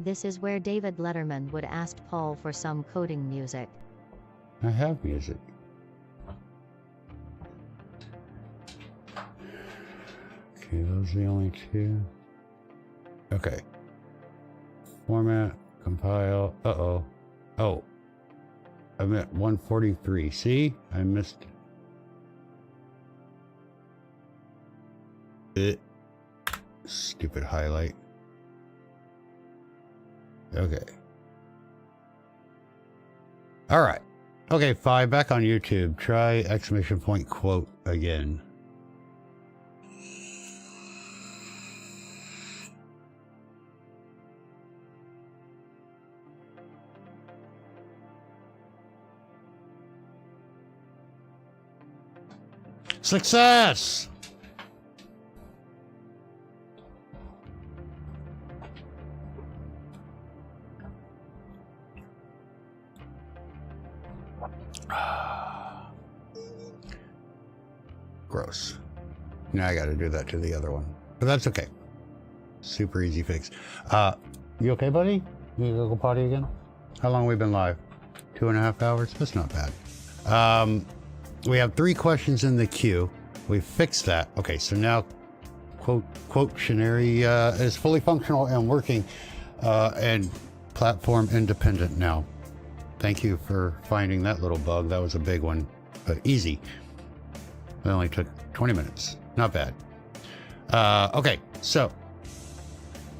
This is where David Letterman would ask Paul for some coding music. I have music. Okay, those are the only 2. Okay. Format, compile. Uh-oh. Oh. I'm at 143. See? I missed it. Stupid highlight. Okay. All right. Okay, 5. Back on YouTube. Try ! Quote again. Success! Gross. Now I gotta do that to the other one. But that's okay. Super easy fix. You okay, buddy? You gonna go potty again? How long have we been live? 2.5 hours? That's not bad. We have 3 questions in the queue. We fixed that. Okay, so now Quotationary is fully functional and working and platform independent now. Thank you for finding that little bug. That was a big one, but easy. It only took 20 minutes. Not bad. Okay, so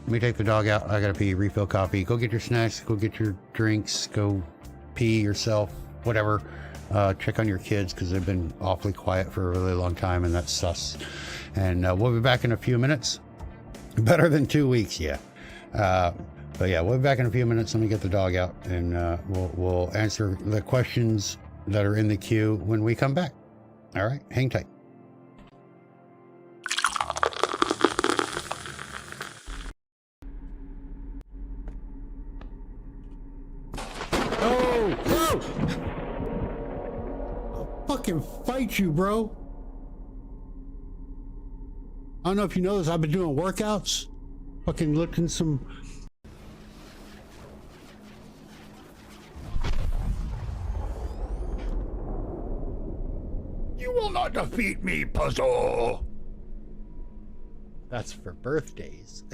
let me take the dog out. I gotta pee, refill coffee. Go get your snacks, go get your drinks, go pee yourself, whatever. check on your kids because they've been awfully quiet for a really long time, and that's sus. And we'll be back in a few minutes. Better than 2 weeks, yeah. But yeah, we'll be back in a few minutes. Let me get the dog out, and we'll answer the questions that are in the queue when we come back. All right, hang tight. Oh! I'll fucking fight you, bro. I don't know if you know this, I've been doing workouts. Fucking lifting some... You will not defeat me, puzzle! That's for birthdays.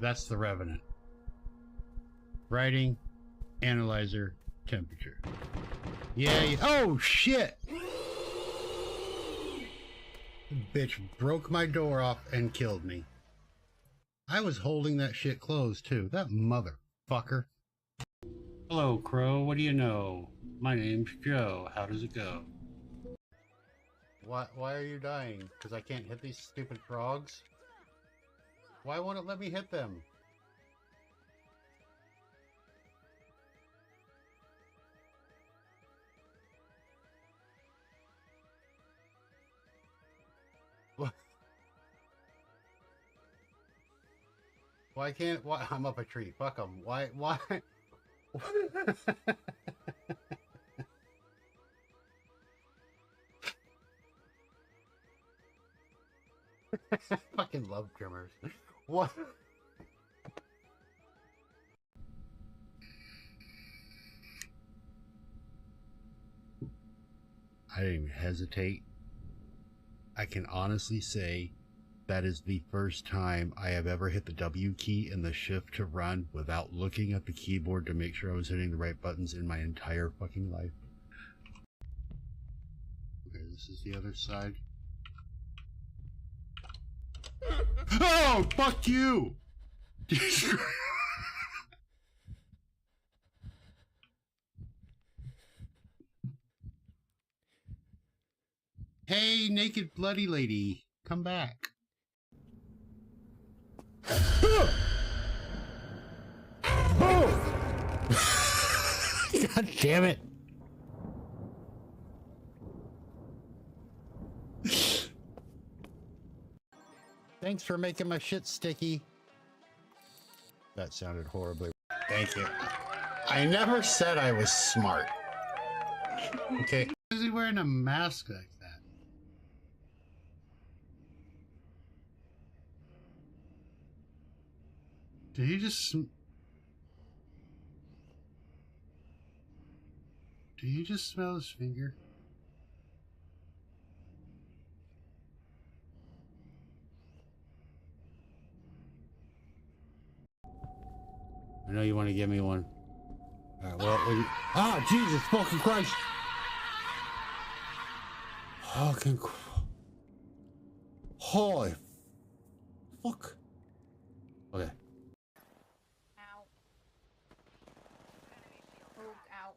That's the Revenant. Writing, analyzer, temperature. Yeah. Oh, shit! Bitch broke my door off and killed me. I was holding that shit closed, too. That motherfucker. Hello, Crow. What do you know? My name's Joe. How does it go? Why are you dying? Because I can't hit these stupid frogs? Why won't it let me hit them? Why can't... Why? I'm up a tree. Fuck them. Why? Fucking love trimmers. What? I didn't even hesitate. I can honestly say that is the first time I have ever hit the W key and the shift to run without looking at the keyboard to make sure I was hitting the right buttons in my entire fucking life. Okay, this is the other side. Oh, fuck you! Hey, naked bloody lady, come back. God damn it. Thanks for making my shit sticky. That sounded horribly. Thank you. I never said I was smart. Okay. Why is he wearing a mask like that? Did he just... Did you just smell his finger? I know you want to give me one. Alright, well... Ah, Jesus fucking Christ! Fucking... Holy... Fuck. Okay. Ow. Oh, ow.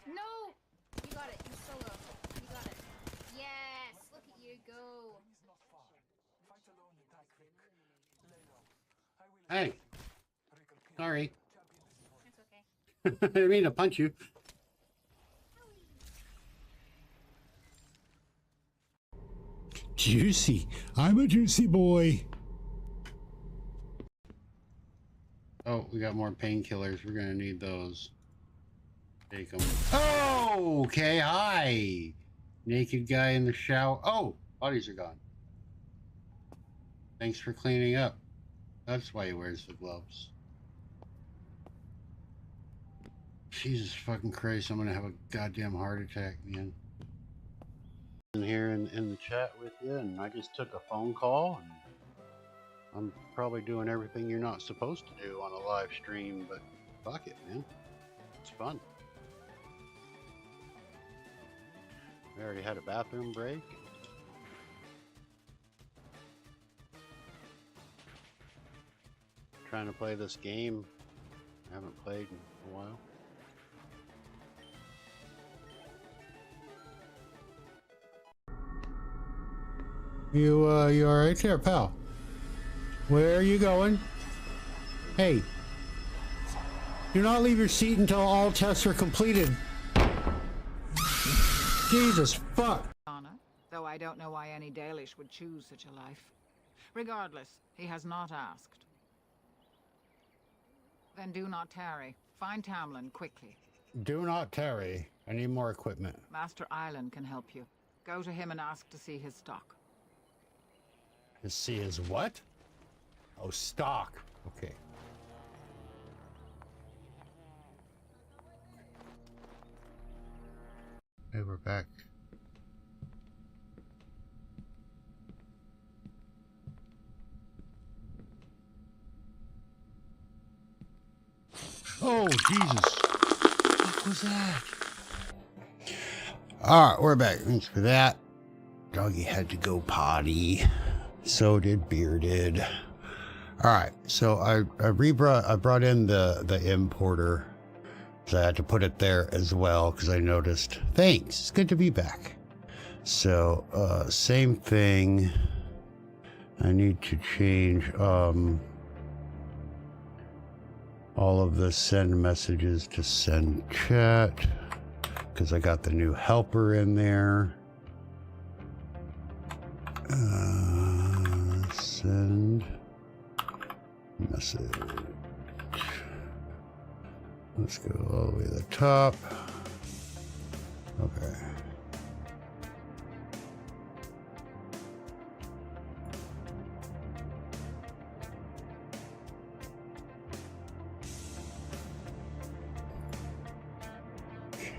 No! You got it. You solo. You got it. Yes! Look at you go. Hey. Sorry. That's okay. I didn't mean to punch you. Juicy. I'm a juicy boy. Oh, we got more painkillers. We're gonna need those. Take them. Oh, okay. Hi. Naked guy in the shower. Oh, bodies are gone. Thanks for cleaning up. That's why he wears the gloves. Jesus fucking Christ, I'm gonna have a goddamn heart attack, man. I'm here in the chat with you, and I just took a phone call, and I'm probably doing everything you're not supposed to do on a live stream, but fuck it, man. It's fun. We already had a bathroom break. trying to play this game. I haven't played in a while. You all right there, pal? Where are you going? Hey, do not leave your seat until all tests are completed. Jesus fuck. Though I don't know why any Dalish would choose such a life. Regardless, he has not asked. Then do not tarry. Find Tamlin quickly. Do not tarry. I need more equipment. Master Island can help you. Go to him and ask to see his stock. To see his what? Oh, stock. Okay. Hey, we're back. Oh, Jesus. What was that? Alright, we're back. Thanks for that. Doggy had to go potty. So did Bearded. Alright, so I brought in the importer. So I had to put it there as well because I noticed. Thanks. It's good to be back. So, same thing. I need to change all of the send messages to send chat because I got the new helper in there. Send message. Let's go all the way to the top. Okay.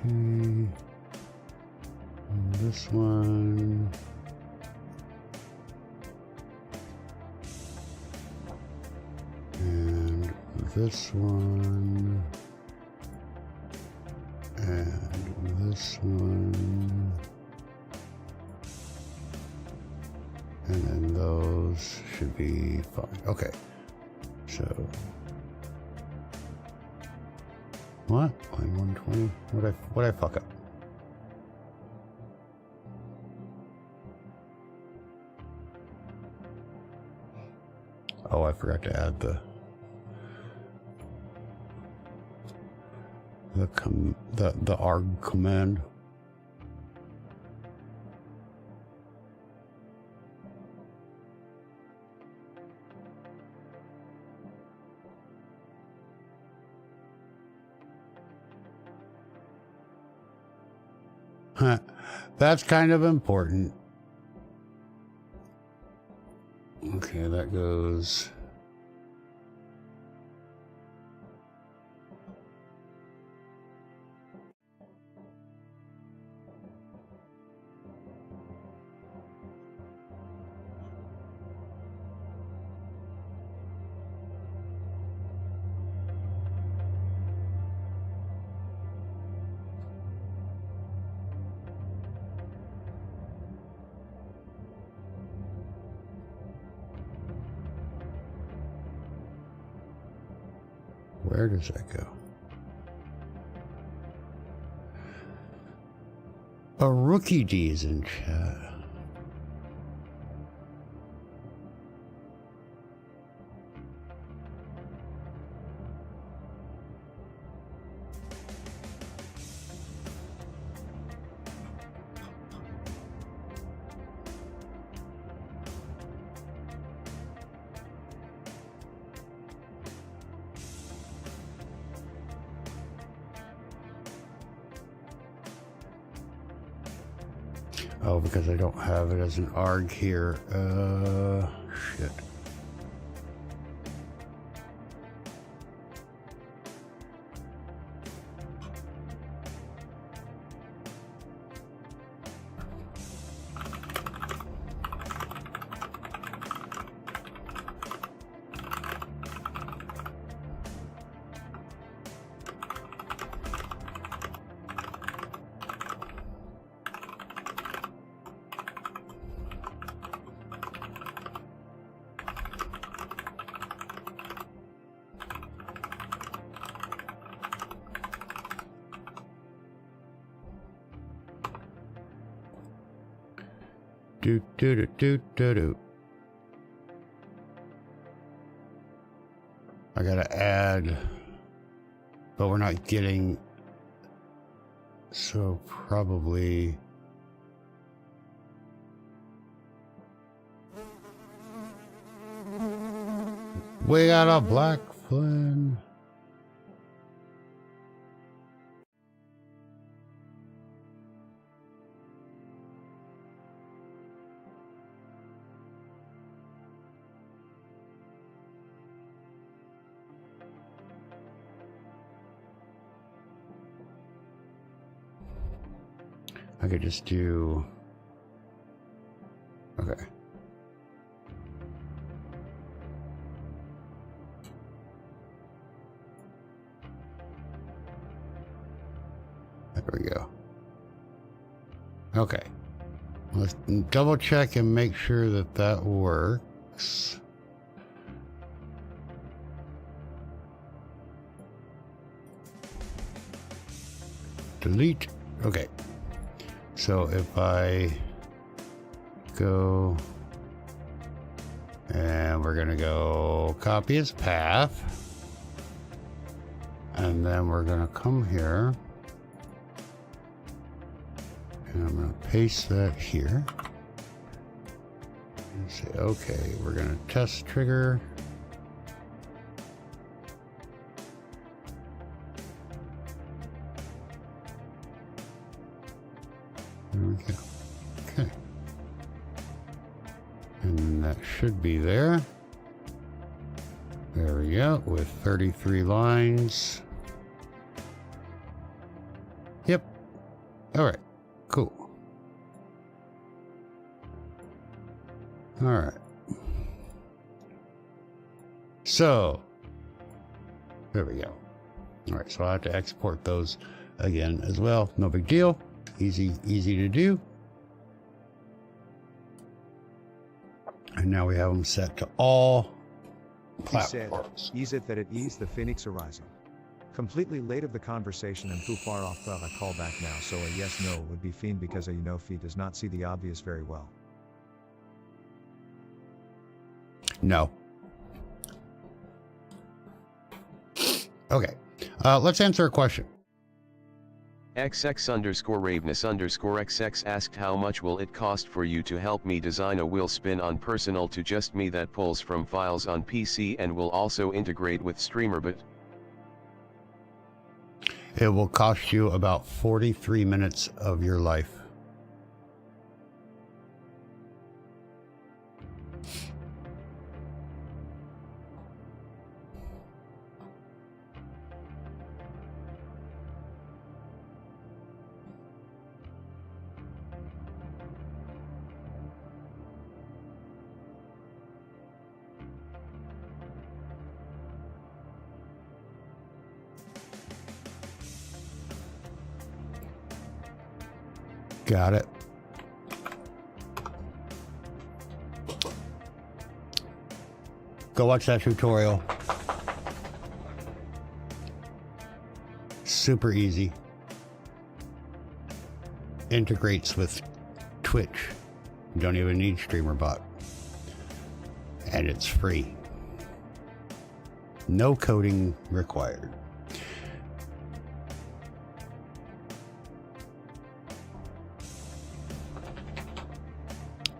And this one. And this one. And this one. And then those should be fine. Okay. So. What? Line 120? What'd I fuck up? Oh, I forgot to add the arg command. Huh. That's kind of important. Okay, that goes. Where does that go? A rookie D is in chat. Oh, because I don't have it as an ARG here. Shit. do do do do do do. I gotta add, but we're not getting, so probably. We got a black Flynn. I could just do, okay. There we go. Okay. Let's double check and make sure that that works. Delete. Okay. So if I go, and we're gonna go copy his path, and then we're gonna come here, and I'm gonna paste that here, and say, okay, we're gonna test trigger. There we go. Okay. And that should be there. There we go, with 33 lines. Yep. All right. Cool. All right. So, there we go. All right, so I have to export those again as well. No big deal. Easy to do. And now we have them set to all platforms. He said, "Ease it that it ease the phoenix arising." Completely late of the conversation and too far off, but I call back now, so a yes no would be fiend because a no fee does not see the obvious very well. No. Okay. Let's answer a question. XX_Ravenous_XX asked, how much will it cost for you to help me design a wheel spin on personal to just me that pulls from files on PC and will also integrate with Streamer.bot? It will cost you about 43 minutes of your life. Got it. Go watch that tutorial. Super easy. Integrates with Twitch. You don't even need Streamer.bot. And it's free. No coding required.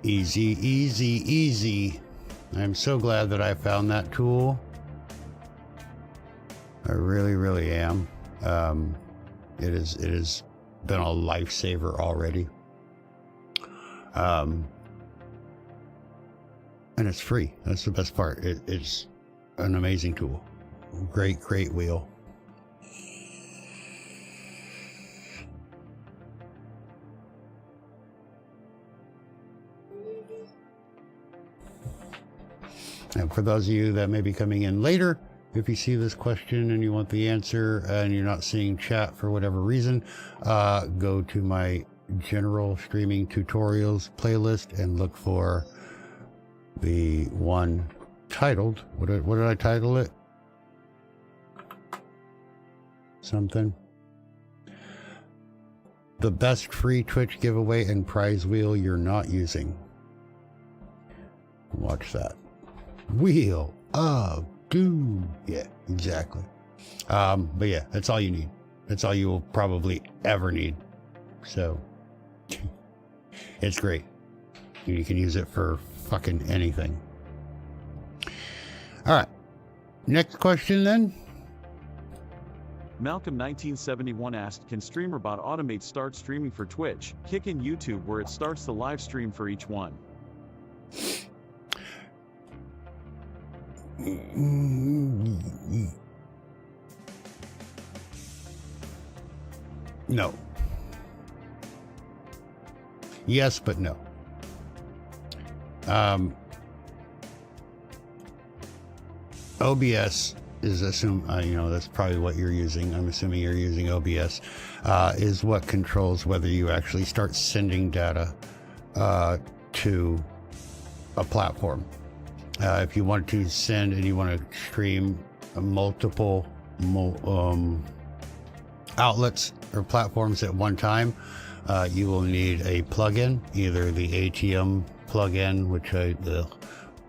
Easy, easy, easy. I'm so glad that I found that tool. I really, really am. It has been a lifesaver already. And it's free. That's the best part. It's an amazing tool. Great, great wheel. And for those of you that may be coming in later, if you see this question and you want the answer and you're not seeing chat for whatever reason, go to my general streaming tutorials playlist and look for the one titled, what did I title it? Something. The best free Twitch giveaway and prize wheel you're not using. Watch that. Wheel of Doom. Yeah, exactly. But yeah, that's all you need. That's all you will probably ever need. So it's great. You can use it for fucking anything. All right. Next question then. Malcolm1971 asked, can Streamer.bot automate start streaming for Twitch, Kick, and YouTube where it starts the live stream for each one? No. Yes, but no. OBS is that's probably what you're using. I'm assuming you're using OBS, is what controls whether you actually start sending data to a platform. If you want to send and you want to stream multiple outlets or platforms at one time, you will need a plugin, either the ATM plugin,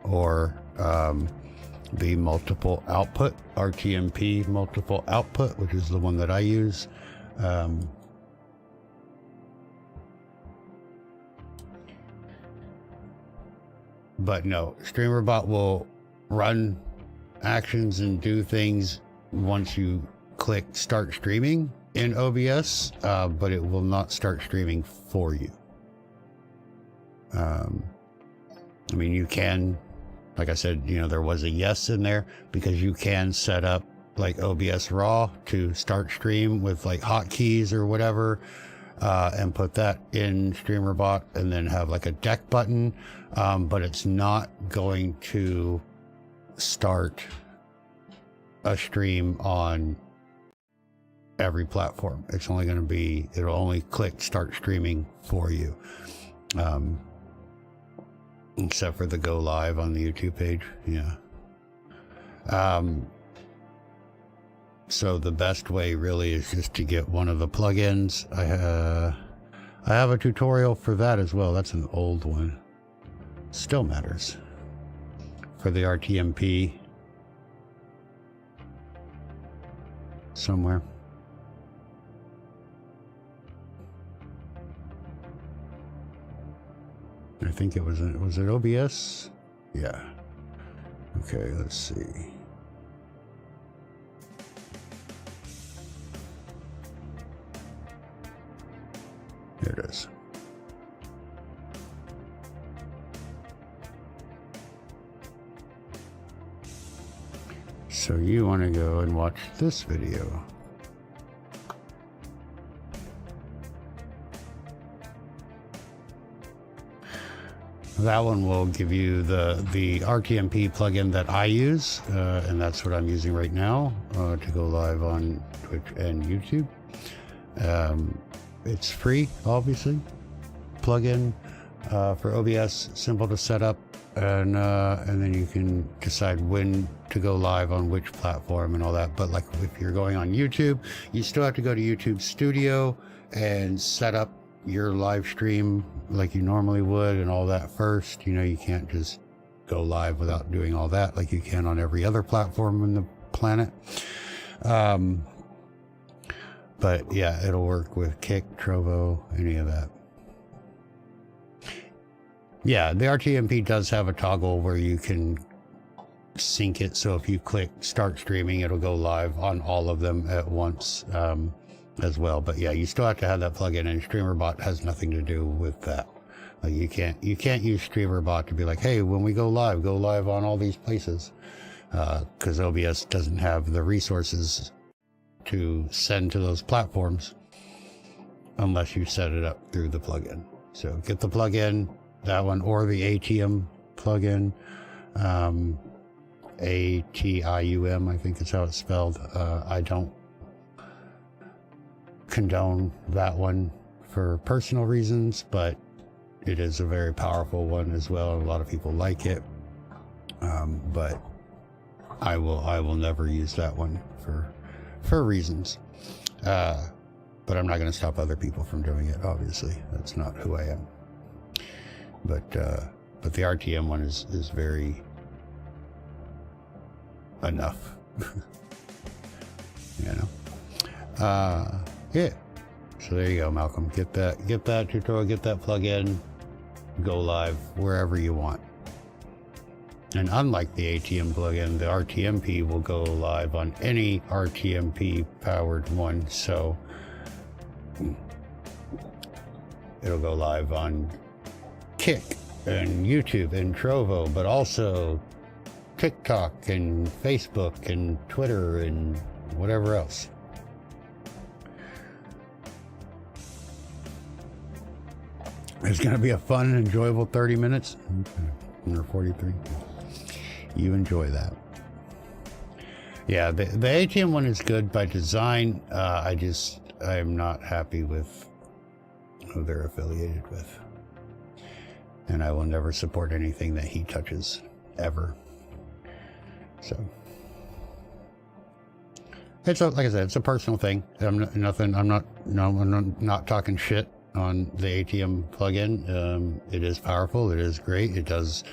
or the multiple output, RTMP multiple output, which is the one that I use. But no, Streamer.bot will run actions and do things once you click start streaming in OBS, but it will not start streaming for you. I mean, you can, like I said, there was a yes in there because you can set up like OBS Raw to start stream with like hotkeys or whatever, and put that in Streamer.bot and then have like a deck button, but it's not going to start a stream on every platform. It's only going to be, it'll only click start streaming for you, except for the go live on the YouTube page. Yeah. So the best way really is just to get one of the plugins. I have a tutorial for that as well. That's an old one. Still matters. For the RTMP somewhere. I think it was it OBS? Yeah. Okay, let's see. There it is. So you want to go and watch this video. That one will give you the RTMP plugin that I use, and that's what I'm using right now to go live on Twitch and YouTube. It's free, obviously. Plugin for OBS, simple to set up, and then you can decide when to go live on which platform and all that. But like if you're going on YouTube, you still have to go to YouTube Studio and set up your live stream like you normally would and all that first. You can't just go live without doing all that like you can on every other platform on the planet. But yeah, it'll work with Kick, Trovo, any of that. Yeah, the RTMP does have a toggle where you can sync it, so if you click start streaming, it'll go live on all of them at once as well. But yeah, you still have to have that plugin, and Streamer.bot has nothing to do with that. Like you can't use Streamer.bot to be like, hey, when we go live on all these places, because OBS doesn't have the resources to send to those platforms unless you set it up through the plugin. So get the plugin, that one, or the ATM plugin, ATIUM, I think is how it's spelled. I don't condone that one for personal reasons, but it is a very powerful one as well. A lot of people like it, but I will never use that one for reasons. But I'm not going to stop other people from doing it, obviously. That's not who I am. But But the RTM one is very enough. You know. Yeah. So there you go, Malcolm. Get that tutorial, get that plugin, go live wherever you want. And unlike the ATM plugin, the RTMP will go live on any RTMP powered one. So it'll go live on Kick and YouTube and Trovo, but also TikTok and Facebook and Twitter and whatever else. It's going to be a fun and enjoyable 30 minutes. Or 43. You enjoy that. Yeah, the ATM one is good by design. I'm not happy with who they're affiliated with. And I will never support anything that he touches, ever. So, it's like I said, it's a personal thing. I'm not talking shit on the ATM plugin. It is powerful. It is great. It does,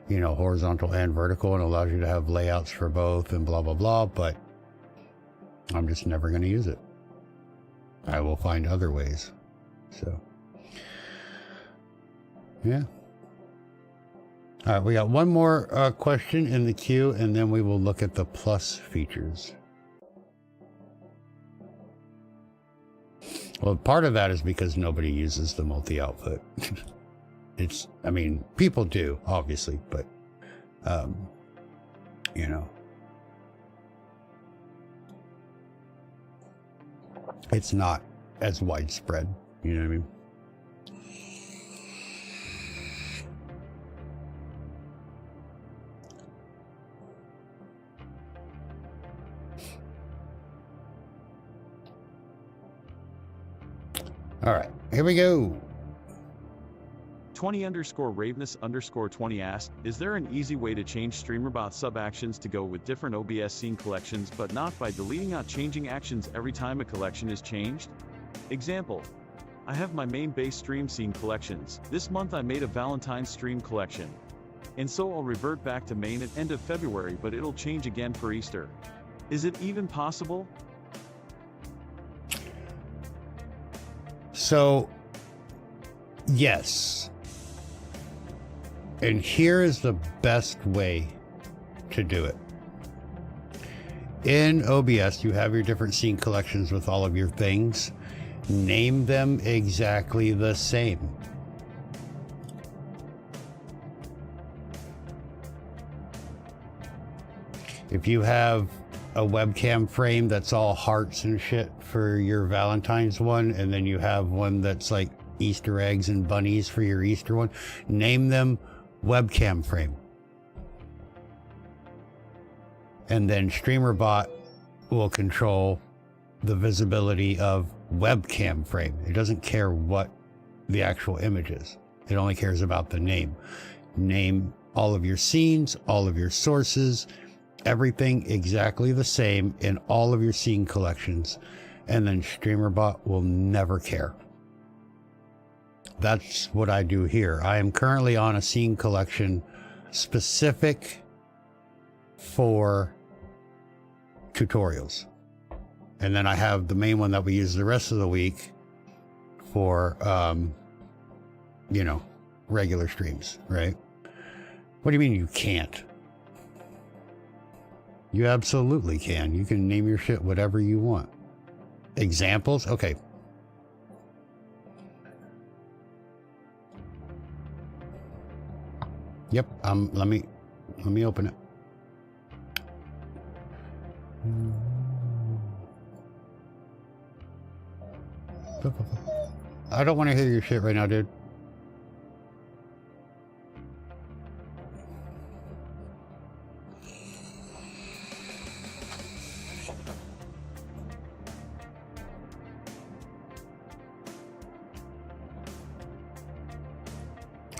you know, horizontal and vertical, and allows you to have layouts for both and blah, blah, blah. But I'm just never going to use it. I will find other ways. So, yeah. All right, we got one more question in the queue, and then we will look at the plus features. Well, part of that is because nobody uses the multi-output. I mean, people do, obviously, but, you know, it's not as widespread, you know what I mean? All right, here we go. 20_Ravenous_20 asked, is there an easy way to change Streamer.bot sub-actions to go with different OBS scene collections but not by deleting out changing actions every time a collection is changed? Example. I have my main base stream scene collections. This month I made a Valentine's stream collection. And so I'll revert back to main at end of February, but it'll change again for Easter. Is it even possible? So, yes. And here is the best way to do it. In OBS, you have your different scene collections with all of your things. Name them exactly the same. If you have a webcam frame that's all hearts and shit for your Valentine's one, and then you have one that's like Easter eggs and bunnies for your Easter one, name them webcam frame. And then Streamer.bot will control the visibility of webcam frame. It doesn't care what the actual image is. It only cares about the name. Name all of your scenes, all of your sources, everything exactly the same in all of your scene collections, and then Streamer.bot will never care. That's what I do here. I am currently on a scene collection specific for tutorials. And then I have the main one that we use the rest of the week for, you know, regular streams, right? What do you mean you can't? You absolutely can. You can name your shit whatever you want. Examples? Okay. Yep. Let me open it. I don't want to hear your shit right now, dude.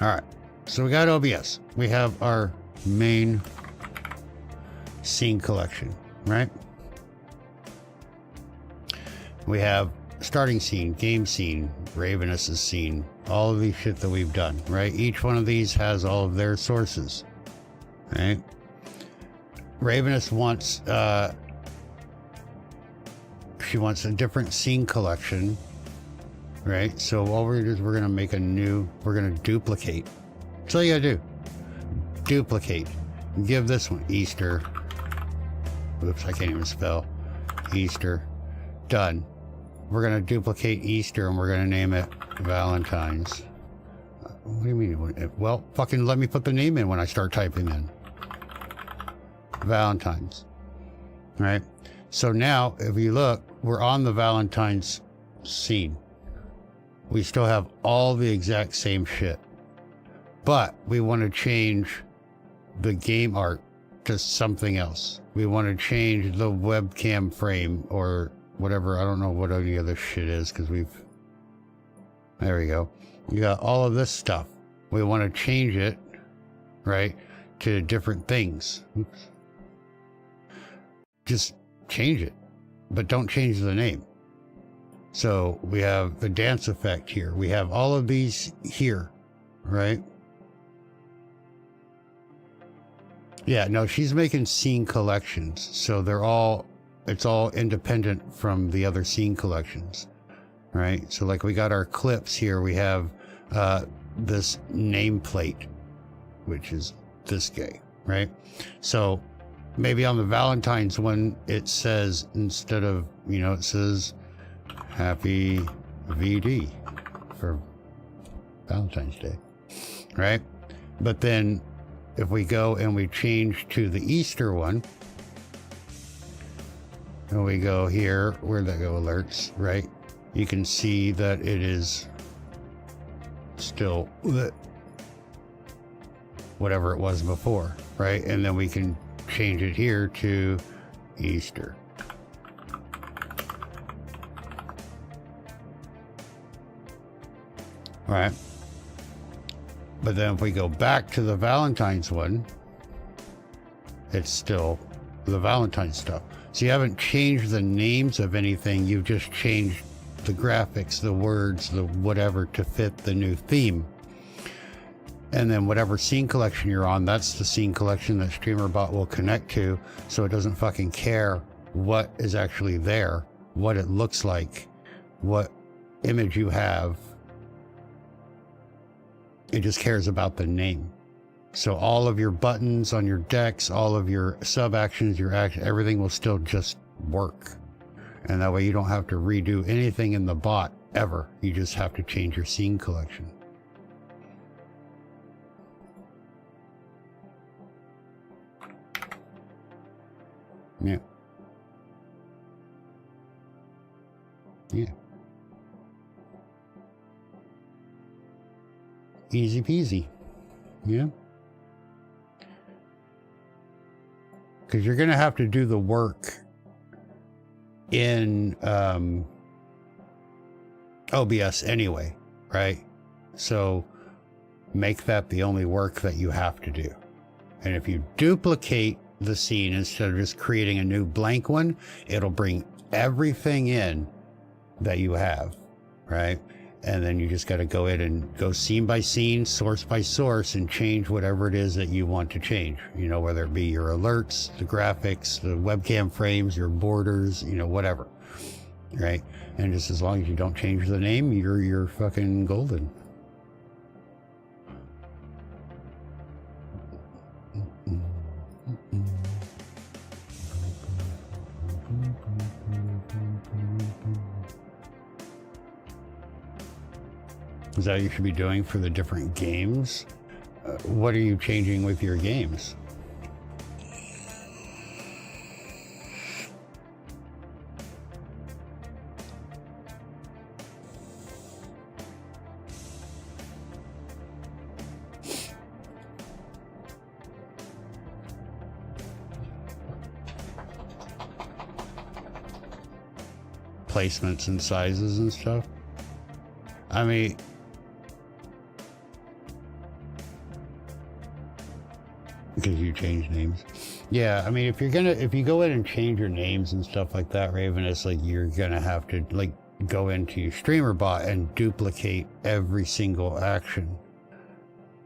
All right, so we got OBS. We have our main scene collection, right? We have starting scene, game scene, Ravenous' scene, all of these shit that we've done, right? Each one of these has all of their sources, right? Ravenous wants, she wants a different scene collection, right? So all we're gonna do is we're gonna make a new, we're gonna duplicate. That's all you gotta do. Duplicate. Give this one Easter. Oops, I can't even spell. Easter. Done. We're gonna duplicate Easter and we're gonna name it Valentine's. What do you mean? Well, fucking let me put the name in when I start typing in. Valentine's. Right? So now, if you look, we're on the Valentine's scene. We still have all the exact same shit. But we want to change the game art to something else. We want to change the webcam frame or whatever. I don't know what any other shit is because there we go. You got all of this stuff. We want to change it, right, to different things. Oops. Just change it, but don't change the name. So we have the dance effect here. We have all of these here, right? Yeah, no, she's making scene collections. So it's all independent from the other scene collections, right? So like we got our clips here. We have this nameplate, which is this guy, right? So maybe on the Valentine's one, it says, instead of, it says Happy VD for Valentine's Day, right? But then if we go and we change to the Easter one, and we go here, where'd that go, alerts, right? You can see that it is still whatever it was before, right? And then we can change it here to Easter. All right. But then if we go back to the Valentine's one, it's still the Valentine's stuff. So you haven't changed the names of anything. You've just changed the graphics, the words, the whatever to fit the new theme. And then whatever scene collection you're on, that's the scene collection that Streamer.bot will connect to. So it doesn't fucking care what is actually there, what it looks like, what image you have. It just cares about the name. So all of your buttons on your decks, all of your sub actions, your action, everything will still just work. And that way you don't have to redo anything in the bot ever. You just have to change your scene collection. Yeah. Yeah. Easy peasy. Yeah. Because you're going to have to do the work in OBS anyway, right? So make that the only work that you have to do. And if you duplicate the scene instead of just creating a new blank one, it'll bring everything in that you have, right? And then you just got to go in and go scene by scene, source by source, and change whatever it is that you want to change. Whether it be your alerts, the graphics, the webcam frames, your borders, whatever, right? And just as long as you don't change the name, you're fucking golden. Is that what you should be doing for the different games? What are you changing with your games? Placements and sizes and stuff? I mean, because you change names. Yeah, I mean, if you go in and change your names and stuff like that, Ravenous, like you're gonna have to, like, go into Streamer.bot and duplicate every single action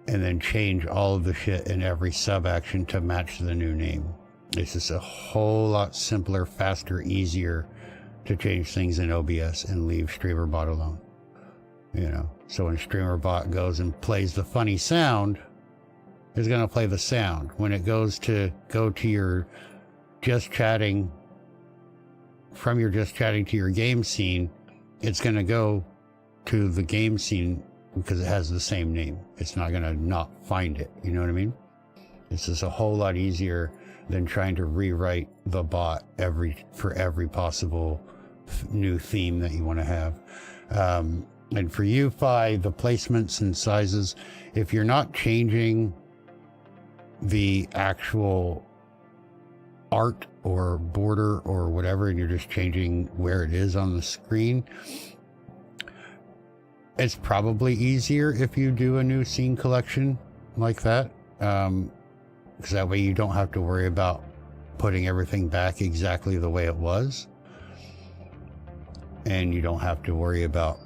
and then change all of the shit in every sub action to match the new name. It's just a whole lot simpler, faster, easier to change things in OBS and leave Streamer.bot alone. You know, so when Streamer.bot goes and plays the funny sound, it's going to play the sound. When it goes to go to your just chatting, from your just chatting to your game scene, it's going to go to the game scene because it has the same name. It's not going to not find it. You know what I mean? This is a whole lot easier than trying to rewrite the bot for every possible new theme that you want to have. And for you, Fi, the placements and sizes, if you're not changing the actual art or border or whatever, and you're just changing where it is on the screen, it's probably easier if you do a new scene collection like that, because that way you don't have to worry about putting everything back exactly the way it was, and you don't have to worry about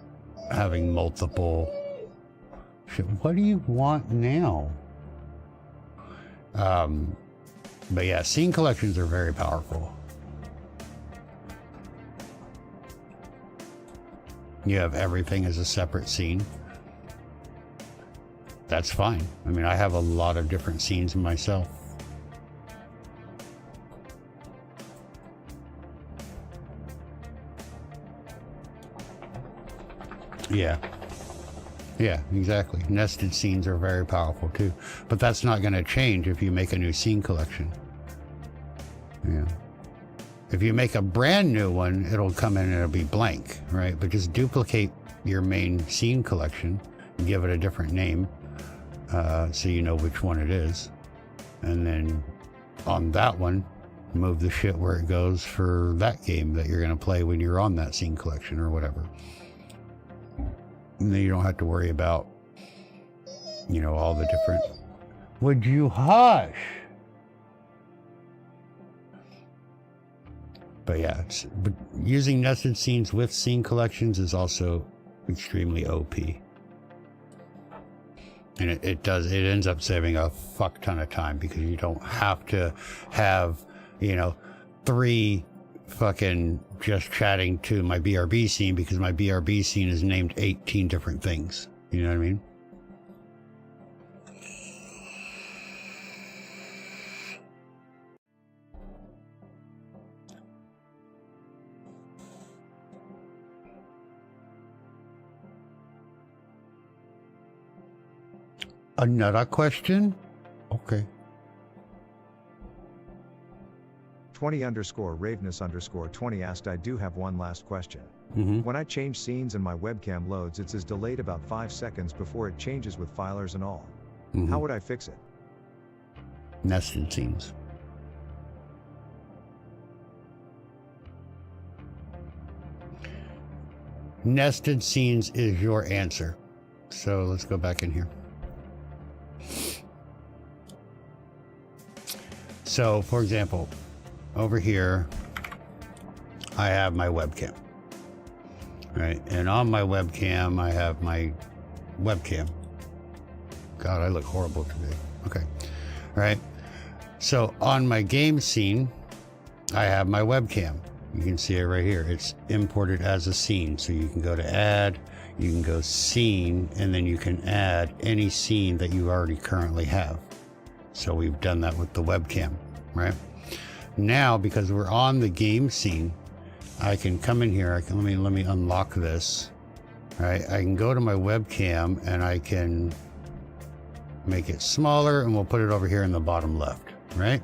having multiple shit. What do you want now? But yeah, scene collections are very powerful. You have everything as a separate scene. That's fine. I mean, I have a lot of different scenes myself. Yeah. Yeah, exactly. Nested scenes are very powerful too. But that's not going to change if you make a new scene collection. Yeah. If you make a brand new one, it'll come in and it'll be blank, right? But just duplicate your main scene collection and give it a different name, so you know which one it is. And then on that one, move the shit where it goes for that game that you're going to play when you're on that scene collection or whatever. And then you don't have to worry about, you know, all the different... Would you hush? But yeah, but using nested scenes with scene collections is also extremely OP. And it ends up saving a fuck ton of time because you don't have to have, you know, 3 fucking just chatting to my BRB scene because my BRB scene is named 18 different things. You know what I mean? Another question? Okay. 20_Ravenous_20 asked, I do have one last question. Mm-hmm. When I change scenes and my webcam loads, it is delayed about 5 seconds before it changes with filers and all. Mm-hmm. How would I fix it? Nested scenes. Nested scenes is your answer. So let's go back in here. So, for example, over here, I have my webcam, right? And on my webcam, I have my webcam. God, I look horrible today. Okay, right? So on my game scene, I have my webcam. You can see it right here. It's imported as a scene. So you can go to add, you can go scene, and then you can add any scene that you already currently have. So we've done that with the webcam, right? Now, because we're on the game scene, I can come in here. Let me unlock this. Right? I can go to my webcam and I can make it smaller, and we'll put it over here in the bottom left, right?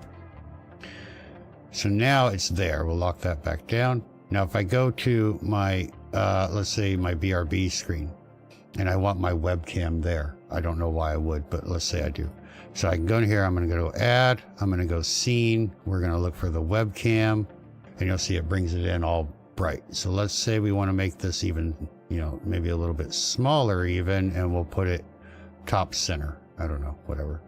So now it's there. We'll lock that back down. Now, if I go to my, let's say my BRB screen, and I want my webcam there. I don't know why I would, but let's say I do. So I can go in here, I'm going to go to add, I'm going to go scene, we're going to look for the webcam, and you'll see it brings it in all bright. So let's say we want to make this even, you know, maybe a little bit smaller even, and we'll put it top center. I don't know, whatever.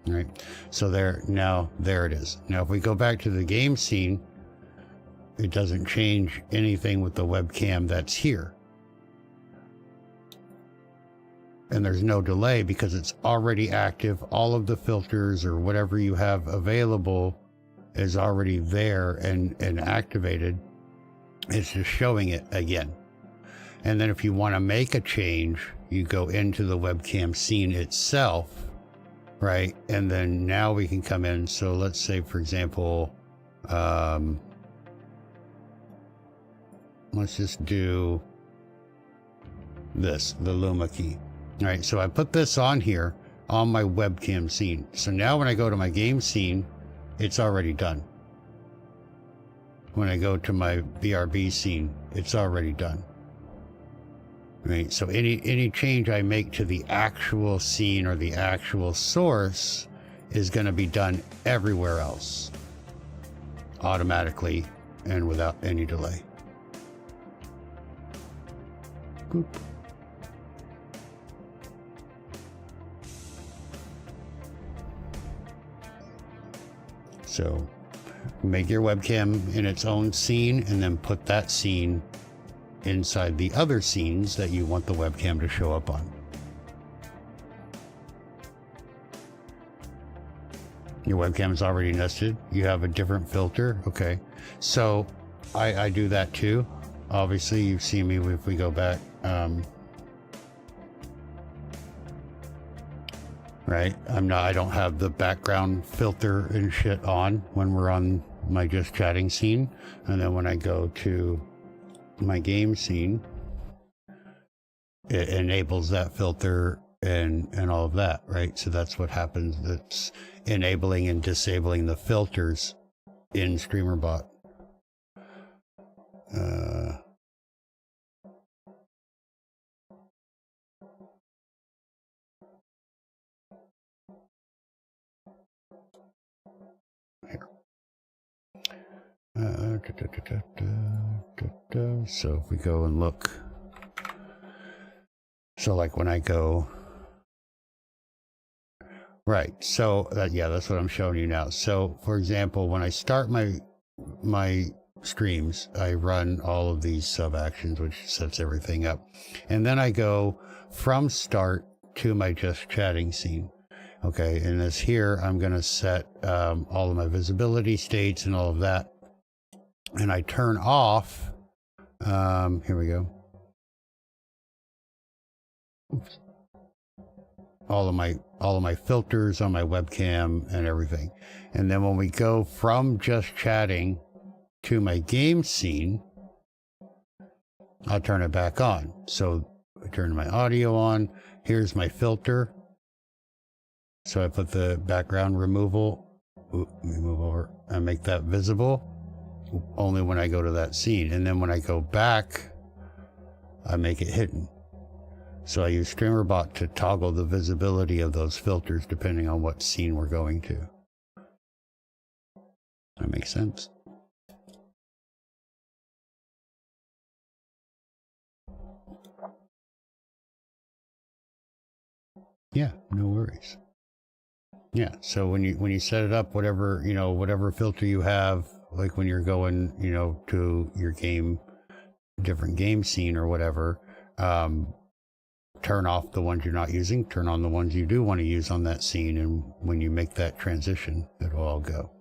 All right. So there, now there it is. Now if we go back to the game scene, it doesn't change anything with the webcam that's here. And there's no delay because it's already active. All of the filters or whatever you have available is already there and activated. It's just showing it again. And then if you want to make a change, you go into the webcam scene itself, right? And then now we can come in. So let's say, for example, let's just do this, the Luma key. All right, so I put this on here on my webcam scene. So now when I go to my game scene, it's already done. When I go to my BRB scene, it's already done. Right, so any change I make to the actual scene or the actual source is going to be done everywhere else, automatically and without any delay. Boop. So make your webcam in its own scene and then put that scene inside the other scenes that you want the webcam to show up on. Your webcam is already nested. You have a different filter. Okay. So I do that too. Obviously you've seen me if we go back. Right. I don't have the background filter and shit on when we're on my just chatting scene. And then when I go to my game scene, it enables that filter and all of that, right? So that's what happens. That's enabling and disabling the filters in Streamer.bot. So if we go and look, so like when I go, right, so that's what I'm showing you now. So for example, when I start my streams, I run all of these sub actions, which sets everything up, and then I go from start to my just chatting scene. Okay, and this here, I'm going to set all of my visibility states and all of that. And I turn off, here we go. Oops. All of my filters on my webcam and everything. And then when we go from just chatting to my game scene, I'll turn it back on. So I turn my audio on. Here's my filter. So I put the background removal. Let me move over and make that visible only when I go to that scene. And then when I go back, I make it hidden. So I use Streamer.bot to toggle the visibility of those filters depending on what scene we're going to. That makes sense. Yeah, no worries. Yeah, so when you set it up, whatever filter you have, like when you're going, to your game, different game scene or whatever, turn off the ones you're not using, turn on the ones you do want to use on that scene, and when you make that transition, it'll all go.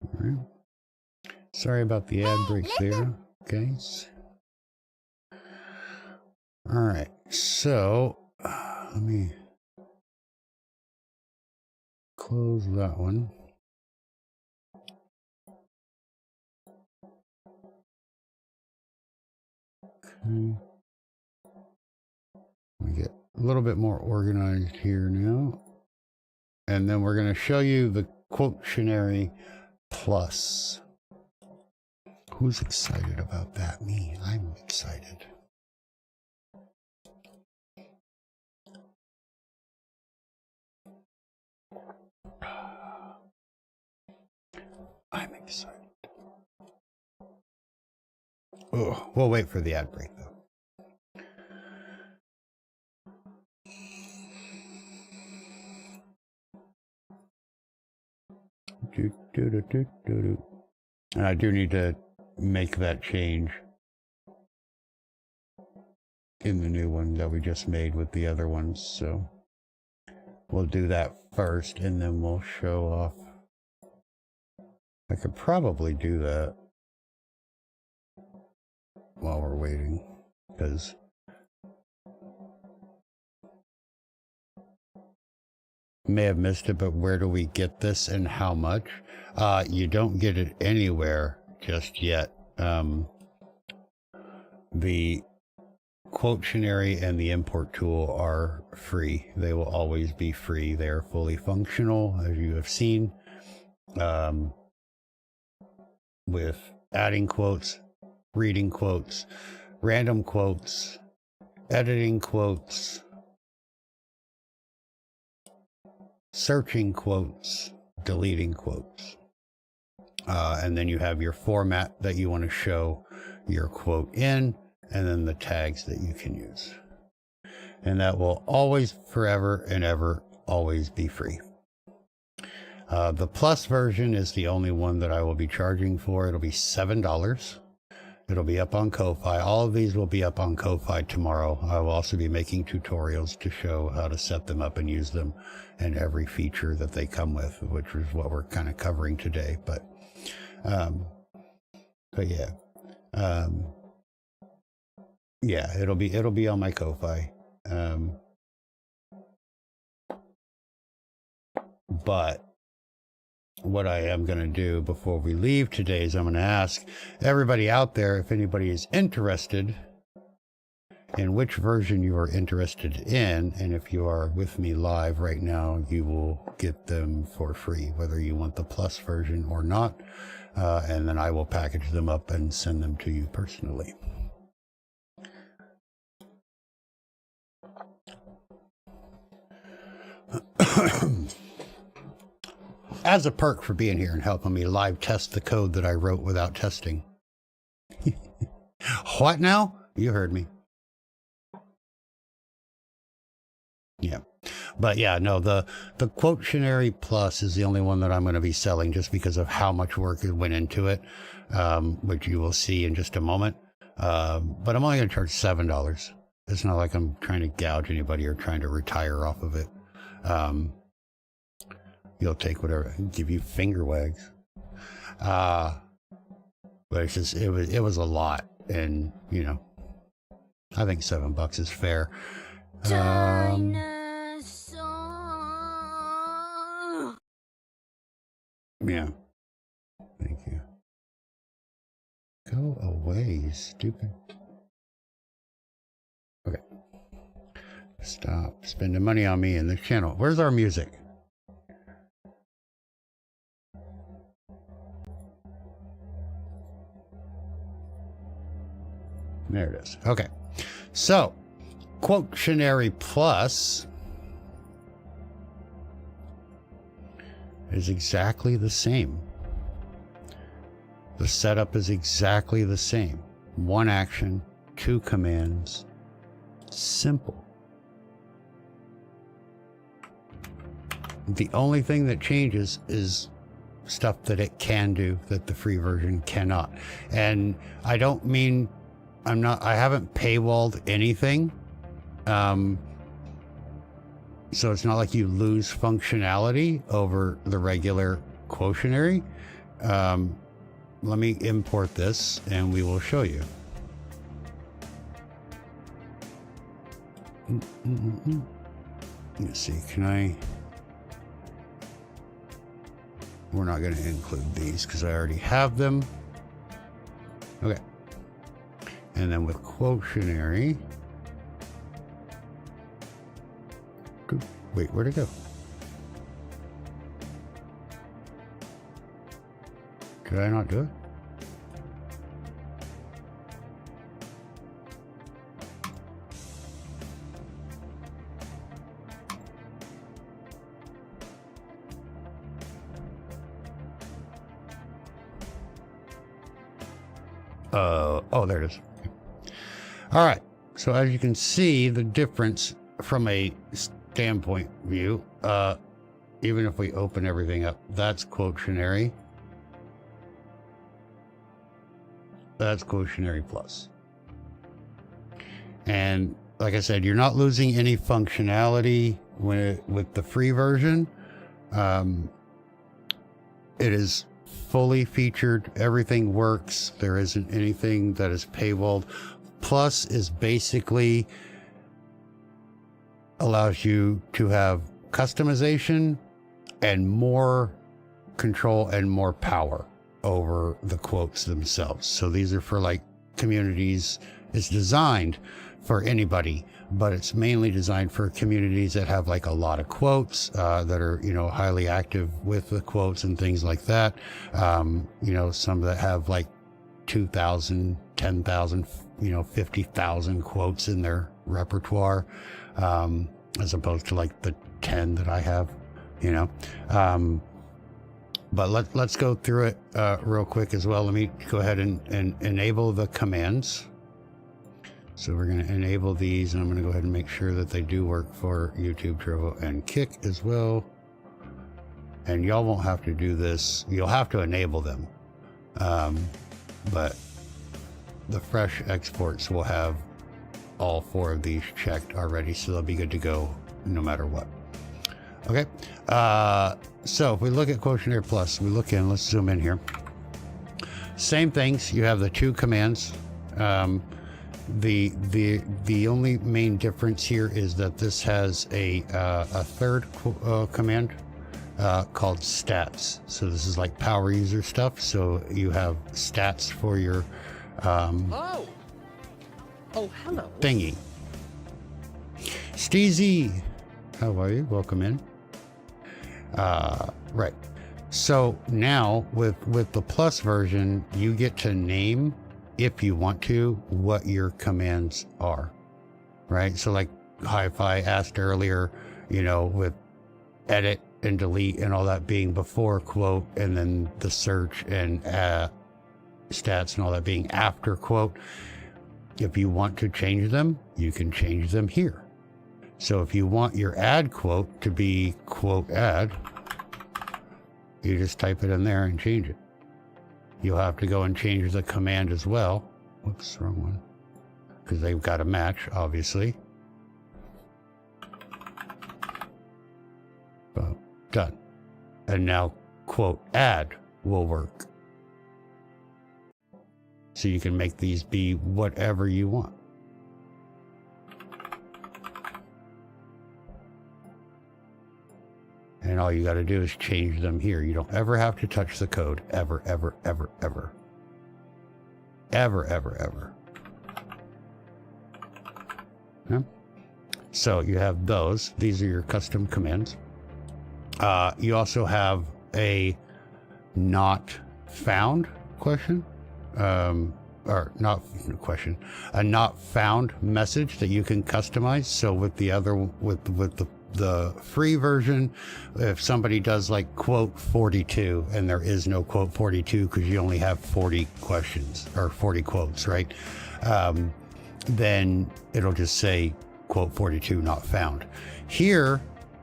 All right. Sorry about the ad breaks there, guys. All right, so let me close that one. Okay. We get a little bit more organized here now. And then we're going to show you the Quotionary Plus. Who's excited about that? Me. I'm excited. I'm excited. Oh, we'll wait for the ad break though. And I do need to make that change in the new one that we just made with the other ones. So we'll do that first, and then we'll show off. I could probably do that while we're waiting, because may have missed it, but where do we get this and how much? You don't get it anywhere just yet. The Quotionary and the import tool are free. They will always be free. They are fully functional, as you have seen, with adding quotes, reading quotes, random quotes, editing quotes, searching quotes, deleting quotes. And then you have your format that you want to show your quote in, and then the tags that you can use. And that will always, forever and ever, always be free. The Plus version is the only one that I will be charging for. It'll be $7. It'll be up on Ko-Fi. All of these will be up on Ko-Fi tomorrow. I will also be making tutorials to show how to set them up and use them, and every feature that they come with, which is what we're kind of covering today. But yeah. Yeah, it'll be on my Ko-Fi. But what I am going to do before we leave today is I'm going to ask everybody out there if anybody is interested in which version you are interested in, and if you are with me live right now, you will get them for free, whether you want the Plus version or not, and then I will package them up and send them to you personally. As a perk for being here and helping me live test the code that I wrote without testing. What now? You heard me. Yeah. But yeah, no, the Quotionary Plus is the only one that I'm going to be selling, just because of how much work it went into it, which you will see in just a moment. But I'm only going to charge $7. It's not like I'm trying to gouge anybody or trying to retire off of it. You'll take whatever, give you finger wags. But it's just, it was a lot. And, you know, I think $7 is fair. Yeah. Thank you. Go away, you stupid. Okay. Stop spending money on me in this channel. Where's our music? There it is. Okay. So, Quotionary Plus is exactly the same. The setup is exactly the same. One action, 2 commands. Simple. The only thing that changes is stuff that it can do that the free version cannot. And I don't mean, I haven't paywalled anything. So it's not like you lose functionality over the regular Quotionary. Let me import this and we will show you. Let's see, we're not going to include these because I already have them. Okay. And then with Quotionary, wait, where'd it go? Did I not do it? Oh, there it is. All right. So as you can see, the difference from a standpoint view, even if we open everything up, that's Quotionary. That's Quotitionary Plus. And like I said, you're not losing any functionality with the free version. It is fully featured. Everything works. There isn't anything that is paywalled. Plus is basically allows you to have customization and more control and more power over the quotes themselves. So these are for like communities. It's designed for anybody, but it's mainly designed for communities that have like a lot of quotes, that are, you know, highly active with the quotes and things like that. You know, some that have like 2,000, 10,000, you know, 50,000 quotes in their repertoire, as opposed to like the 10 that I have, you know. But let's go through it real quick as well. Let me go ahead and enable the commands. So we're going to enable these, and I'm going to go ahead and make sure that they do work for YouTube, Trovo, and Kick as well. And y'all won't have to do this. You'll have to enable them. But the fresh exports will have all 4 of these checked already, so they'll be good to go no matter what. Okay. So if we look at Quotitionary Plus, we look in, let's zoom in here. Same things. You have the 2 commands. The only main difference here is that this has a third command called stats. So this is like power user stuff. So you have stats for your Oh, hello. thingy. Steezy, how are you? Welcome in. Right. So now with the Plus version, you get to name, if you want to, what your commands are, right? So like Hi-Fi asked earlier, you know, with edit and delete and all that being before quote, and then the search and stats and all that being after quote. If you want to change them, you can change them here. So if you want your add quote to be quote add, you just type it in there and change it. You'll have to go and change the command as well. Whoops, wrong one. Because they've got to match, obviously. Boom, done. And now quote add will work. So you can make these be whatever you want. And all you got to do is change them here. You don't ever have to touch the code. Ever, ever, ever, ever. Ever, ever, ever. Yeah. So you have those. These are your custom commands. You also have a not found question. Or not question. A not found message that you can customize. So with the other, with the free version, if somebody does like quote 42 and there is no quote 42 because you only have 40 questions or 40 quotes, right? Then it'll just say quote 42 not found. Here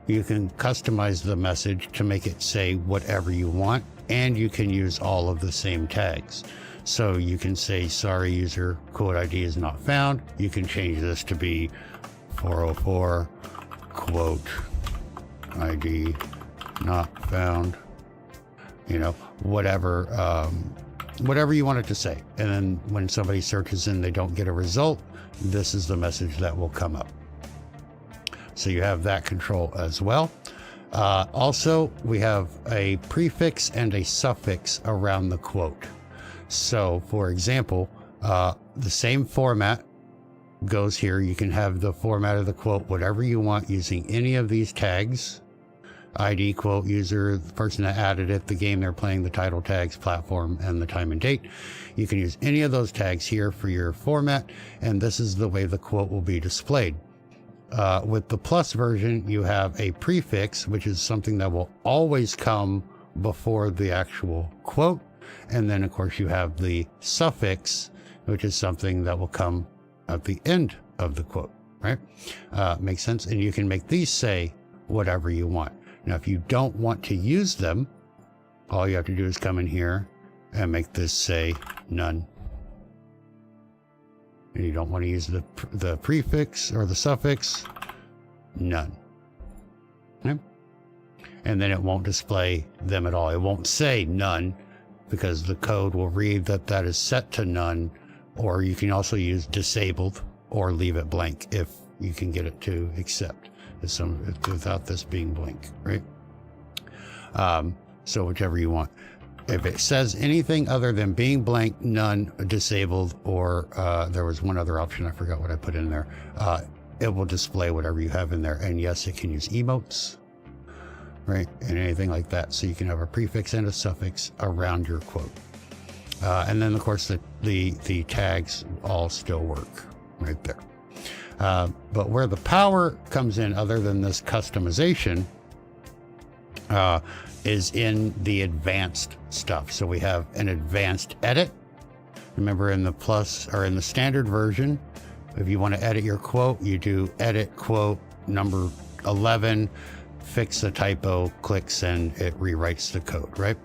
you can customize the message to make it say whatever you want, and you can use all of the same tags. So you can say, sorry user, quote ID is not found. You can change this to be 404 quote ID not found, you know, whatever you want it to say. And then when somebody searches and they don't get a result, this is the message that will come up. So you have that control as well. Also, we have a prefix and a suffix around the quote. So for example, the same format goes here. You can have the format of the quote whatever you want using any of these tags: ID, quote, user, the person that added it, the game they're playing, the title tags, platform, and the time and date. You can use any of those tags here for your format, and this is the way the quote will be displayed. With the Plus version, you have a prefix, which is something that will always come before the actual quote, and then of course you have the suffix, which is something that will come at the end of the quote, right? Makes sense? And you can make these say whatever you want. Now, if you don't want to use them, all you have to do is come in here and make this say none. and you don't want to use the prefix or the suffix, none. Okay? And then it won't display them at all. It won't say none because the code will read that that is set to none, or you can also use disabled or leave it blank if you can get it to accept without this being blank, right? So whichever you want. If it says anything other than being blank, none, disabled, or there was one other option, I forgot what I put in there, it will display whatever you have in there. And yes, it can use emotes, right? And anything like that. So you can have a prefix and a suffix around your quote. And then of course the tags all still work right there. But where the power comes in, other than this customization, is in the advanced stuff. So we have an advanced edit. Remember, in the plus or in the standard version, if you want to edit your quote, you do edit quote number 11, fix the typo, click send, it rewrites the code, right?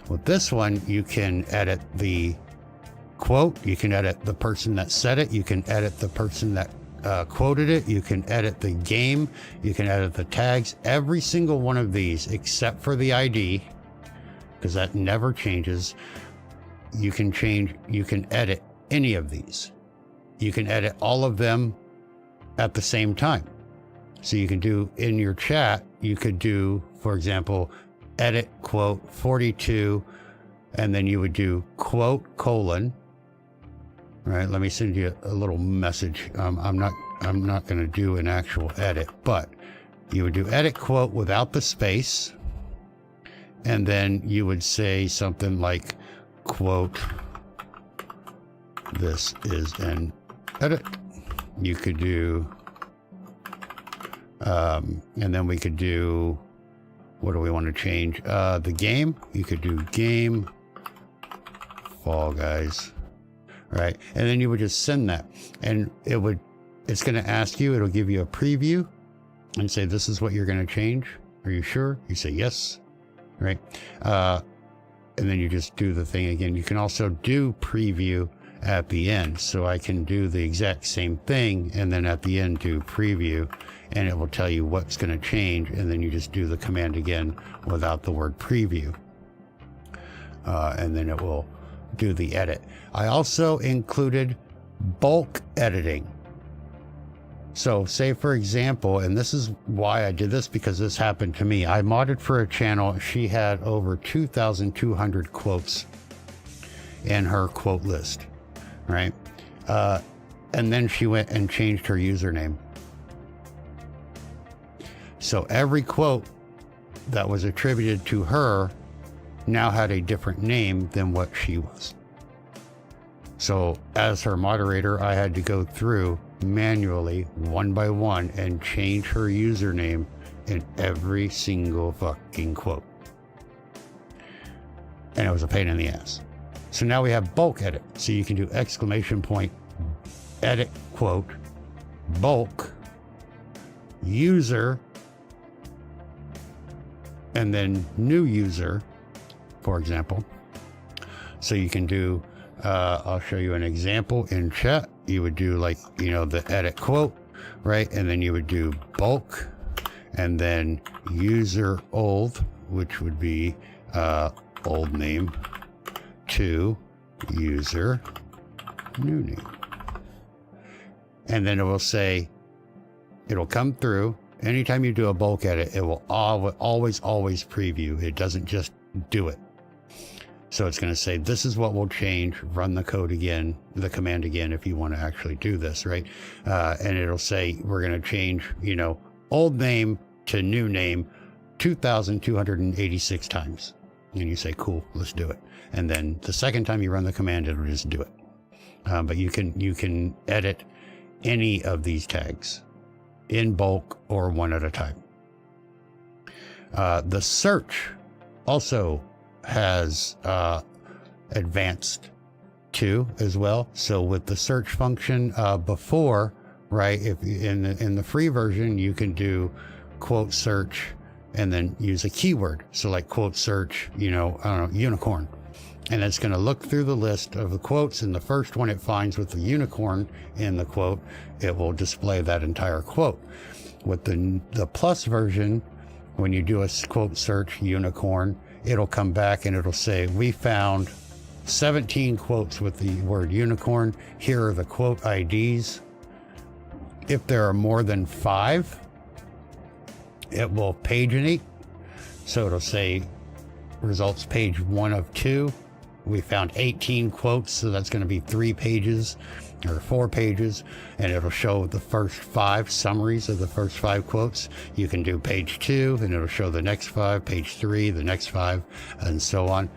With this one, you can edit the quote, you can edit the person that said it, you can edit the person that quoted it, you can edit the game, you can edit the tags, every single one of these except for the ID, because that never changes. You can edit any of these. You can edit all of them at the same time. So you can do in your chat, you could do, for example, edit quote 42, and then you would do quote colon. All right, let me send you a little message. I'm not going to do an actual edit, but you would do edit quote without the space, and then you would say something like quote, this is an edit. You could do, and then we could do, what do we want to change? The game, you could do game Fall Guys. Right, and then you would just send that, and it's going to ask you, it'll give you a preview and say, this is what you're going to change. Are you sure? You say yes, right? And then you just do the thing again. You can also do preview at the end. So I can do the exact same thing and then at the end do preview, and it will tell you what's going to change. And then you just do the command again without the word preview. And then it will do the edit. I also included bulk editing. So say, for example, and this is why I did this, because this happened to me. I modded for a channel. She had over 2,200 quotes in her quote list, right? And then she went and changed her username. So every quote that was attributed to her now had a different name than what she was. So as her moderator, I had to go through manually, one by one, and change her username in every single fucking quote. And it was a pain in the ass. So now we have bulk edit. So you can do exclamation point, edit quote, bulk, user, and then new user, for example. So you can do, I'll show you an example in chat. You would do, like, you know, the edit quote, right? And then you would do bulk, and then user old, which would be old name, to user new name. And then it will say, it'll come through. Anytime you do a bulk edit, it will always preview. It doesn't just do it. So it's going to say, this is what will change, run the code again, the command again, if you want to actually do this, right? And it'll say, we're going to change, you know, old name to new name 2,286 times. And you say, cool, let's do it. And then the second time you run the command, it'll just do it. But you can edit any of these tags in bulk or one at a time. The search also has advanced too as well. So with the search function before, right, if in the free version, you can do quote search and then use a keyword. So like quote search, you know, I don't know, unicorn. And it's going to look through the list of the quotes, and the first one it finds with the unicorn in the quote, it will display that entire quote. With the plus version, when you do a quote search unicorn, it'll come back and it'll say, we found 17 quotes with the word unicorn. Here are the quote IDs. If there are more than 5, it will paginate. So it'll say results page 1 of 2. We found 18 quotes, so that's going to be 3 pages or 4 pages, and it'll show the first 5 summaries of the first 5 quotes. You can do page 2, and it'll show the next 5, page 3, the next 5, and so on.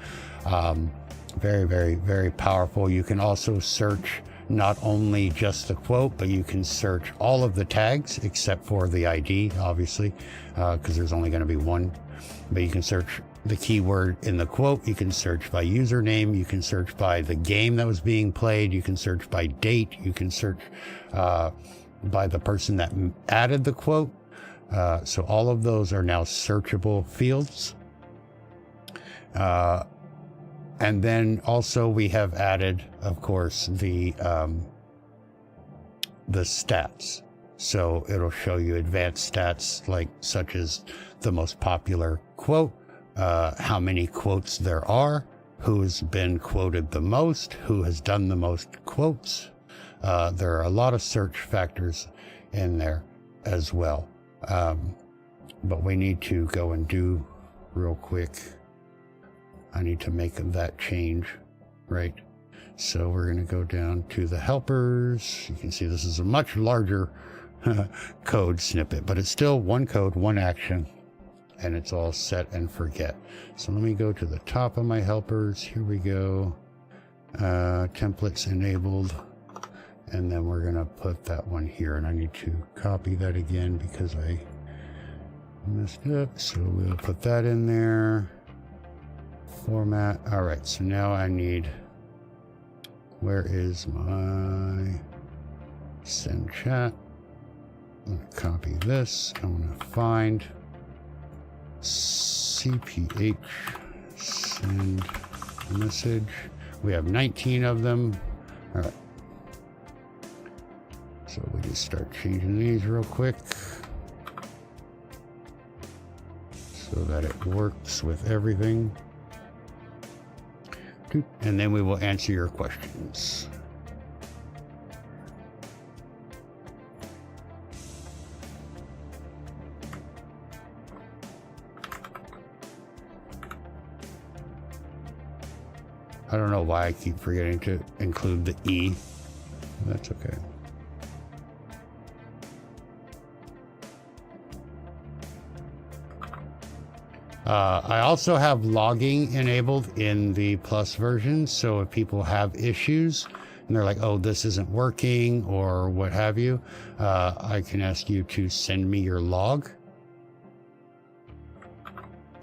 Very, very, very powerful. You can also search not only just the quote, but you can search all of the tags except for the ID, obviously, because there's only going to be one. But you can search the keyword in the quote. You can search by username. You can search by the game that was being played. You can search by date. You can search by the person that added the quote. So all of those are now searchable fields. And then also we have added, of course, the stats. So it'll show you advanced stats, like such as the most popular quote, how many quotes there are, who's been quoted the most, who has done the most quotes. There are a lot of search factors in there as well. But we need to go and do real quick. I need to make that change, right? So we're going to go down to the helpers. You can see this is a much larger code snippet, but it's still one code, one action, and it's all set and forget. So let me go to the top of my helpers. Here we go. Templates enabled. And then we're going to put that one here, and I need to copy that again because I messed up. So we'll put that in there. Format. All right, so now I need, where is my send chat? I'm going to copy this. I'm going to find CPH send message. We have 19 of them. All right. So we just start changing these real quick so that it works with everything. And then we will answer your questions. I don't know why I keep forgetting to include the E. That's okay. I also have logging enabled in the Plus version, so if people have issues and they're like, oh, this isn't working or what have you, I can ask you to send me your log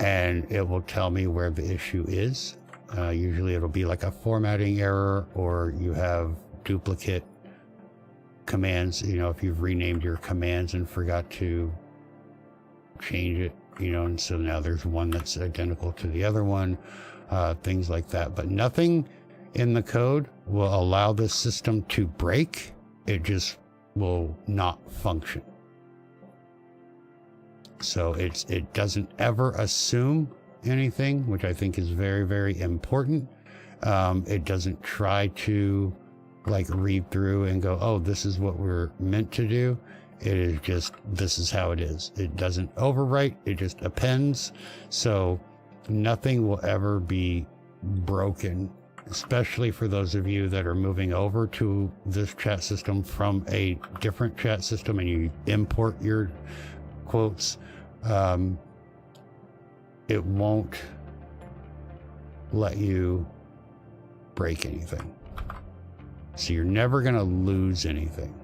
and it will tell me where the issue is. Usually it'll be like a formatting error, or you have duplicate commands, you know, if you've renamed your commands and forgot to change it. You know, and so now there's one that's identical to the other one, things like that. But nothing in the code will allow this system to break. It just will not function. So it doesn't ever assume anything, which I think is very, very important. It doesn't try to like read through and go, oh, this is what we're meant to do. It is just, this is how it is. It doesn't overwrite, it just appends. So nothing will ever be broken, especially for those of you that are moving over to this chat system from a different chat system and you import your quotes. It won't let you break anything. So you're never going to lose anything,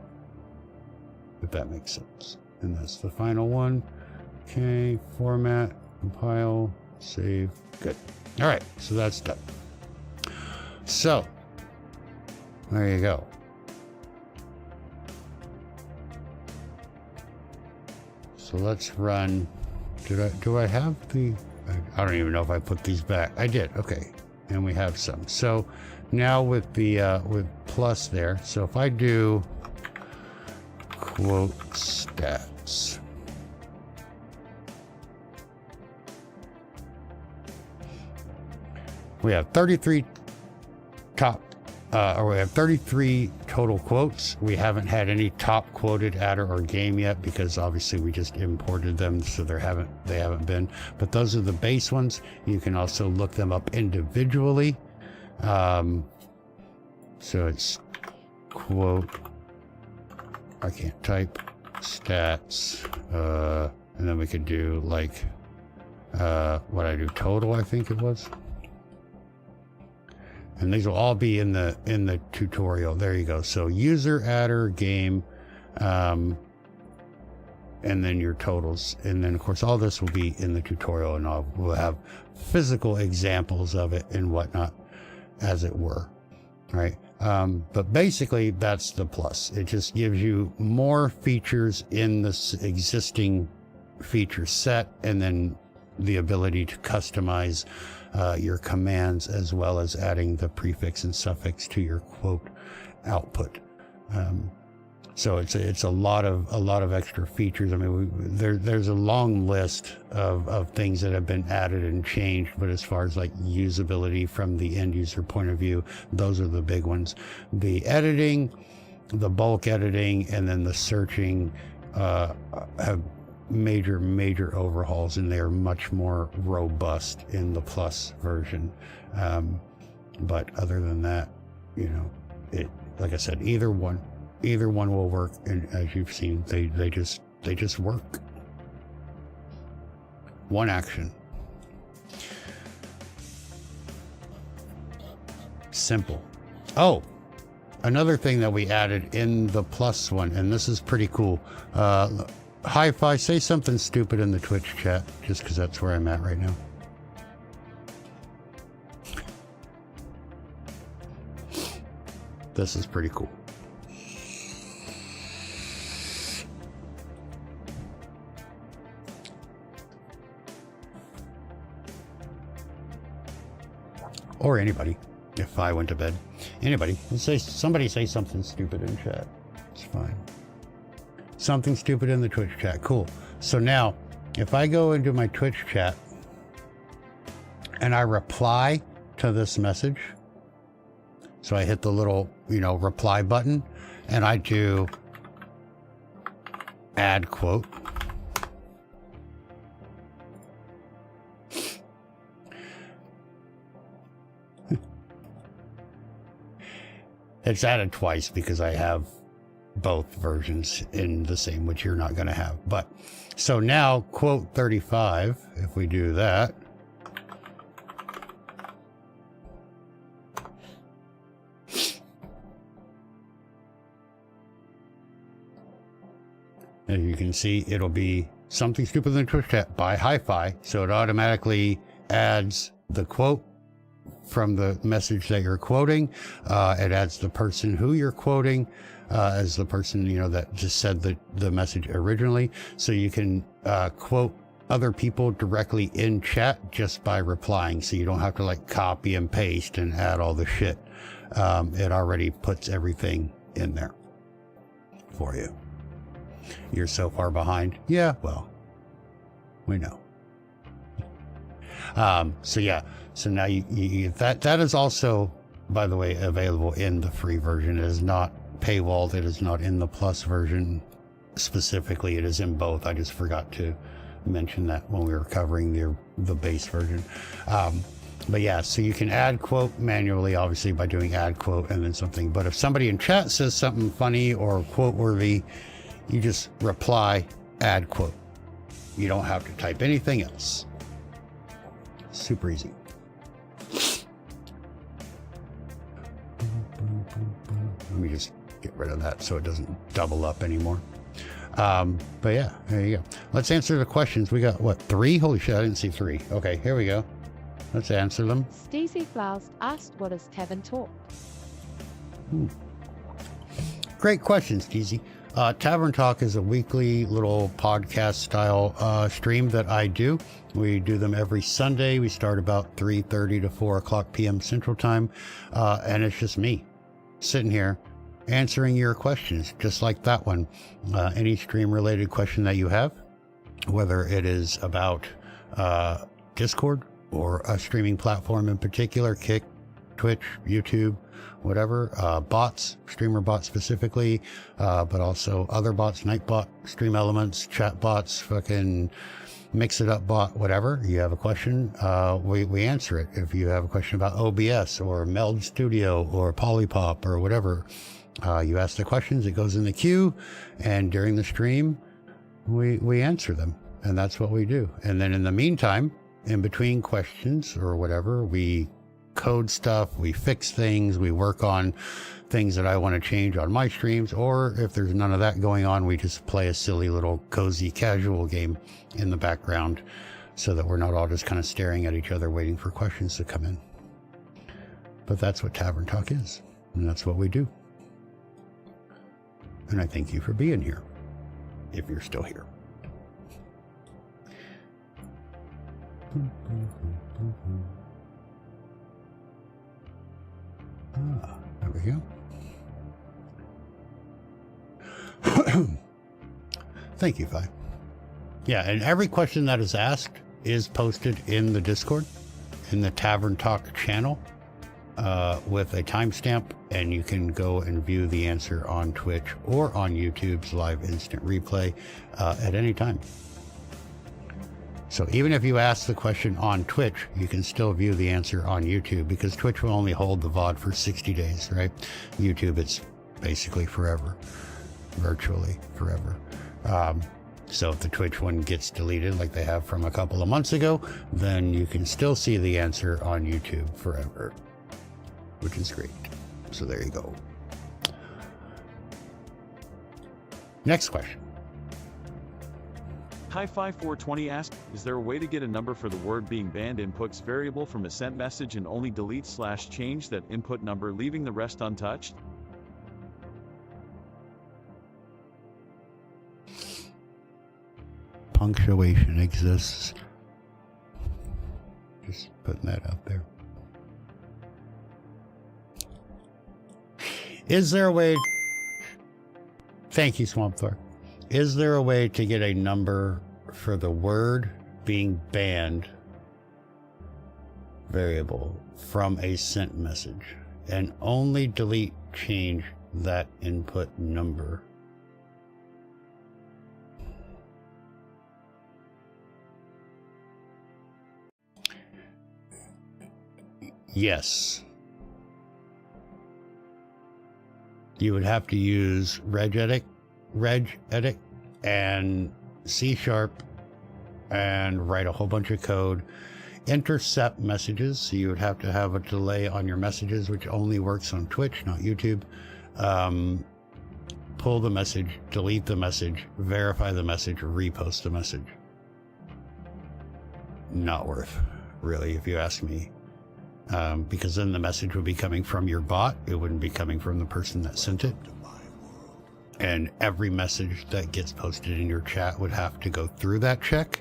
if that makes sense. And that's the final one. Okay, format, compile, save, good. All right, so that's done. So, there you go. So let's run, do I have the, I don't even know if I put these back. I did, okay. and we have some. So now with the with plus there, so if I do quote stats, we have 33 top, or we have 33 total quotes. We haven't had any top quoted adder or game yet because obviously we just imported them, so they haven't been. But those are the base ones. You can also look them up individually. So it's quote, I can't type, stats, and then we could do like what I do, total, I think it was. And these will all be in the tutorial. There you go. So user, adder, game, and then your totals. And then of course all this will be in the tutorial, and we'll have physical examples of it and whatnot, as it were. Right? But basically that's the plus. It just gives you more features in this existing feature set, and then the ability to customize your commands, as well as adding the prefix and suffix to your quote output. So it's a lot of extra features. I mean, there's a long list of things that have been added and changed, but as far as like usability from the end user point of view, those are the big ones. The editing, the bulk editing, and then the searching have major overhauls, and they are much more robust in the plus version. But other than that, you know, it, like I said, either one will work, and as you've seen, they just work. One action. Simple. Oh, another thing that we added in the plus one, and this is pretty cool. Hi-Fi, say something stupid in the Twitch chat, just because that's where I'm at right now. This is pretty cool. Or anybody, if I went to bed. Anybody, somebody say something stupid in chat. It's fine. Something stupid in the Twitch chat. Cool. So now, if I go into my Twitch chat and I reply to this message, so I hit the little, you know, reply button, and I do add quote. It's added twice because I have both versions in the same, which you're not going to have. But so now quote 35, if we do that, as you can see, it'll be something stupid in the Twitch chat by Hi-Fi. So it automatically adds the quote from the message that you're quoting. It adds the person who you're quoting as the person, you know, that just said the message originally. So you can quote other people directly in chat just by replying. So you don't have to like copy and paste and add all the shit. It already puts everything in there for you. You're so far behind. Yeah, well, we know. So yeah, so now that is also, by the way, available in the free version. It is not paywalled. It is not in the plus version specifically. It is in both. I just forgot to mention that when we were covering the base version. But yeah, so you can add quote manually, obviously, by doing add quote and then something. But if somebody in chat says something funny or quote worthy, you just reply add quote. You don't have to type anything else. Super easy. Let me just get rid of that so it doesn't double up anymore. But yeah, there you go. Let's answer the questions. We got, what, 3? Holy shit, I didn't see 3. Okay, here we go. Let's answer them. Stacey Flowers asked, what is Tavern Talk? Great questions, Teasy. Tavern Talk is a weekly little podcast style stream that I do. We do them every Sunday. We start about 3:30 to 4 o'clock p.m. Central Time. And it's just me sitting here answering your questions, just like that one. Any stream related question that you have, whether it is about Discord or a streaming platform in particular, Kick, Twitch, YouTube, whatever, bots, Streamer.bot specifically, but also other bots, Nightbot, Stream Elements, chat bots, fucking Mix It Up bot, whatever. You have a question, we answer it. If you have a question about OBS or Meld Studio or Polypop or whatever, you ask the questions, it goes in the queue, and during the stream, we answer them. And that's what we do. And then in the meantime, in between questions or whatever, we code stuff, we fix things, we work on things that I want to change on my streams, or if there's none of that going on, we just play a silly little cozy casual game in the background so that we're not all just kind of staring at each other waiting for questions to come in. But that's what Tavern Talk is, and that's what we do. And I thank you for being here, if you're still here. There we go. Thank you, Fi. Yeah, and every question that is asked is posted in the Discord, in the Tavern Talk channel, with a timestamp, and you can go and view the answer on Twitch or on YouTube's live instant replay at any time. So even if you ask the question on Twitch, you can still view the answer on YouTube, because Twitch will only hold the VOD for 60 days, right? YouTube, it's basically forever, virtually forever. So if the Twitch one gets deleted like they have from a couple of months ago, then you can still see the answer on YouTube forever, which is great. So there you go. Next question. Hi-Fi420 asked, is there a way to get a number for the word being banned inputs variable from a sent message and only delete/change that input number, leaving the rest untouched? Punctuation exists. Just putting that out there. Is there a way... Thank you, Swamp Thor. Is there a way to get a number for the word being banned variable from a sent message and only delete change that input number? Yes. You would have to use regedit and C# and write a whole bunch of code, intercept messages, so you would have to have a delay on your messages, which only works on Twitch, not YouTube. Pull the message, delete the message, verify the message, repost the message. Not worth, really, if you ask me. Because then the message would be coming from your bot. It wouldn't be coming from the person that sent it. And every message that gets posted in your chat would have to go through that check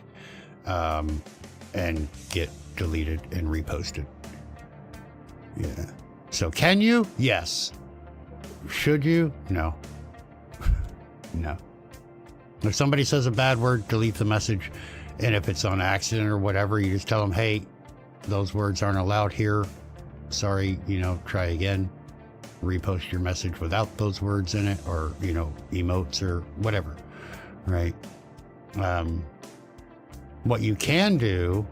and get deleted and reposted. Yeah. So can you? Yes. Should you? No. No. If somebody says a bad word, delete the message. And if it's on accident or whatever, you just tell them, hey, those words aren't allowed here. Sorry, try again. Repost your message without those words in it, or, emotes or whatever, right? What you can do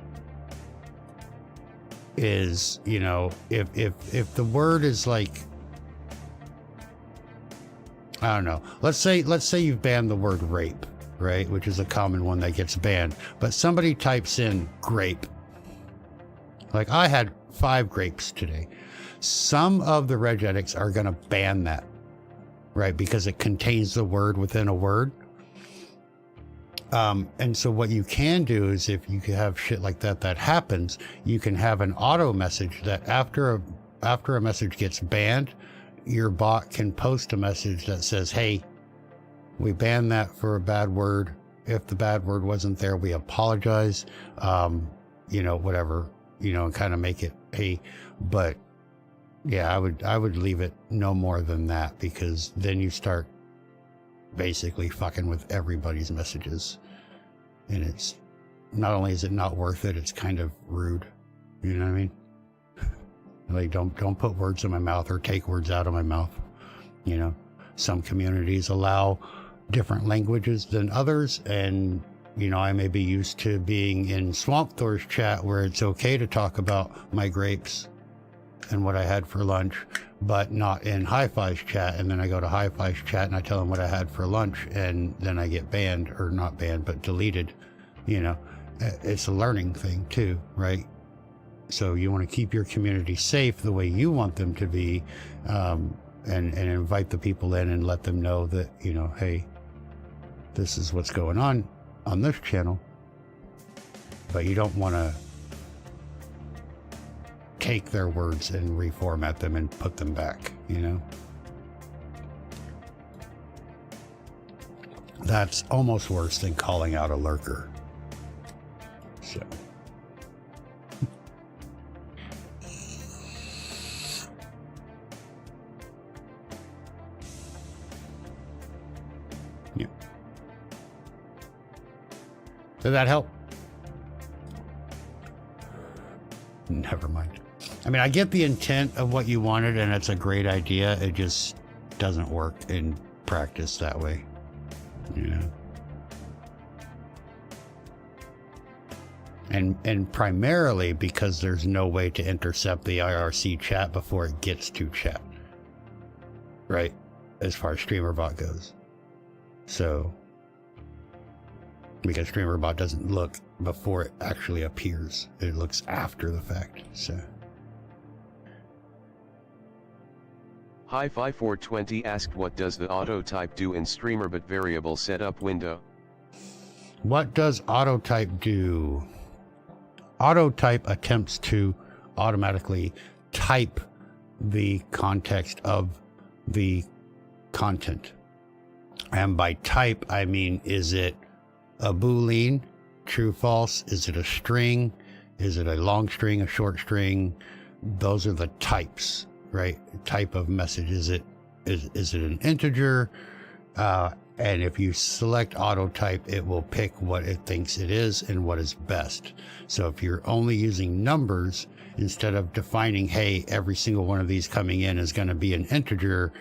is, if the word is like, I don't know, let's say you've banned the word rape, right? Which is a common one that gets banned, but somebody types in grape. Like I had 5 grapes today. Some of the regedits are going to ban that, right? Because it contains the word within a word. And so what you can do is, if you have shit like that happens, you can have an auto message that after a message gets banned, your bot can post a message that says, hey, we banned that for a bad word. If the bad word wasn't there, we apologize. You know, whatever, you know, and kind of make it, hey, but yeah, I would leave it no more than that, because then you start basically fucking with everybody's messages. And it's not only is it not worth it, it's kind of rude. You know what I mean? Like, don't put words in my mouth or take words out of my mouth. You know, some communities allow different languages than others, and you know, I may be used to being in Swamp Thor's chat where it's okay to talk about my grapes and what I had for lunch, but not in Hi-Fi's chat. And then I go to Hi-Fi's chat and I tell them what I had for lunch, and then I get banned, or not banned, but deleted. You know, it's a learning thing too, right? So you want to keep your community safe the way you want them to be, and invite the people in and let them know that, you know, hey, this is what's going on this channel. But you don't want to take their words and reformat them and put them back, you know? That's almost worse than calling out a lurker. So. Yeah. Did that help? Never mind. I mean, I get the intent of what you wanted, and it's a great idea. It just doesn't work in practice that way, you know? And primarily because there's no way to intercept the IRC chat before it gets to chat, right? As far as Streamer.bot goes. So, because Streamer.bot doesn't look before it actually appears. It looks after the fact, so. Hi-Fi 420 asked, what does the auto type do in Streamer.bot variable setup window? What does auto type do? Auto type attempts to automatically type the context of the content. And by type, I mean, is it a Boolean, true, false? Is it a string? Is it a long string, a short string? Those are the types, right? Type of message. Is it an integer? And if you select auto type, it will pick what it thinks it is and what is best. So if you're only using numbers, instead of defining, hey, every single one of these coming in is going to be an integer,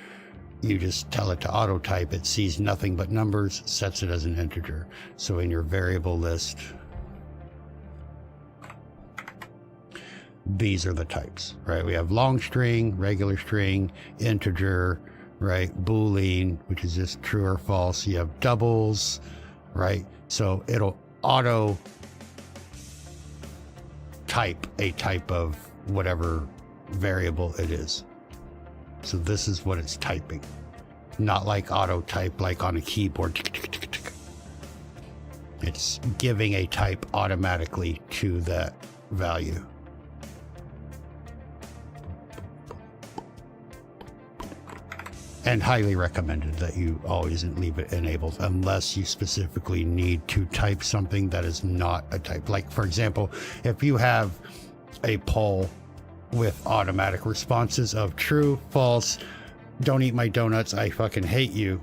you just tell it to auto type. It sees nothing but numbers, sets it as an integer. So in your variable list, these are the types, right? We have long string, regular string, integer, right? Boolean, which is just true or false. You have doubles, right? So it'll auto type a type of whatever variable it is. So this is what it's typing. Not like auto type, like on a keyboard. Tick, tick, tick, tick. It's giving a type automatically to that value. And highly recommended that you always leave it enabled unless you specifically need to type something that is not a type. Like, for example, if you have a poll with automatic responses of true, false, don't eat my donuts, I fucking hate you,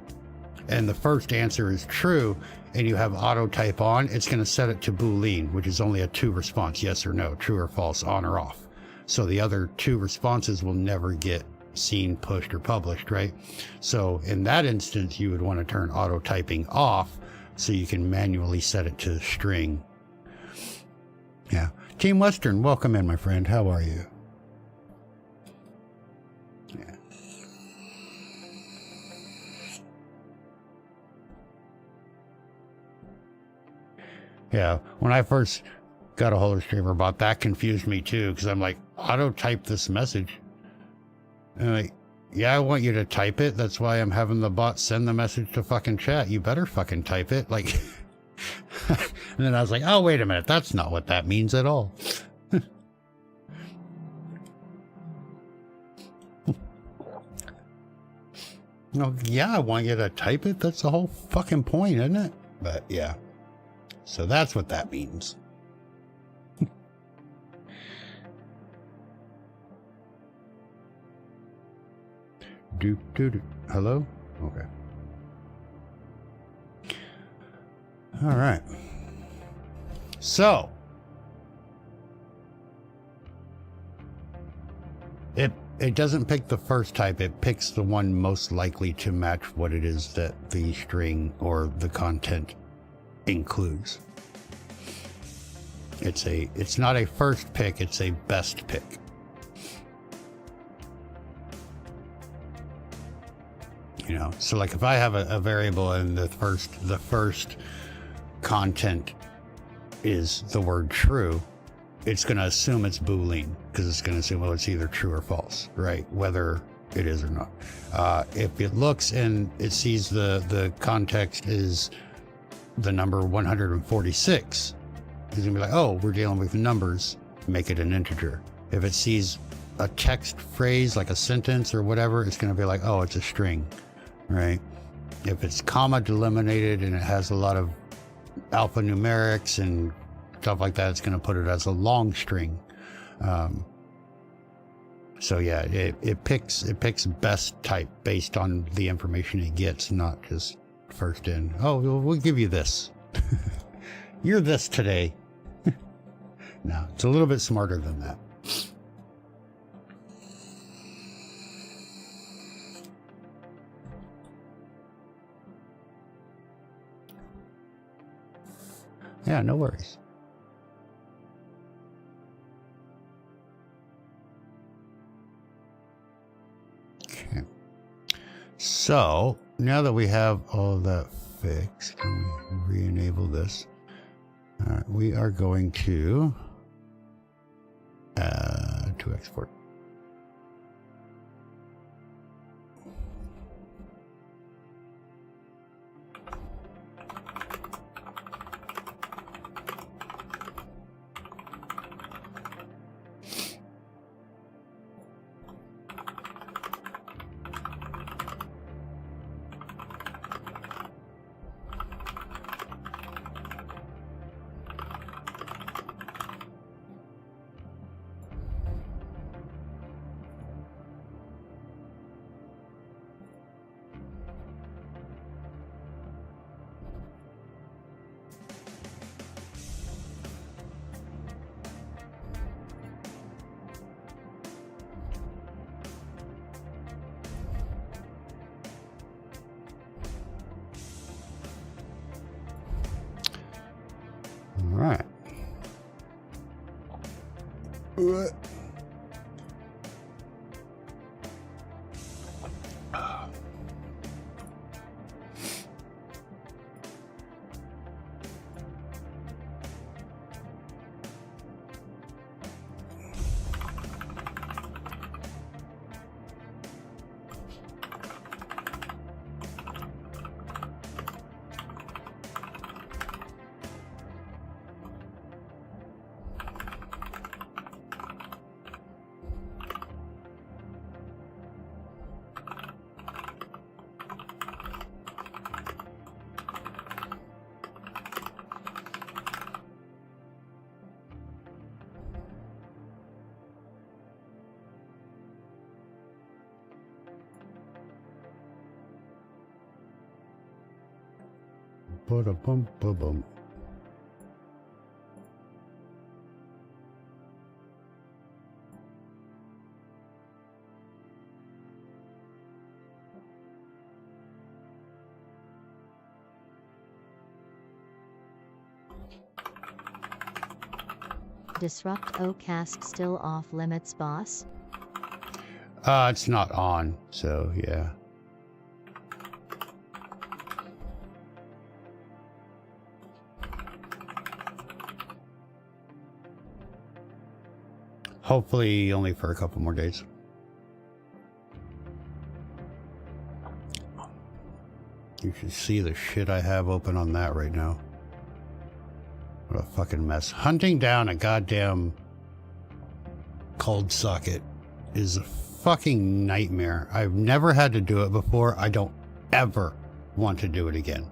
and the first answer is true, and you have auto type on, it's going to set it to Boolean, which is only a 2 response, yes or no, true or false, on or off. So the other 2 responses will never get seen, pushed, or published, right? So in that instance, you would want to turn auto typing off so you can manually set it to string. Yeah. Team Western, welcome in, my friend. How are you? Yeah. Yeah. When I first got a hold of Streamer.bot, that confused me too, because I'm like, auto type this message. And I'm like, yeah, I want you to type it. That's why I'm having the bot send the message to fucking chat. You better fucking type it. Like, and then I was like, oh, wait a minute. That's not what that means at all. No, yeah, I want you to type it. That's the whole fucking point, isn't it? But yeah. So that's what that means. Doop doop. Hello? Okay. All right. So it doesn't pick the first type, it picks the one most likely to match what it is that the string or the content includes. It's not a first pick, it's a best pick. You know, so like if I have a variable and the first content is the word true, it's going to assume it's Boolean because it's going to assume, well, it's either true or false, right? Whether it is or not. If it looks and it sees the context is the number 146, it's going to be like, oh, we're dealing with numbers, make it an integer. If it sees a text phrase like a sentence or whatever, it's going to be like, oh, it's a string, right? If it's comma delimited and it has a lot of alphanumerics and stuff like that, it's going to put it as a long string. So yeah, it picks best type based on the information it gets, not just first in. Oh, we'll give you this. You're this today. No, it's a little bit smarter than that. Yeah, no worries. Okay. So, now that we have all of that fixed, can we re-enable this? All right, we are going to export. All right. Ba-da-bum-ba-bum. Disrupt OCast still off limits, boss? It's not on, so yeah. Hopefully only for a couple more days. You should see the shit I have open on that right now. What a fucking mess. Hunting down a goddamn cold socket is a fucking nightmare. I've never had to do it before. I don't ever want to do it again.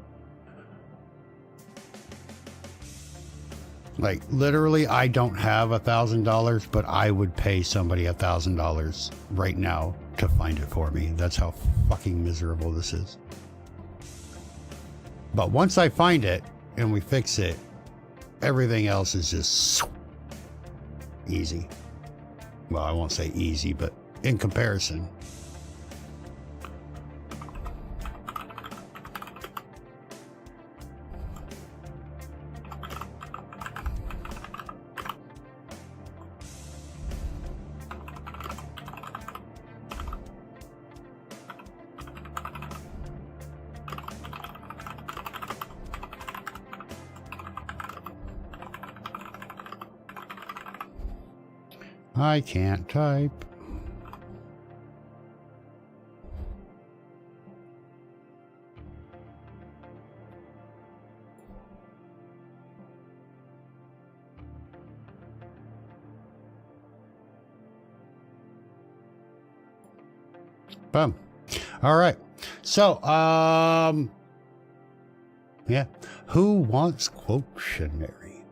Like, literally, I don't have $1,000, but I would pay somebody $1,000 right now to find it for me. That's how fucking miserable this is. But once I find it and we fix it, everything else is just easy. Well, I won't say easy, but in comparison. I can't type. Boom. All right. So, yeah. Who wants Quotionary?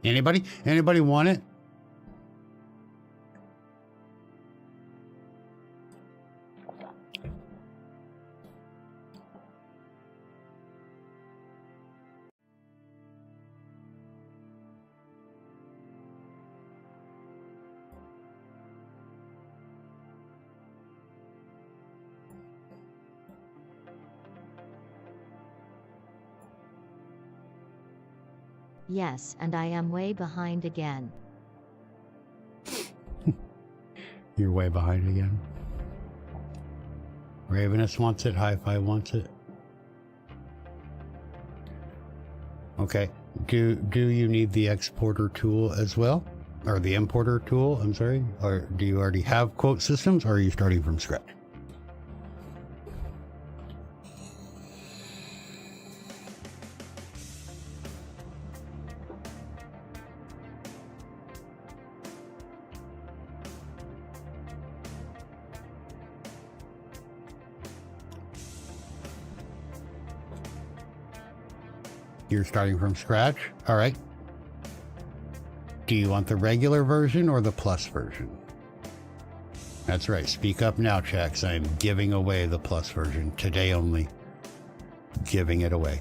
Anybody? Anybody want it? Yes, and I am way behind again. You're way behind again. Ravenous wants it. Hi-Fi wants it. Okay. Do you need the exporter tool as well? Or the importer tool, I'm sorry? Or do you already have quote systems, or are you starting from scratch? You're starting from scratch? All right. Do you want the regular version or the plus version? That's right. Speak up now, Chax. I am giving away the plus version. Today only. Giving it away.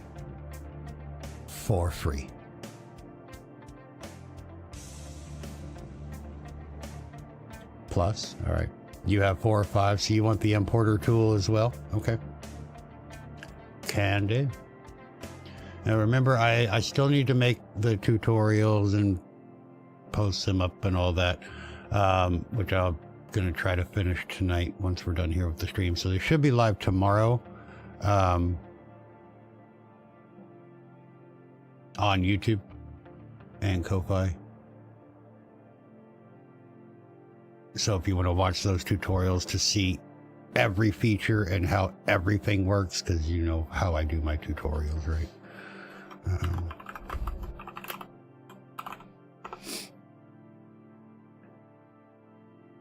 For free. Plus. All right. You have 4 or 5, so you want the importer tool as well? Okay. Can do. Now remember, I still need to make the tutorials and post them up and all that, which I'm going to try to finish tonight once we're done here with the stream. So they should be live tomorrow on YouTube and Ko-Fi. So if you want to watch those tutorials to see every feature and how everything works, because you know how I do my tutorials, right?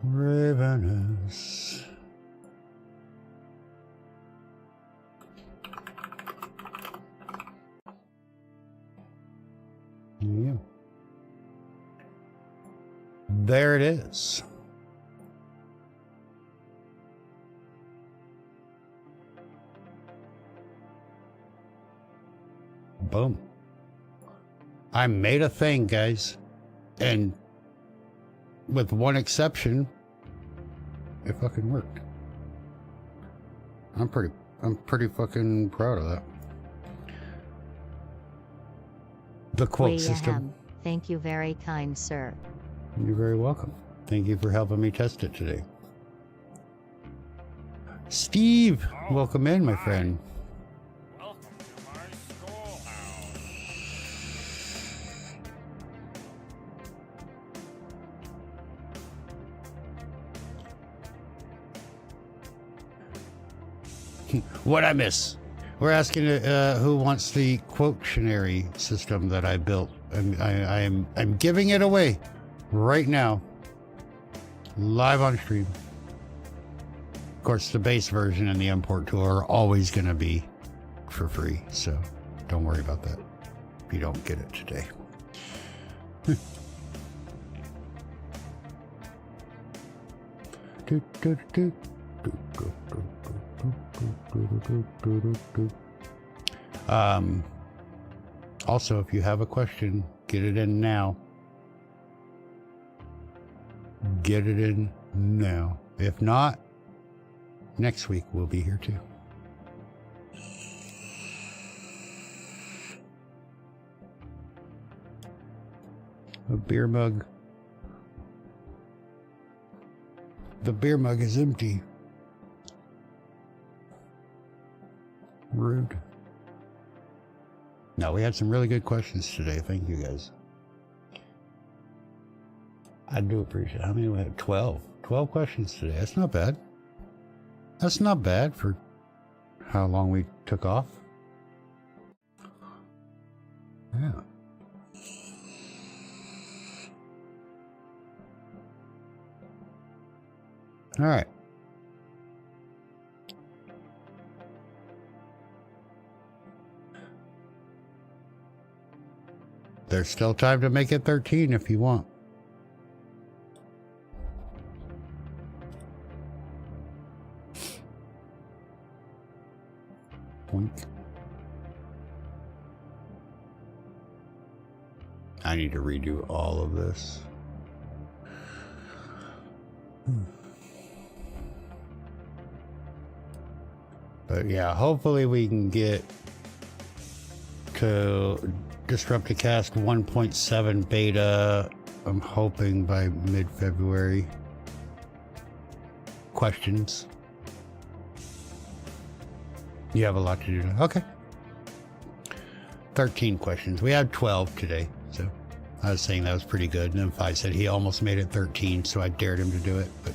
Ravenous. Yeah. There it is. Boom. I made a thing, guys. And with one exception, it fucking worked. I'm pretty fucking proud of that. The quote system. Thank you, very kind sir. You're very welcome. Thank you for helping me test it today. Steve, welcome in, my friend. What I miss? We're asking who wants the Quotionary system that I built. I'm giving it away right now. Live on stream. Of course, the base version and the import tool are always going to be for free, so don't worry about that if you don't get it today. Also, if you have a question, get it in now. Get it in now. If not, next week we'll be here too. A beer mug. The beer mug is empty. Rude. No, we had some really good questions today. Thank you guys. I do appreciate it. How many we had? 12. 12 questions today. That's not bad. That's not bad for how long we took off. Yeah. All right. There's still time to make it 13 if you want. Boink. I need to redo all of this. But yeah, hopefully we can get to Disrupticast 1.7 beta. I'm hoping by mid-February. Questions? You have a lot to do now. Okay. 13 questions. We had 12 today, so I was saying that was pretty good. And then Fi said he almost made it 13, so I dared him to do it, but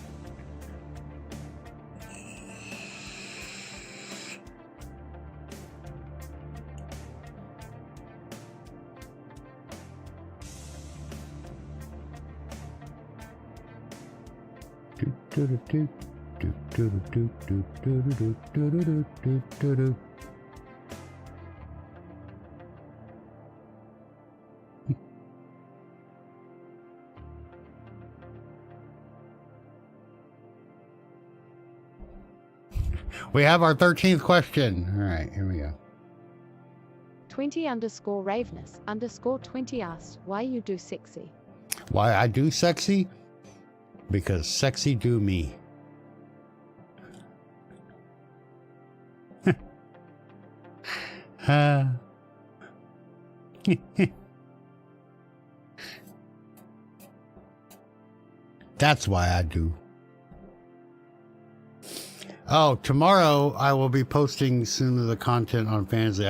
we have our 13th question. All right, here we go. 20_Ravenous_20 asks, why you do sexy? Why I do sexy? Because sexy do me. That's why I do. Oh, tomorrow I will be posting some of the content on Fansly.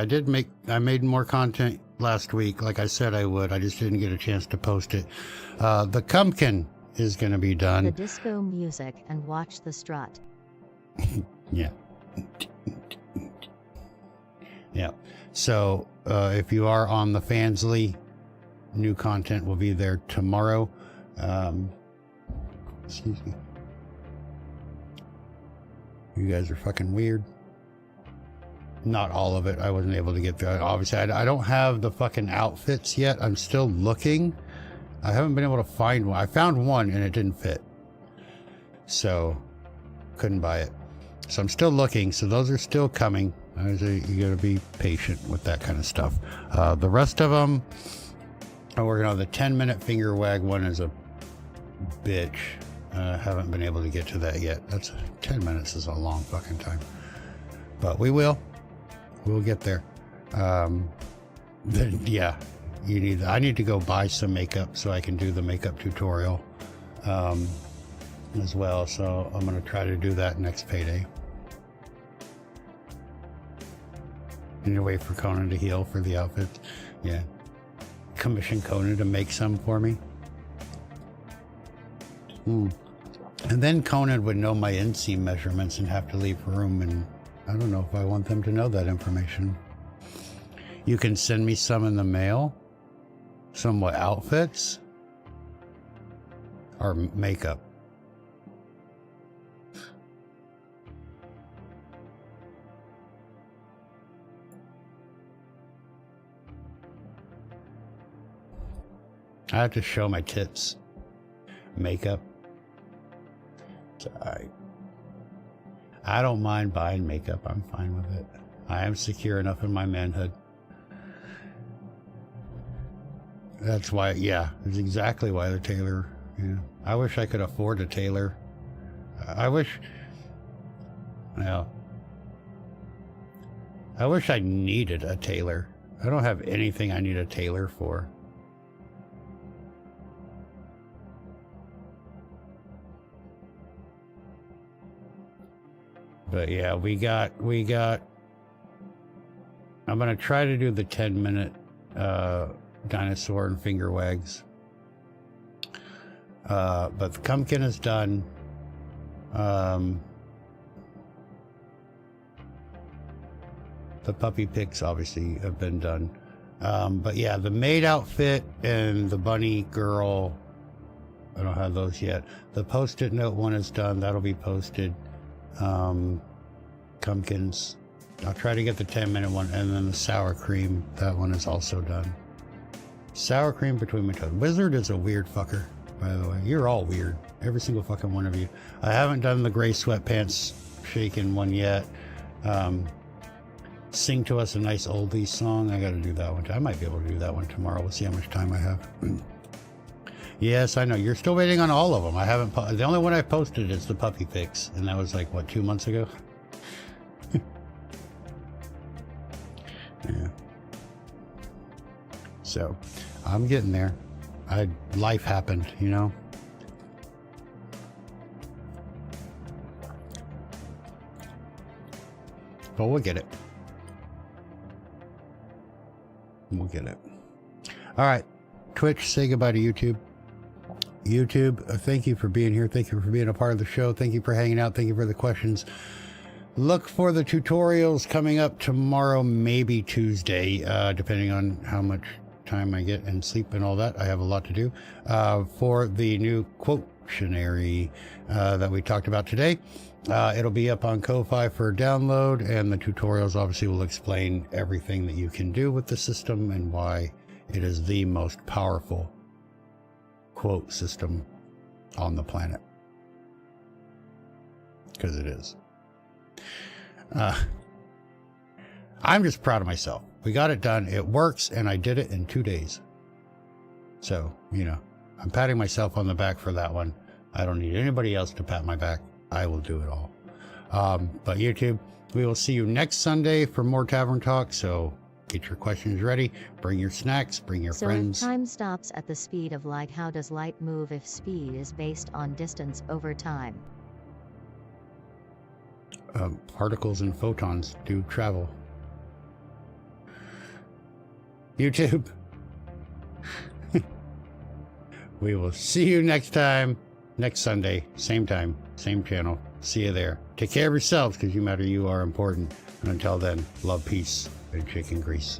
I made more content last week, like I said I would. I just didn't get a chance to post it. The Cumpkin is going to be done. The disco music and watch the strut. Yeah. Yeah. So, if you are on the Fansly, new content will be there tomorrow. Excuse me. You guys are fucking weird. Not all of it. I wasn't able to get through it. Obviously, I don't have the fucking outfits yet. I'm still looking. I haven't been able to find one. I found one and it didn't fit. So, couldn't buy it. So I'm still looking. So those are still coming. You gotta be patient with that kind of stuff. The rest of them, I'm working on the 10-minute finger wag one is a bitch. Haven't been able to get to that yet. 10 minutes is a long fucking time. But we will. We'll get there. Yeah. I need to go buy some makeup so I can do the makeup tutorial as well. So I'm going to try to do that next payday. Need to wait for Conan to heal for the outfits. Yeah. Commission Conan to make some for me. And then Conan would know my inseam measurements and have to leave room, and I don't know if I want them to know that information. You can send me some in the mail. Some what, outfits? Or makeup? I have to show my tits. Makeup. So I don't mind buying makeup. I'm fine with it. I am secure enough in my manhood. That's why, yeah, that's exactly why the tailor. Yeah. I wish I could afford a tailor. I wish I needed a tailor. I don't have anything I need a tailor for. But yeah, we got I'm gonna try to do the 10-minute dinosaur and finger wags. But the Cumpkin is done. The puppy pics obviously have been done. But yeah, the maid outfit and the bunny girl, I don't have those yet. The post-it note one is done. That'll be posted. Cumpkins. I'll try to get the 10-minute one, and then the sour cream. That one is also done. Sour cream between my toes. Wizard is a weird fucker, by the way. You're all weird. Every single fucking one of you. I haven't done the gray sweatpants shaking one yet. Sing to us a nice oldies song. I gotta do that one. I might be able to do that one tomorrow. We'll see how much time I have. Yes, I know. You're still waiting on all of them. I haven't. The only one I posted is the puppy pics, and that was like, what, 2 months ago? Yeah. So, I'm getting there. Life happened, you know? But we'll get it. We'll get it. All right. Twitch, say goodbye to YouTube. YouTube, thank you for being here. Thank you for being a part of the show. Thank you for hanging out. Thank you for the questions. Look for the tutorials coming up tomorrow, maybe Tuesday, depending on how much time I get and sleep and all that. I have a lot to do for the new quotionary that we talked about today. It'll be up on Ko-Fi for download, and the tutorials obviously will explain everything that you can do with the system and why it is the most powerful quote system on the planet. Because it is. I'm just proud of myself. We got it done. It works, and I did it in 2 days. So, you know, I'm patting myself on the back for that one. I don't need anybody else to pat my back. I will do it all. But YouTube, we will see you next Sunday for more Tavern Talk. So get your questions ready. Bring your snacks. Bring your friends. So if time stops at the speed of light, how does light move if speed is based on distance over time? Particles and photons do travel. YouTube. We will see you next time. Next Sunday, same time, same channel. See you there. Take care of yourselves, because you matter. You are important. And until then, love, peace, and chicken grease.